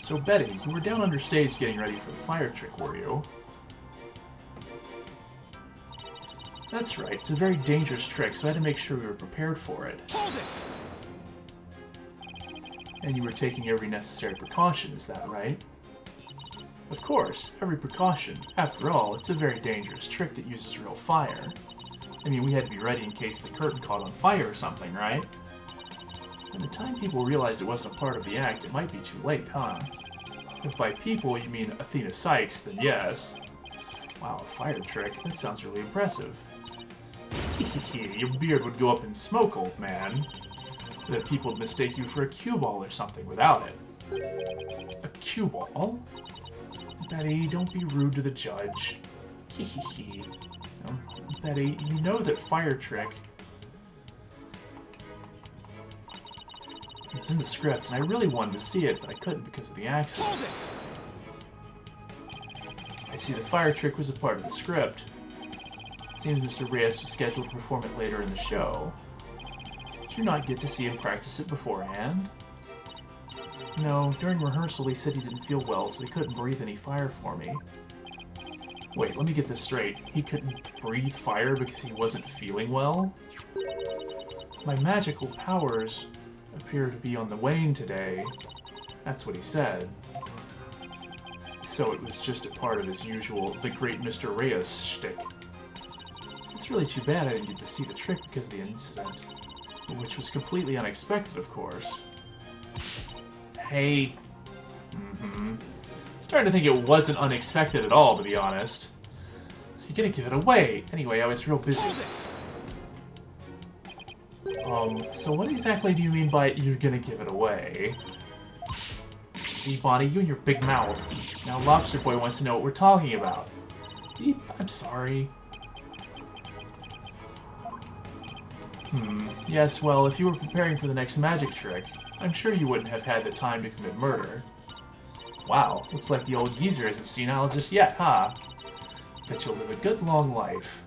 So Betty, you were down under stage getting ready for the fire trick, were you? That's right, it's a very dangerous trick, so I had to make sure we were prepared for it. Hold it! And you were taking every necessary precaution, is that right? Of course, every precaution. After all, it's a very dangerous trick that uses real fire. I mean, we had to be ready in case the curtain caught on fire or something, right? By the time people realized it wasn't a part of the act, it might be too late, huh? If by people you mean Athena Sykes, then yes. Wow, a fire trick? That sounds really impressive. Your beard would go up in smoke, old man. That people would mistake you for a cue ball or something without it. A cue ball? Betty, don't be rude to the judge. Betty, you know that fire trick it was in the script, and I really wanted to see it, but I couldn't because of the accident. I see the fire trick was a part of the script. It seems Mr. Reyes was scheduled to perform it later in the show. Did you not get to see him practice it beforehand? No, during rehearsal he said he didn't feel well, so he couldn't breathe any fire for me. Wait, let me get this straight. He couldn't breathe fire because he wasn't feeling well? My magical powers appear to be on the wane today. That's what he said. So it was just a part of his usual The Great Mr. Reyes shtick. It's really too bad I didn't get to see the trick because of the incident. Which was completely unexpected, of course. Hey. Starting to think it wasn't unexpected at all, to be honest. You're gonna give it away. Anyway, I was real busy. So what exactly do you mean by you're gonna give it away? See, Bonnie, you and your big mouth. Now Lobster Boy wants to know what we're talking about. I'm sorry. Yes, well, if you were preparing for the next magic trick, I'm sure you wouldn't have had the time to commit murder. Wow, looks like the old geezer isn't senile just yet, huh? Bet you'll live a good long life.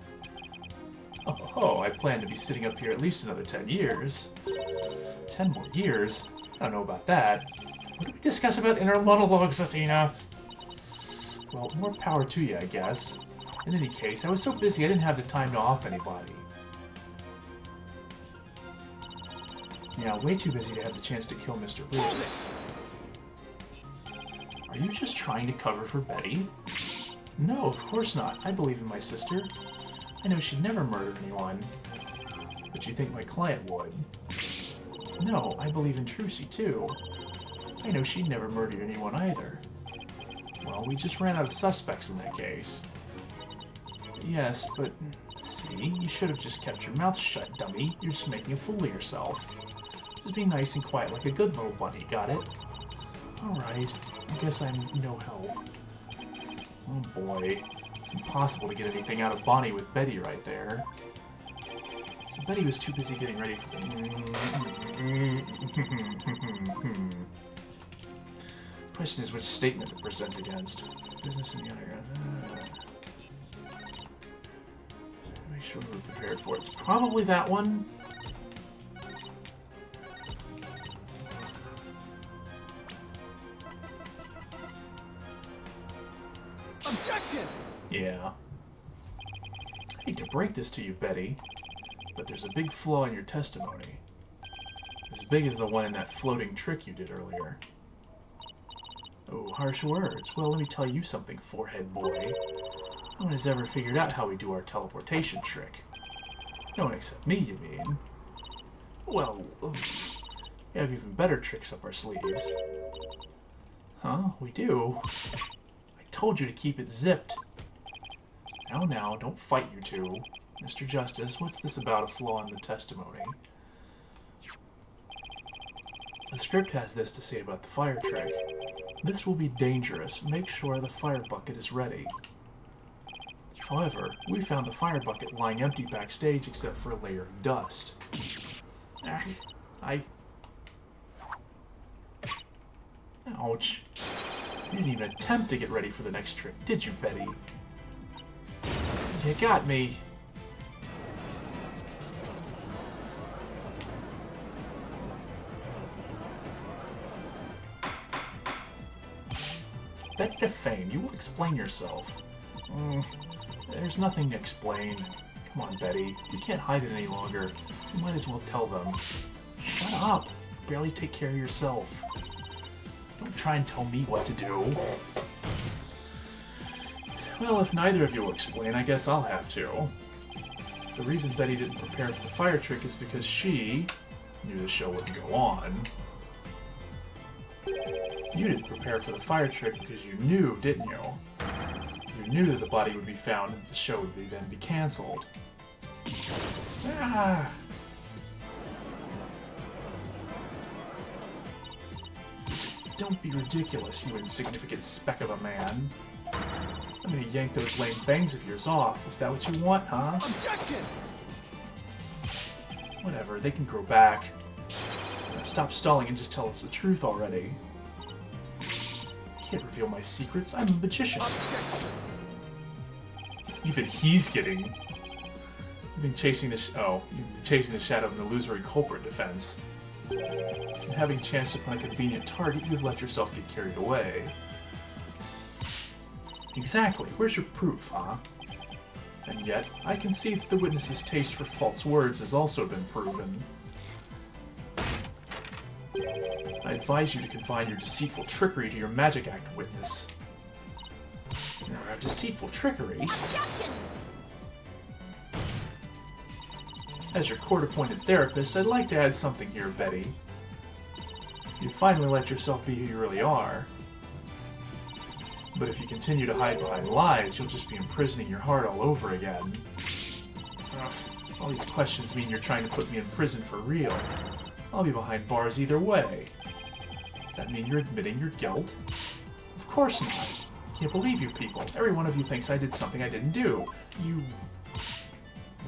Oh, I plan to be sitting up here at least another 10 years. 10 more years? I don't know about that. What did we discuss about inner monologues, Athena? Well, more power to you, I guess. In any case, I was so busy I didn't have the time to off anybody. Yeah, way too busy to have the chance to kill Mr. Reyes. Are you just trying to cover for Betty? No, of course not. I believe in my sister. I know she'd never murdered anyone. But you think my client would? No, I believe in Trucy, too. I know she'd never murdered anyone either. Well, we just ran out of suspects in that case. Yes, but... See? You should have just kept your mouth shut, dummy. You're just making a fool of yourself. Just be nice and quiet like a good little bunny, got it? Alright. I guess I'm no help. Oh boy. It's impossible to get anything out of Bonnie with Betty right there. So Betty was too busy getting ready for the... Question is which statement to present against. Business in the underground. Make sure we're prepared for it. It's probably that one. Objection! Yeah. I hate to break this to you, Betty, but there's a big flaw in your testimony. As big as the one in that floating trick you did earlier. Oh, harsh words. Well, let me tell you something, forehead boy. No one has ever figured out how we do our teleportation trick. No one except me, you mean? Well, we have even better tricks up our sleeves. Huh? We do? I told you to keep it zipped. Now, don't fight, you two. Mr. Justice, what's this about a flaw in the testimony? The script has this to say about the fire trick. This will be dangerous. Make sure the fire bucket is ready. However, we found the fire bucket lying empty backstage except for a layer of dust. Ouch. You didn't even attempt to get ready for the next trick, did you, Betty? You got me. Betty DeFame, you will explain yourself. There's nothing to explain. Come on, Betty. You can't hide it any longer. You might as well tell them. Shut up. You barely take care of yourself. Don't try and tell me what to do. Well, if neither of you will explain, I guess I'll have to. The reason Betty didn't prepare for the fire trick is because she knew the show wouldn't go on. You didn't prepare for the fire trick because you knew, didn't you? You knew that the body would be found and the show would then be cancelled. Don't be ridiculous, you insignificant speck of a man. I'm gonna yank those lame bangs of yours off. Is that what you want, huh? Objection! Whatever, they can grow back. Now stop stalling and just tell us the truth already. I can't reveal my secrets. I'm a magician. Objection! Even he's getting... You've been chasing the shadow of an illusory culprit defense. And having chanced upon a convenient target, you've let yourself get carried away. Exactly. Where's your proof, huh? And yet, I can see that the witness's taste for false words has also been proven. I advise you to confine your deceitful trickery to your magic act, witness. Now, deceitful trickery? Objection! As your court-appointed therapist, I'd like to add something here, Betty. You finally let yourself be who you really are. But if you continue to hide behind lies, you'll just be imprisoning your heart all over again. Ugh, all these questions mean you're trying to put me in prison for real. I'll be behind bars either way. Does that mean you're admitting your guilt? Of course not. I can't believe you people. Every one of you thinks I did something I didn't do. You...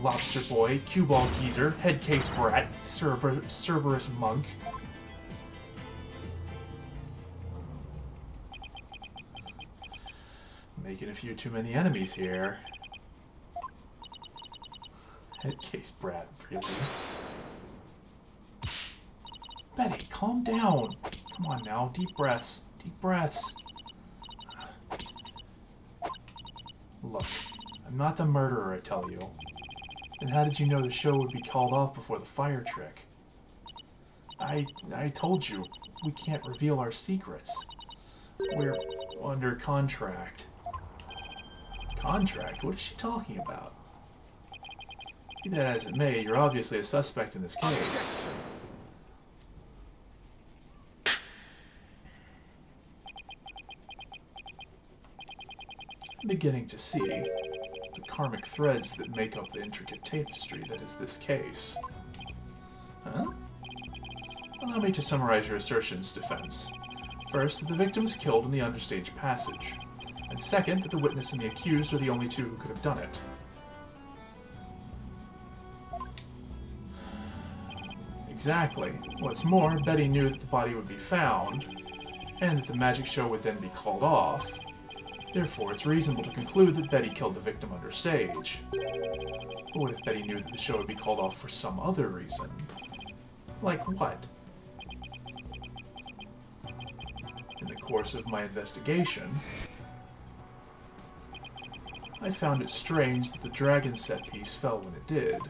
lobster boy, cue ball geezer, headcase brat, Cerberus monk. Making a few too many enemies here. Headcase brat, really? Betty, calm down. Come on now, deep breaths. Deep breaths. Look, I'm not the murderer, I tell you. Then how did you know the show would be called off before the fire trick? I told you, we can't reveal our secrets. We're under contract. Contract? What is she talking about? Be that as it may, you're obviously a suspect in this case. Objection! I'm beginning to see the karmic threads that make up the intricate tapestry that is this case. Huh? Allow me to summarize your assertions, defense. First, that the victim was killed in the understage passage. And second, that the witness and the accused are the only two who could have done it. Exactly. What's more, Betty knew that the body would be found, and that the magic show would then be called off. Therefore, it's reasonable to conclude that Betty killed the victim understage. But what if Betty knew that the show would be called off for some other reason? Like what? In the course of my investigation, I found it strange that the dragon set piece fell when it did.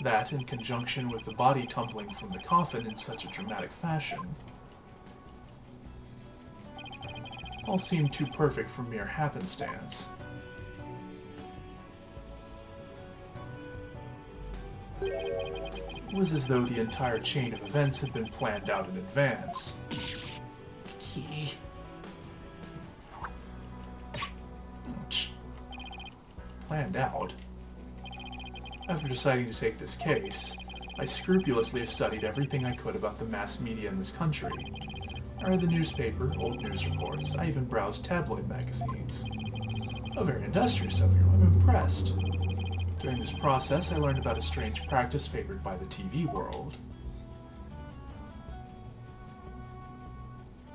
That, in conjunction with the body tumbling from the coffin in such a dramatic fashion, all seemed too perfect for mere happenstance. It was as though the entire chain of events had been planned out in advance. Ouch. Planned out? After deciding to take this case, I scrupulously studied everything I could about the mass media in this country. I read the newspaper, old news reports, I even browsed tabloid magazines. Oh, very industrious of you. I'm impressed. During this process, I learned about a strange practice favored by the TV world.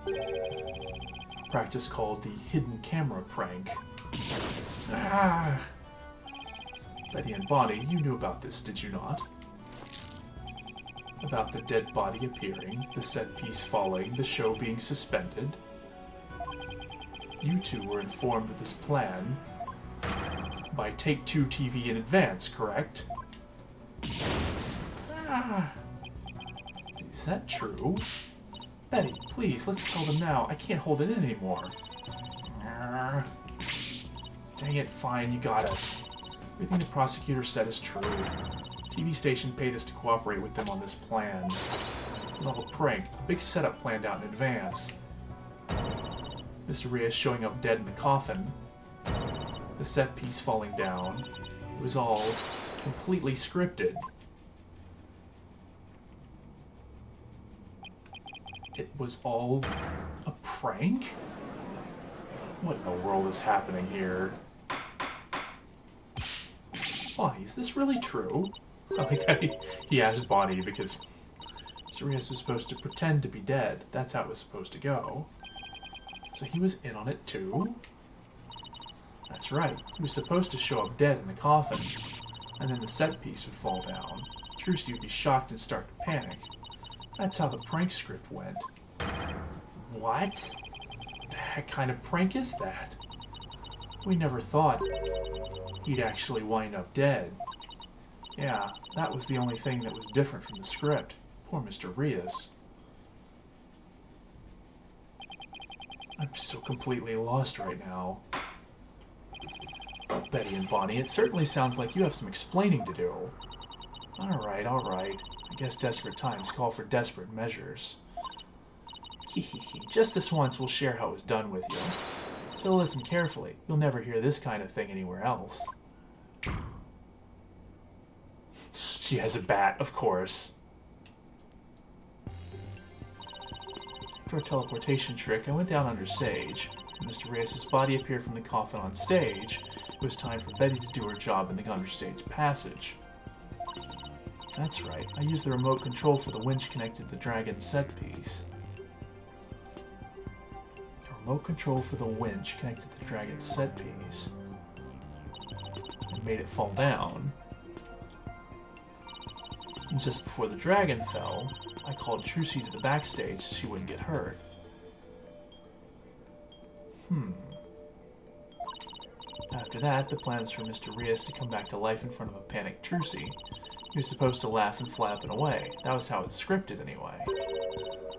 A practice called the hidden camera prank. Ah! Betty and Bonnie, you knew about this, did you not? About the dead body appearing, the set piece falling, the show being suspended. You two were informed of this plan by Take-Two TV in advance, correct? Ah. Is that true? Betty, please, let's tell them now. I can't hold it in anymore. Arrgh. Dang it, fine, you got us. Everything the prosecutor said is true. TV station paid us to cooperate with them on this plan. It was all a prank, a big setup planned out in advance. Mr. Reyes showing up dead in the coffin. The set piece falling down. It was all completely scripted. It was all a prank? What in the world is happening here? Bonnie, is this really true? I like that he asked Bonnie because Mr. Reyes was supposed to pretend to be dead. That's how it was supposed to go. So he was in on it too? That's right. He was supposed to show up dead in the coffin, and then the set piece would fall down. Trucy would be shocked and start to panic. That's how the prank script went. What? The heck kind of prank is that? We never thought he'd actually wind up dead. Yeah, that was the only thing that was different from the script. Poor Mr. Reyes. I'm so completely lost right now. Betty and Bonnie, it certainly sounds like you have some explaining to do. Alright, alright. I guess desperate times call for desperate measures. Hehehe, just this once we'll share how it was done with you. So listen carefully. You'll never hear this kind of thing anywhere else. She has a bat, of course. For a teleportation trick, I went down under stage. When Mr. Reyes' body appeared from the coffin on stage, it was time for Betty to do her job in the understage passage. That's right, I used the remote control for the winch connected to the dragon set piece. The remote control for the winch connected to the dragon set piece. And made it fall down. And just before the dragon fell, I called Trucy to the backstage so she wouldn't get hurt. After that, the plan was for Mr. Reyes to come back to life in front of a panicked Trucy. He was supposed to laugh and flap it away. That was how it's scripted anyway.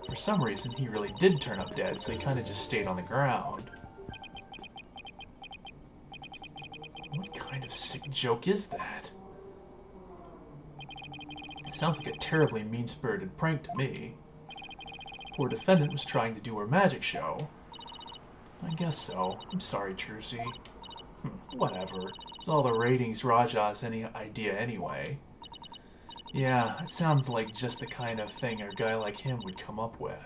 For some reason, he really did turn up dead, so he kind of just stayed on the ground. What kind of sick joke is that? It sounds like a terribly mean-spirited prank to me. Poor defendant was trying to do her magic show. I guess so. I'm sorry, Trucy. Whatever. It's all the ratings Raja's idea anyway. Yeah, it sounds like just the kind of thing a guy like him would come up with.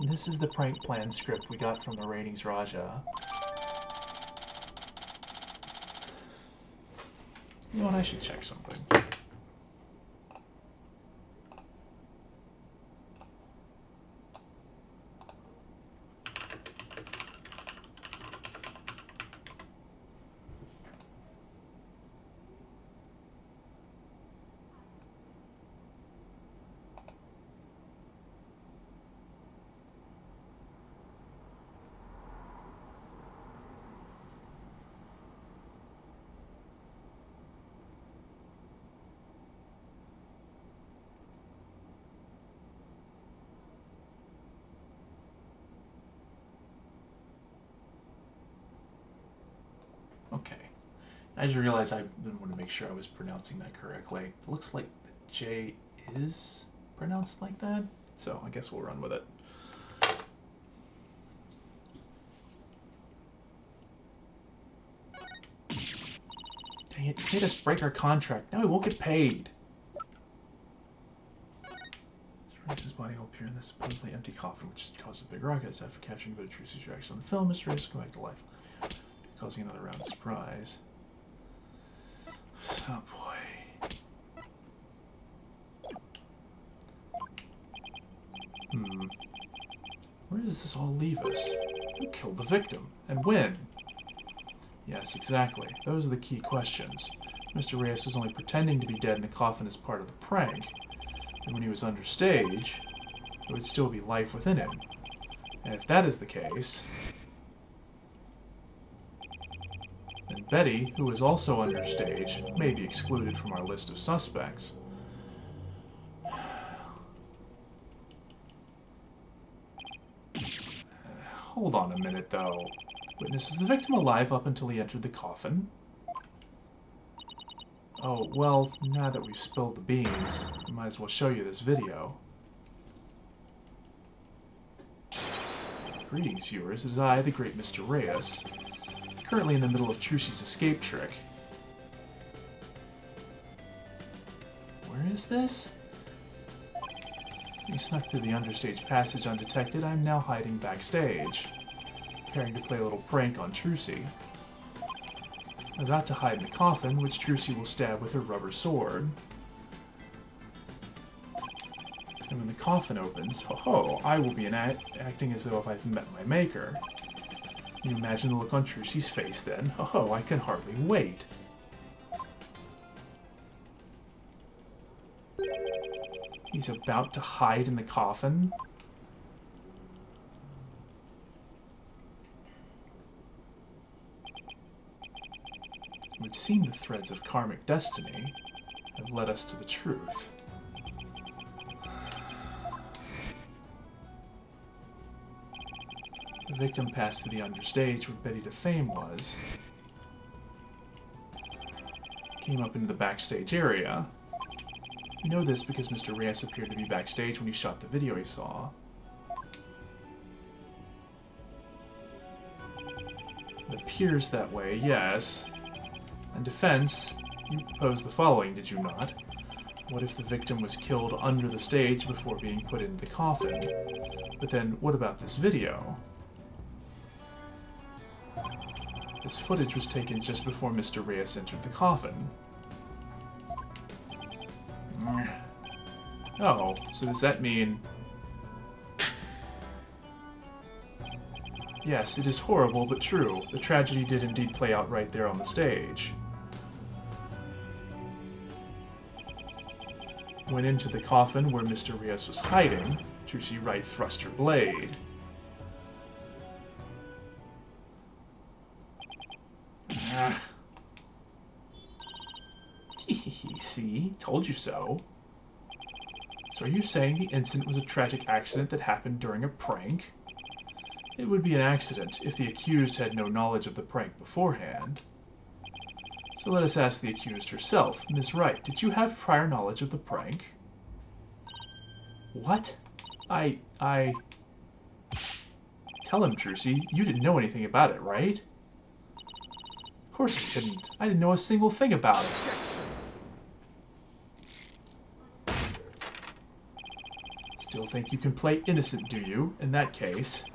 This is the prank plan script we got from the ratings Raja. You know what, I should check something. Okay. I just realized I didn't want to make sure I was pronouncing that correctly. It looks like the J is pronounced like that, so I guess we'll run with it. Dang it, you made us break our contract. Now we won't get paid. Reyes' body will appear in this supposedly empty coffin, which causes a big ruckus. After capturing a bit of Trucy's reaction on the film, Mr. Reyes will come back to life. causing another round of surprise. Oh boy. Where does this all leave us? Who killed the victim? And when? Yes, exactly. Those are the key questions. Mr. Reyes was only pretending to be dead in the coffin as part of the prank. And when he was understage, there would still be life within him. And if that is the case, then Betty, who is also understage, may be excluded from our list of suspects. Hold on a minute, though. Witness, is the victim alive up until he entered the coffin? Oh, well, now that we've spilled the beans, I might as well show you this video. Greetings, viewers. It is I, the great Mr. Reyes, currently in the middle of Trucy's escape trick. Where is this? He snuck through the understage passage undetected. I'm now hiding backstage, preparing to play a little prank on Trucy. I'm about to hide in the coffin, which Trucy will stab with her rubber sword. And when the coffin opens, ho-ho, I will be acting as though if I've met my maker. Can you imagine the look on Trucy's face then? Ho-ho, I can hardly wait. He's about to hide in the coffin? It would seem the threads of karmic destiny have led us to the truth. The victim passed to the understage where Betty DeFame was, came up into the backstage area. We know this because Mr. Reyes appeared to be backstage when he shot the video he saw. It appears that way, yes. In defense, you proposed the following, did you not? What if the victim was killed under the stage before being put into the coffin? But then, what about this video? This footage was taken just before Mr. Reyes entered the coffin. Oh, so does that mean... Yes, it is horrible, but true. The tragedy did indeed play out right there on the stage. Went into the coffin where Mr. Reyes was hiding. Trucy right thrust her blade. See? Told you so. So are you saying the incident was a tragic accident that happened during a prank? It would be an accident if the accused had no knowledge of the prank beforehand. So let us ask the accused herself. Ms. Wright, did you have prior knowledge of the prank? What? I... Tell him, Trucy, you didn't know anything about it, right? Of course I didn't. I didn't know a single thing about it. Objection. Still think you can play innocent, do you? In that case,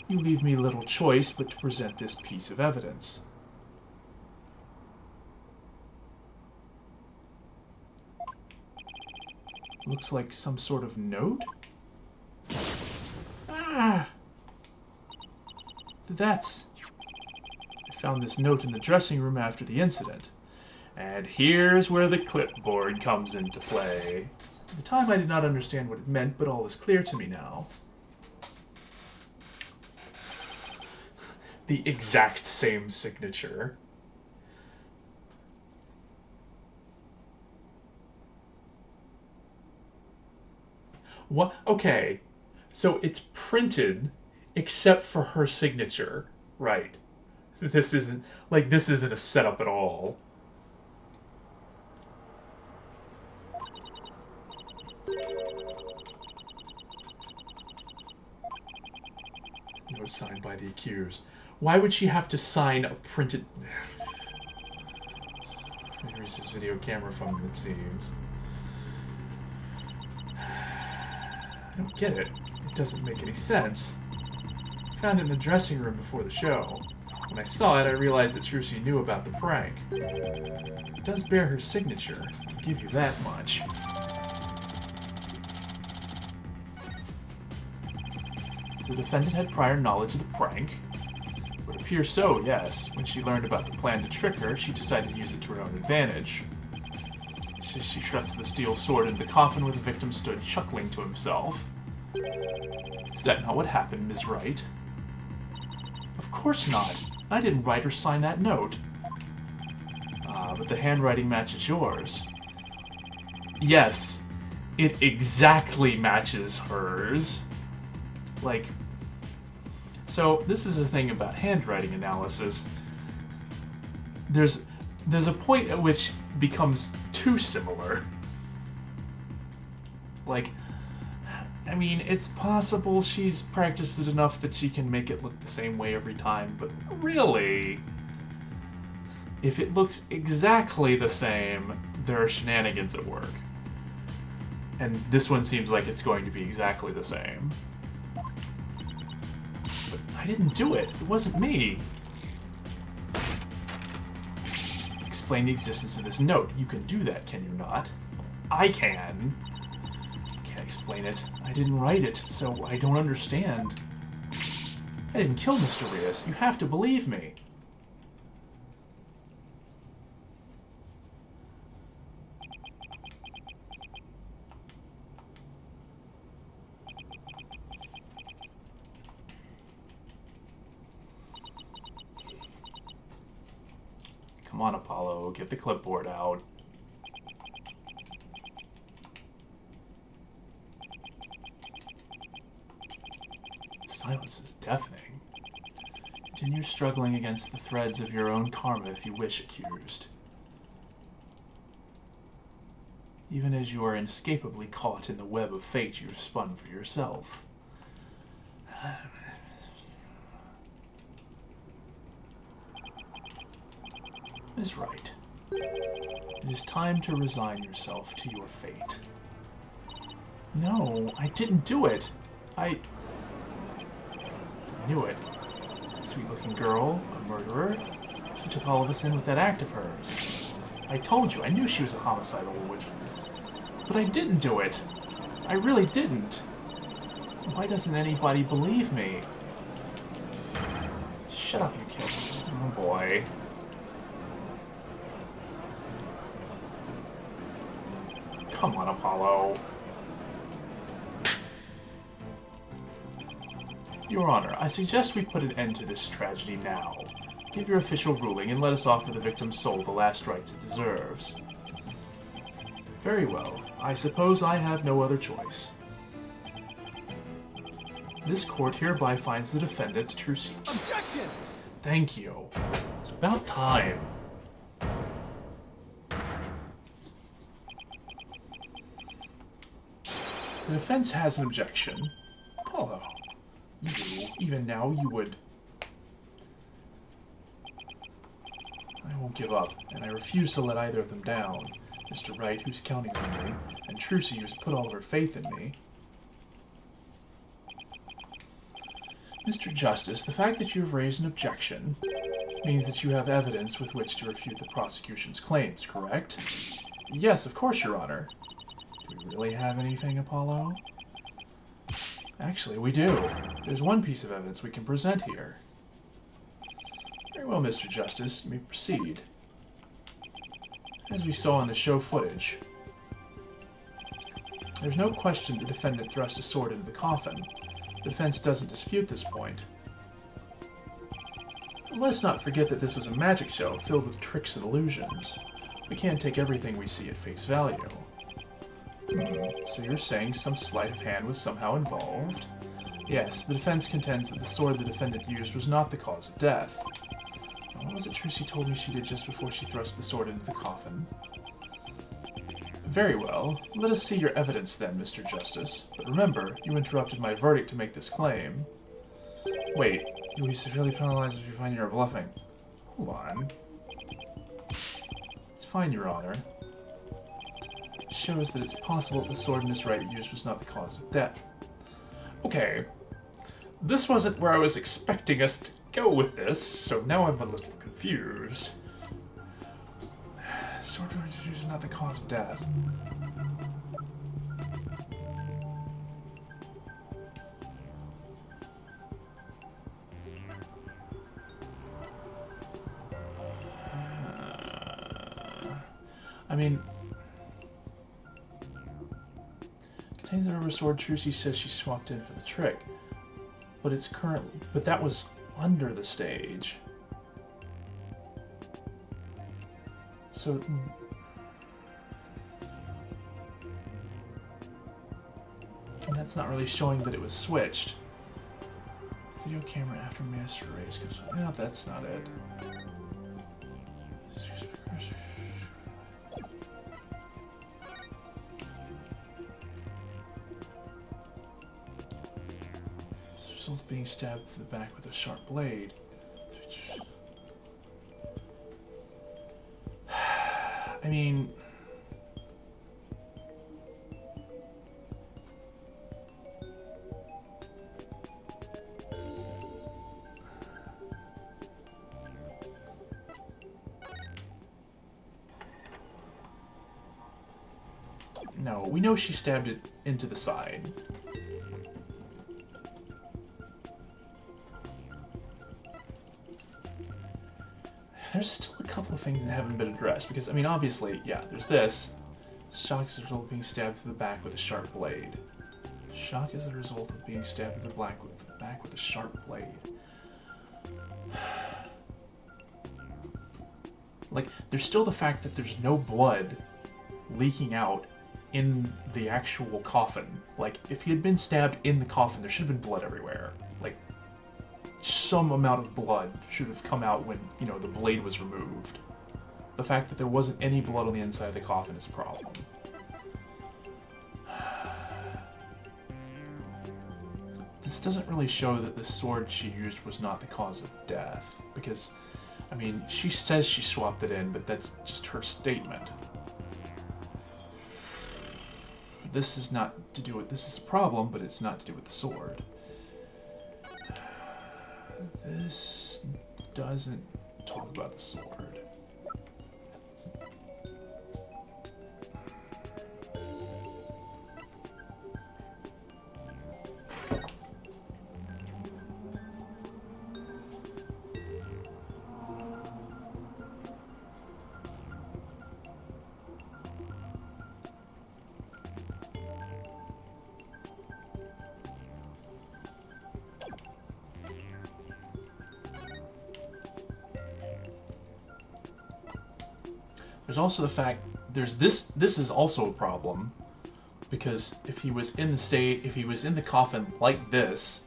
you leave me little choice but to present this piece of evidence. Looks like some sort of note? Ah! That's... I found this note in the dressing room after the incident. And here's where the clipboard comes into play. At the time I did not understand what it meant, but all is clear to me now. The exact same signature. What? Okay, so it's printed except for her signature, right? This isn't a setup at all. No signed by the accused. Why would she have to sign a printed... Here's his video camera from him, it seems. I don't get it. It doesn't make any sense. Found it in the dressing room before the show. When I saw it, I realized that Trucy knew about the prank. It does bear her signature, I'll give you that much. So the defendant had prior knowledge of the prank? It would appear so, yes. When she learned about the plan to trick her, she decided to use it to her own advantage. She thrust the steel sword into the coffin where the victim stood, chuckling to himself. Is that not what happened, Ms. Wright? Of course not. I didn't write or sign that note. But the handwriting matches yours. Yes, it exactly matches hers. Like, so this is the thing about handwriting analysis. There's a point at which it becomes too similar. Like, I mean, it's possible she's practiced it enough that she can make it look the same way every time, but really, if it looks exactly the same, there are shenanigans at work. And this one seems like it's going to be exactly the same. But I didn't do it. It wasn't me. Explain the existence of this note. You can do that, can you not? I can. Can't explain it. I didn't write it, so I don't understand. I didn't kill Mr. Rios. You have to believe me. Come on, Apollo. Get the clipboard out. Silence is deafening. Continue struggling against the threads of your own karma if you wish, accused. Even as you are inescapably caught in the web of fate you've spun for yourself. Ms. Wright, it is time to resign yourself to your fate. No, I didn't do it. I knew it. That sweet-looking girl, a murderer. She took all of us in with that act of hers. I told you, I knew she was a homicidal witch. But I didn't do it. I really didn't. Why doesn't anybody believe me? Shut up, you kid. Oh boy. Come on, Apollo. Your Honor, I suggest we put an end to this tragedy now. Give your official ruling and let us offer the victim's soul the last rites it deserves. Very well. I suppose I have no other choice. This court hereby finds the defendant Trucy. Objection! Thank you. It's about time. The defense has an objection. Apollo, you, even now, you would... I won't give up, and I refuse to let either of them down. Mr. Wright, who's counting on me, and Trucy, who's put all of her faith in me. Mr. Justice, the fact that you have raised an objection means that you have evidence with which to refute the prosecution's claims, correct? Yes, of course, Your Honor. Do we really have anything, Apollo? Actually, we do. There's one piece of evidence we can present here. Very well, Mr. Justice, you may proceed. As we saw in the show footage, there's no question the defendant thrust a sword into the coffin. The defense doesn't dispute this point. But let's not forget that this was a magic show filled with tricks and illusions. We can't take everything we see at face value. So you're saying some sleight of hand was somehow involved? Yes, the defense contends that the sword the defendant used was not the cause of death. What was it Trucy told me she did just before she thrust the sword into the coffin? Very well. Let us see your evidence then, Mr. Justice. But remember, you interrupted my verdict to make this claim. Wait, you'll be severely penalized if you find you're bluffing. Hold on. It's fine, Your Honor. It shows that it's possible that the sword Miss Wright used was not the cause of death. Okay. This wasn't where I was expecting us to go with this, so now I'm a little confused. Sword is not the cause of death. I mean, contains the rubber sword. Trucy says she swapped in for the trick, but it's but that was under the stage. So, and that's not really showing that it was switched. Video camera after master race. No, that's not it. Result of being stabbed through the back with a sharp blade. I mean, no, we know she stabbed it into the side. There's still a couple of things that haven't been addressed, because, I mean, obviously, yeah, there's this. Shock as a result of being stabbed through the back with a sharp blade. Shock as a result of being stabbed through the back with a sharp blade. Like, there's still the fact that there's no blood leaking out in the actual coffin. Like, if he had been stabbed in the coffin, there should have been blood everywhere. Like, some amount of blood should have come out when, you know, the blade was removed. The fact that there wasn't any blood on the inside of the coffin is a problem. This doesn't really show that the sword she used was not the cause of death, because, I mean, she says she swapped it in, but that's just her statement. This is not to do with, this is a problem, but it's not to do with the sword. This doesn't talk about the sword. There's also the fact, there's this is also a problem, because if he was in the coffin like this,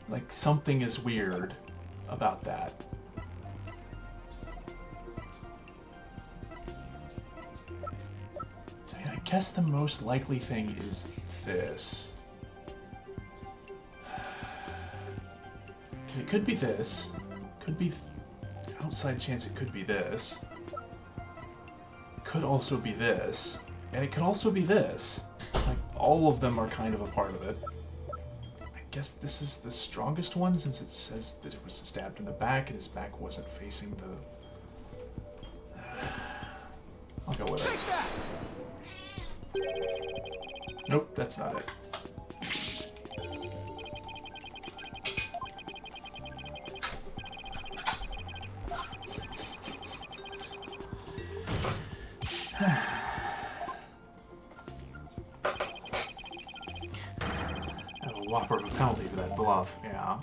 like, something is weird about that. I mean, I guess the most likely thing is this. It could be this, could be outside chance it could be this. Could also be this. And it could also be this. Like, all of them are kind of a part of it. I guess this is the strongest one, since it says that it was stabbed in the back and his back wasn't facing the... I'll go with it. Nope, that's not it. A whopper of a penalty for that bluff, yeah.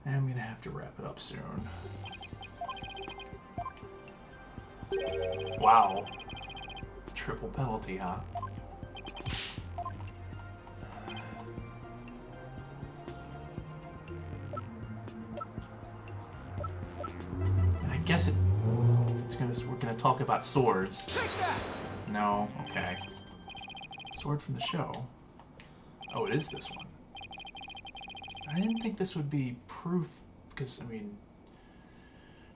I'm gonna have to wrap it up soon. Wow. Triple penalty, huh? guess we're gonna talk about swords. Take that! No, okay. Sword from the show. Oh, it is this one. I didn't think this would be proof, because, I mean,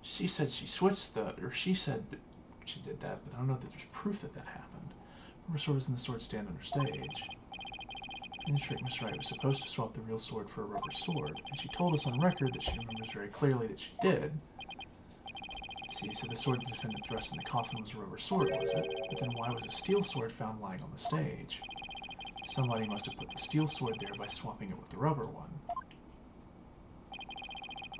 she said she switched she said that she did that, but I don't know that there's proof that that happened. Rubber sword is in the sword stand under stage. And Trick Miss Wright was supposed to swap the real sword for a rubber sword, and she told us on record that she remembers very clearly that she did. See, so the sword the defendant thrust in the coffin was a rubber sword, was it? But then why was a steel sword found lying on the stage? Somebody must have put the steel sword there by swapping it with the rubber one.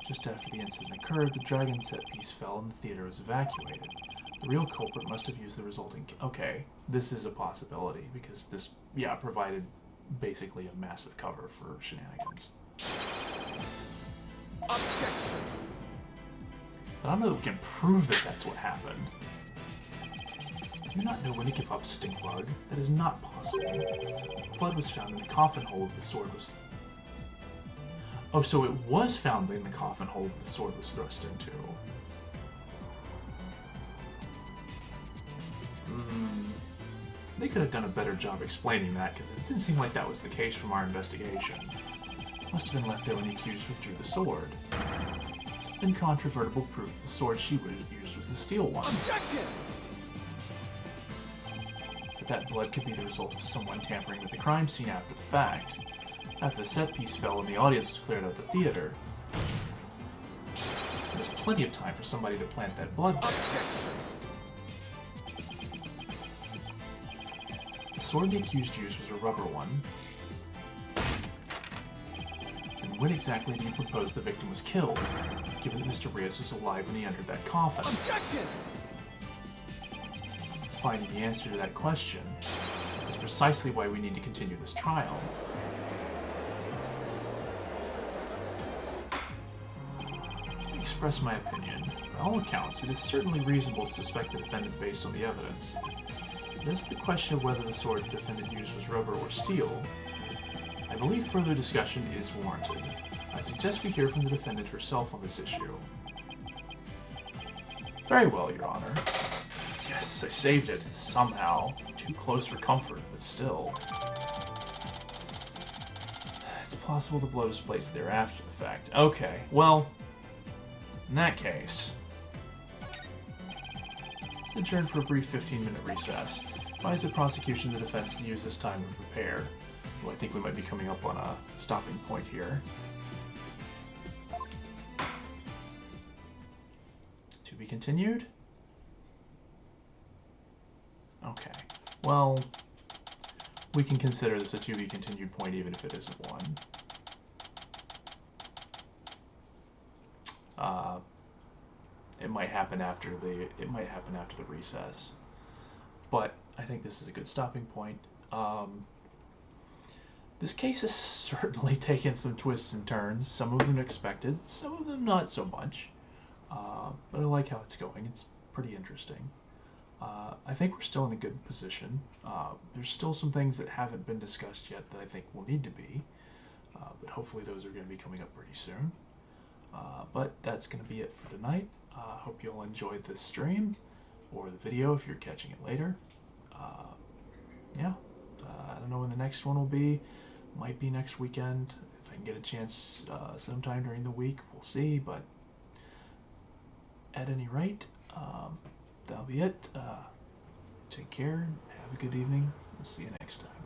Just after the incident occurred, the dragon set piece fell and the theater was evacuated. The real culprit must have used the resulting... Okay, this is a possibility, because this, yeah, provided basically a massive cover for shenanigans. Objection! But I don't know that we can prove that that's what happened. Do you not know when to give up, Stinklug? That is not possible. Blood was found in the coffin hole the sword was... Oh, so it was found in the coffin hole the sword was thrust into. They could have done a better job explaining that, because it didn't seem like that was the case from our investigation. Must have been left there when the accused withdrew the sword. It's incontrovertible proof the sword she used was the steel one. Objection! But that blood could be the result of someone tampering with the crime scene after the fact. After the set piece fell and the audience was cleared out of the theater. There's plenty of time for somebody to plant that blood there. Objection! The sword the accused used was a rubber one. And when exactly do you propose the victim was killed, given that Mr. Rios was alive when he entered that coffin? Objection! Finding the answer to that question is precisely why we need to continue this trial. To express my opinion, by all accounts, it is certainly reasonable to suspect the defendant based on the evidence. As to the question of whether the sword the defendant used was rubber or steel, I believe further discussion is warranted. I suggest we hear from the defendant herself on this issue. Very well, Your Honor. Yes, I saved it, somehow. Too close for comfort, but still. It's possible the blow was placed there after the fact. Okay, well, in that case, let's adjourn for a brief 15-minute recess. Advise the prosecution and the defense to use this time to prepare. Well, I think we might be coming up on a stopping point here. To be continued? Okay. Well, we can consider this a to be continued point even if it isn't one. It might happen after the recess. But I think this is a good stopping point. This case has certainly taken some twists and turns, some of them expected, some of them not so much. But I like how it's going. It's pretty interesting. I think we're still in a good position. There's still some things that haven't been discussed yet that I think will need to be, but hopefully those are going to be coming up pretty soon. But that's going to be it for tonight. Hope you all enjoyed this stream, or the video if you're catching it later. Yeah, I don't know when the next one will be. Might be next weekend. If I can get a chance sometime during the week, we'll see. But at any rate, that'll be it. Take care. Have a good evening. We'll see you next time.